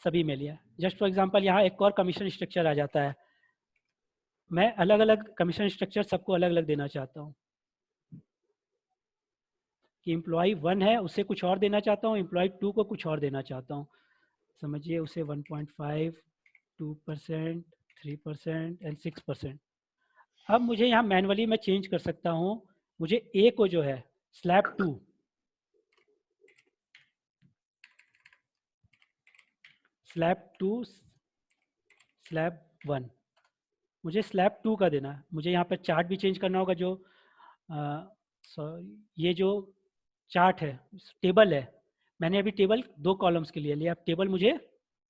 सभी में लिया। जस्ट फॉर एग्जांपल यहाँ एक और कमीशन स्ट्रक्चर आ जाता है, मैं अलग अलग कमीशन स्ट्रक्चर सबको अलग अलग देना चाहता हूँ कि एम्प्लॉय 1 है उसे कुछ और देना चाहता हूँ, एम्प्लॉय 2 को कुछ और देना चाहता हूँ। समझिए उसे 1.5, 2%, 3% एंड 6%। अब मुझे यहाँ मैनुअली मैं चेंज कर सकता हूँ। मुझे ए को जो है स्लैब 2, स्लैब 2, स्लैब 1, मुझे स्लैब 2 का देना है। मुझे यहाँ पर चार्ट भी चेंज करना होगा। जो ये जो चार्ट है, टेबल है, मैंने अभी टेबल 2 कॉलम्स के लिए लिया, अब टेबल मुझे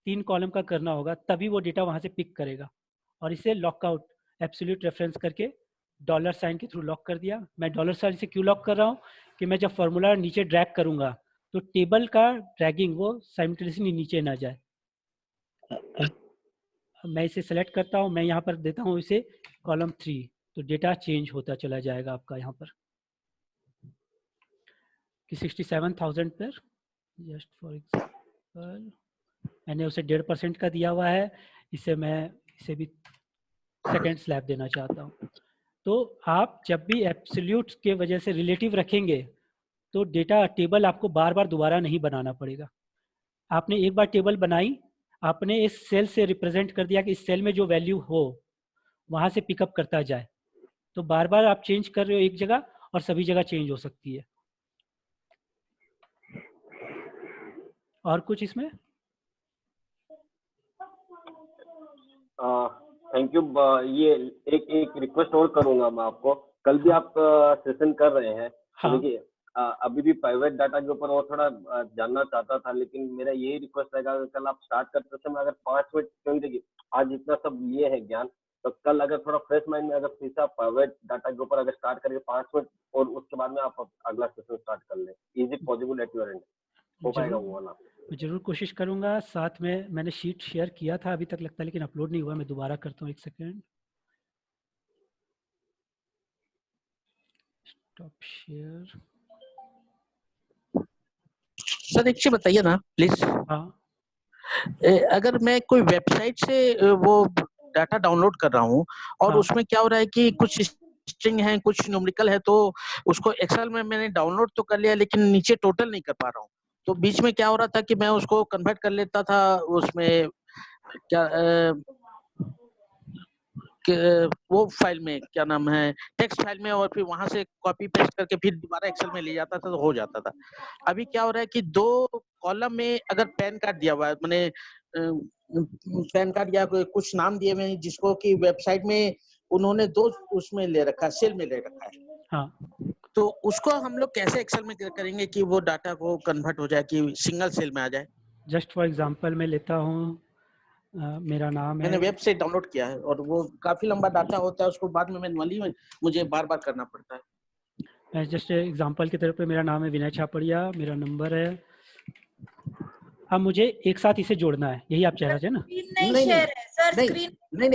3 कॉलम का करना होगा, तभी वो डेटा वहाँ से पिक करेगा। और इसे लॉकआउट एब्सोल्यूट रेफरेंस करके डॉलर साइन के थ्रू लॉक कर दिया। मैं डॉलर साइन से क्यों लॉक कर रहा हूँ कि मैं जब फॉर्मूला नीचे ड्रैग करूँगा तो टेबल का ड्रैगिंग वो साइमल्टेनियसली नीचे ना जाए। मैं इसे सेलेक्ट करता हूँ, मैं यहाँ पर देता हूँ इसे कॉलम 3, तो डेटा चेंज होता चला जाएगा आपका यहाँ पर कि 67,000 पर, जस्ट फॉर एग्जाम्पल मैंने उसे 1.5% का दिया हुआ है, इसे मैं इसे भी सेकेंड स्लैब देना चाहता हूँ। तो आप जब भी एब्सोल्यूट के वजह से रिलेटिव रखेंगे तो डेटा टेबल आपको बार बार दोबारा नहीं बनाना पड़ेगा। आपने एक बार टेबल बनाई, आपने इस सेल से रिप्रेजेंट कर दिया कि इस सेल में जो वैल्यू हो वहाँ से पिकअप करता जाए, तो बार बार आप चेंज कर रहे हो एक जगह और सभी जगह चेंज हो सकती है। और कुछ इसमें? Thank you. ये एक एक रिक्वेस्ट और करूंगा मैं आपको, कल भी हाँ, आप सेशन कर रहे हैं तो हाँ, देखिए, अभी भी प्राइवेट डाटा के ऊपर और थोड़ा जानना चाहता था, लेकिन मेरा यही रिक्वेस्ट रहेगा कि कल आप स्टार्ट करते समय अगर 5 मिनट, क्योंकि देखिए आज इतना सब लिए हैं ज्ञान, तो कल अगर थोड़ा फ्रेश माइंड में अगर फिर से आप प्राइवेट डाटा के ऊपर अगर स्टार्ट करके 5 मिनट और उसके बाद में आप अगला सेशन स्टार्ट कर लें। Is it possible at your and? हो पाएगा जरूर, वो वाला? मैं ज़रूर कोशिश करूँगा। साथ में मैंने शीट शेयर किया था अभी तक लगता है, लेकिन अपलोड नहीं हुआ। मैं दोबारा करता हूँ, एक सेकेंड, स्टॉप शेयर। सर एक चीज बताइए ना प्लीज। हाँ अगर मैं कोई वेबसाइट से वो डाटा डाउनलोड कर रहा हूँ और हाँ उसमें क्या हो रहा है कि कुछ स्ट्रिंग है कुछ न्यूमेरिकल है, तो उसको एक्सेल में मैंने डाउनलोड तो कर लिया लेकिन नीचे टोटल नहीं कर पा रहा हूँ। तो बीच में क्या हो रहा था कि मैं उसको कन्वर्ट कर लेता था उसमें क्या वो फाइल में, क्या नाम है, टेक्स्ट फाइल में, और फिर वहां से कॉपी पेस्ट करके फिर दोबारा एक्सेल में ले जाता था तो हो जाता था। अभी क्या हो रहा है कि 2 कॉलम में अगर पैन कार्ड दिया हुआ है, मैंने पैन कार्ड या कुछ नाम दिए हुए हैं जिसको कि वेबसाइट में उन्होंने 2 उसमें ले रखा है, सेल में ले रखा है। हाँ तो उसको हम लोग कैसे एक्सेल में करेंगे कि वो डाटा को कन्वर्ट हो जाए कि सिंगल सेल में आ जाए? जस्ट फॉर एग्जांपल मैं लेता हूँ, मेरा नाम मैंने है, वेब से डाउनलोड किया है और वो काफी लंबा डाटा होता है, उसको बाद में मैनुअली मुझे बार बार करना पड़ता है। मैं जस्ट एग्जांपल की तरफ पे, मेरा नाम है विनय छापड़िया, मेरा नंबर है। अब मुझे एक साथ इसे जोड़ना है, यही आप चाह रहे थे ना? स्क्रीन नहीं नहीं शेयर है सर, नहीं स्क्रीन नहीं,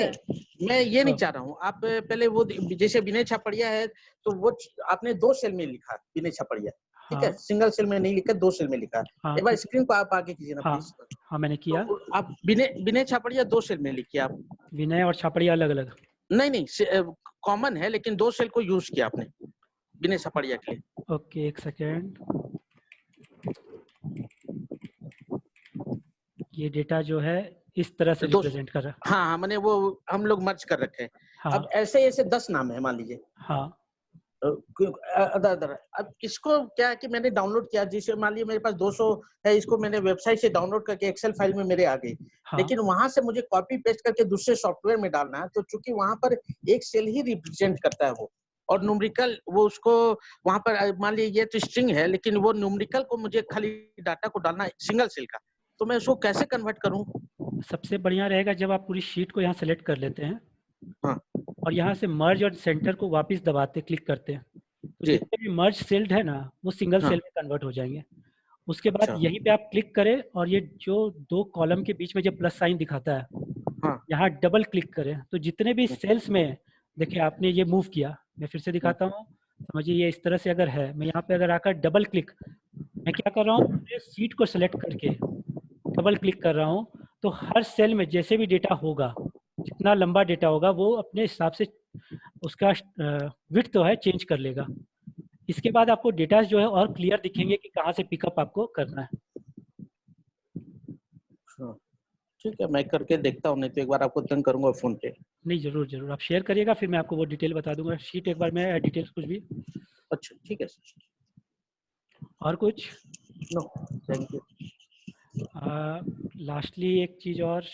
मैं ये नहीं हाँ। चाह रहा हूँ। आप पहले वो जैसे विनय छापड़िया है तो वो आपने 2 सेल में लिखा विनय छापड़िया, ठीक है, हाँ सिंगल सेल में नहीं लिखा, 2 सेल में लिखा है। हाँ एक बार तो स्क्रीन को आप आगे कीजिए ना हाँ प्लीज। हाँ मैंने किया। तो आप विनय छापड़िया 2 सेल में लिखिए आप। विनय और छापड़िया अलग अलग? नहीं, कॉमन है लेकिन 2 सेल को यूज किया आपने विनय छापड़िया के लिए। ओके एक सेकेंड। ये डेटा जो है इस तरह से रिप्रेजेंट कर रहा है। हाँ, मैंने वो हम लोग मर्ज कर रखे हैं। हाँ अब ऐसे ऐसे 10 नाम है मान लीजिए। हाँ अदर अब इसको क्या है कि मैंने डाउनलोड किया, जिसे मान लीजिए मेरे पास 200 है, इसको मैंने वेबसाइट से डाउनलोड करके एक्सेल फाइल में मेरे आ गई, हाँ लेकिन वहां से मुझे कॉपी पेस्ट करके दूसरे सॉफ्टवेयर में डालना है। तो चूंकि वहां पर एक सेल ही रिप्रेजेंट करता है वो, और न्यूमेरिकल वो उसको वहां पर मान लीजिए तो स्ट्रिंग है, लेकिन वो न्यूमेरिकल को मुझे खाली डाटा को डालना है सिंगल सेल का, तो मैं उसको कैसे कन्वर्ट करूं? सबसे बढ़िया रहेगा जब आप पूरी शीट को यहाँ सेलेक्ट कर लेते हैं, हाँ और यहाँ से मर्ज और सेंटर को वापस दबाते क्लिक करते हैं, तो जी, जितने भी मर्ज सेल्ड है ना वो सिंगल हाँ सेल में कन्वर्ट हो जाएंगे। उसके बाद अच्छा, यहीं पे आप क्लिक करें और ये जो 2 कॉलम के बीच में जो प्लस साइन दिखाता है, हाँ यहाँ डबल क्लिक करें, तो जितने भी सेल्स में देखिए आपने ये मूव किया, मैं फिर से दिखाता हूँ, समझिए ये इस तरह से अगर है, मैं यहाँ पे अगर आकर डबल क्लिक, मैं क्या कर रहा हूँ, पूरे सीट को सेलेक्ट करके डबल क्लिक कर रहा हूँ, तो हर सेल में जैसे भी डेटा होगा, जितना लंबा डेटा होगा वो अपने हिसाब से उसका विड्थ तो है चेंज कर लेगा। इसके बाद आपको डेटा जो है और क्लियर दिखेंगे कि कहाँ से पिकअप आपको करना है। हाँ, ठीक है, मैं करके देखता हूँ, नहीं तो एक बार आपको तंग करूंगा फोन पे। नहीं जरूर जरूर, आप शेयर करिएगा, फिर मैं आपको वो डिटेल बता दूंगा, शीट एक बार में डिटेल्स कुछ भी। अच्छा ठीक है सर। और कुछ नो थैंक यू। लास्टली एक चीज और,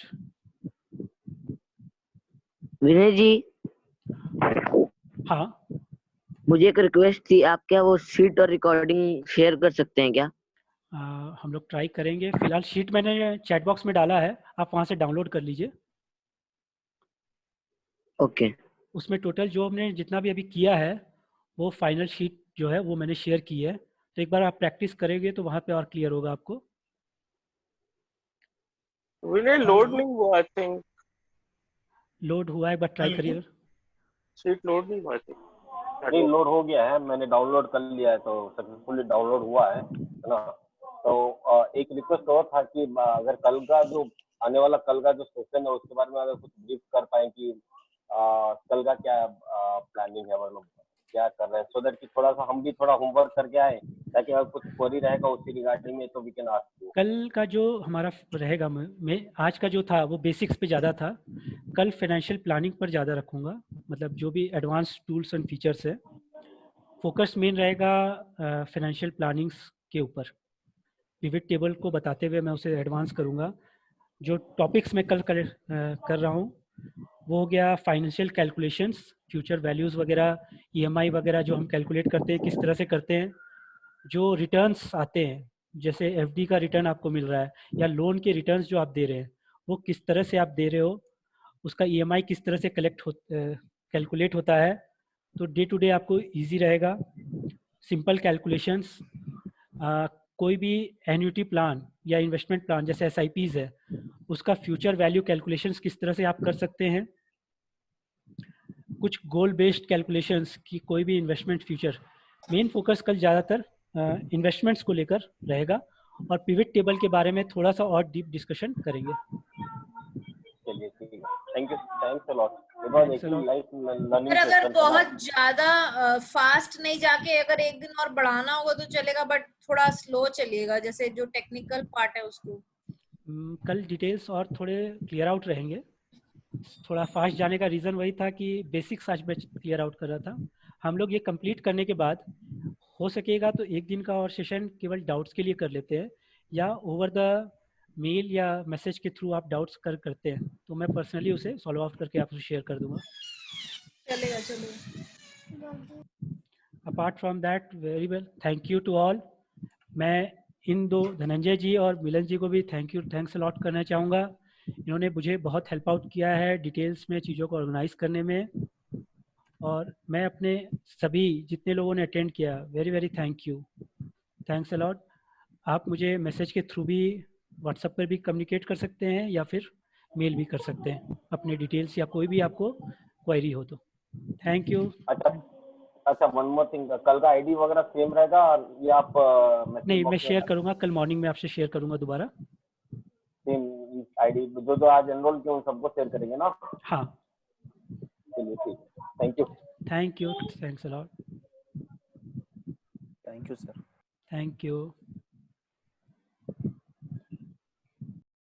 विनय जी, हाँ मुझे एक रिक्वेस्ट थी, आप क्या वो शीट और रिकॉर्डिंग शेयर कर सकते हैं क्या? हम लोग ट्राई करेंगे। फिलहाल शीट मैंने चैट बॉक्स में डाला है, आप वहाँ से डाउनलोड कर लीजिए। ओके। उसमें टोटल जो हमने जितना भी अभी किया है वो फाइनल शीट जो है वो मैंने शेयर की है, तो एक बार आप प्रैक्टिस करेंगे तो वहाँ पे और क्लियर होगा आपको। विनय लोड नहीं हुआ, आई थिंक लोड हुआ है, एक बार ट्राई करिए। शीट लोड नहीं हुआ, आई थिंक। नहीं, लोड हो गया है, मैंने डाउनलोड कर लिया है, तो सक्सेसफुली डाउनलोड हुआ है ना। तो एक रिक्वेस्ट और था कि अगर कल का जो आने वाला कल का जो सेशन है उसके बारे में अगर कुछ ब्रीफ कर पाए कि कल का क्या प्लानिंग है, मतलब क्या कर रहे हैं, सो दैट कि थोड़ा सा हम भी थोड़ा होमवर्क करके आए, ताकि अगर कुछ क्वेरी रहेगा उसी रिगार्डिंग में तो वी कैन आस्क यू। कल का जो हमारा रहेगा, मैं आज का जो था वो बेसिक्स पे ज़्यादा था, कल फाइनेंशियल प्लानिंग पर ज़्यादा रखूँगा, मतलब जो भी एडवांस टूल्स एंड फीचर्स है, फोकस मेन रहेगा फाइनेंशियल प्लानिंग्स के ऊपर। पिवट टेबल को बताते हुए मैं उसे एडवांस करूँगा। जो टॉपिक्स मैं कल कर रहा हूँ वो हो गया फाइनेंशियल कैलकुलेशंस, फ्यूचर वैल्यूज़ वगैरह, ईएमआई वगैरह जो हम कैलकुलेट करते हैं किस तरह से करते हैं, जो रिटर्न्स आते हैं, जैसे एफडी का रिटर्न आपको मिल रहा है या लोन के रिटर्न्स जो आप दे रहे हैं वो किस तरह से आप दे रहे हो, उसका ईएमआई किस तरह से कैलकुलेट होता है, तो डे टू डे आपको इजी रहेगा। सिंपल कैलकुलेशंस, कोई भी एन्युटी प्लान या इन्वेस्टमेंट प्लान जैसे एसआईपीज है, उसका फ्यूचर वैल्यू कैलकुलेशंस किस तरह से आप कर सकते हैं। कुछ गोल बेस्ड कैलकुलेशंस की कोई भी इन्वेस्टमेंट फ्यूचर, मेन फोकस कल ज़्यादातर इन्वेस्टमेंट्स को लेकर रहेगा, और पिवट टेबल के बारे में थोड़ा सा और डीप डिस्कशन करेंगे। चलिए ठीक है, thank you, thanks a lot. Because actually life learning फिर अगर सेशन बहुत ज्यादा फास्ट नहीं जाके अगर एक दिन और बढ़ाना होगा तो चलेगा, बट थोड़ा स्लो चलिएगा, जैसे जो टेक्निकल पार्ट है उसको। कल डिटेल्स और थोड़े क्लियर आउट रहेंगे। थोड़ा फास्ट जाने का रीज़न वही था कि बेसिक्स आज मैं क्लियर आउट कर रहा था। हम लोग ये कंप्लीट करने के बाद हो सकेगा तो एक दिन का और सेशन केवल डाउट्स के लिए कर लेते हैं, या ओवर द मेल या मैसेज के थ्रू आप डाउट्स करते हैं तो मैं पर्सनली उसे सॉल्व आउट करके आपसे शेयर कर दूंगा। चलेगा चलेगा। Apart from that very well, thank you to all. मैं इन दो धनंजय जी और मिलन जी को भी थैंक्स अलॉट करना चाहूँगा। इन्होंने मुझे बहुत हेल्प आउट किया है डिटेल्स में चीज़ों को ऑर्गेनाइज करने में, और मैं अपने सभी जितने लोगों ने अटेंड किया वेरी वेरी थैंक्स अलॉट। आप मुझे मैसेज के थ्रू भी व्हाट्सएप पर भी कम्युनिकेट कर सकते हैं या फिर मेल भी कर सकते हैं अपने डिटेल्स या कोई भी आपको क्वेरी हो तो। Thank you. अच्छा, वन मोर थिंग, कल का आईडी वगैरह सेम रहेगा ये आप नहीं, मैं शेयर करूंगा, कल मॉर्निंग में आपसे शेयर करूंगा दोबारा। सेम आईडी जो आज एनरोल किए उन सबको शेयर करेंगे ना? हाँ, चलिए ठीक है, thank you, thanks a lot. Thank you sir. Thank you.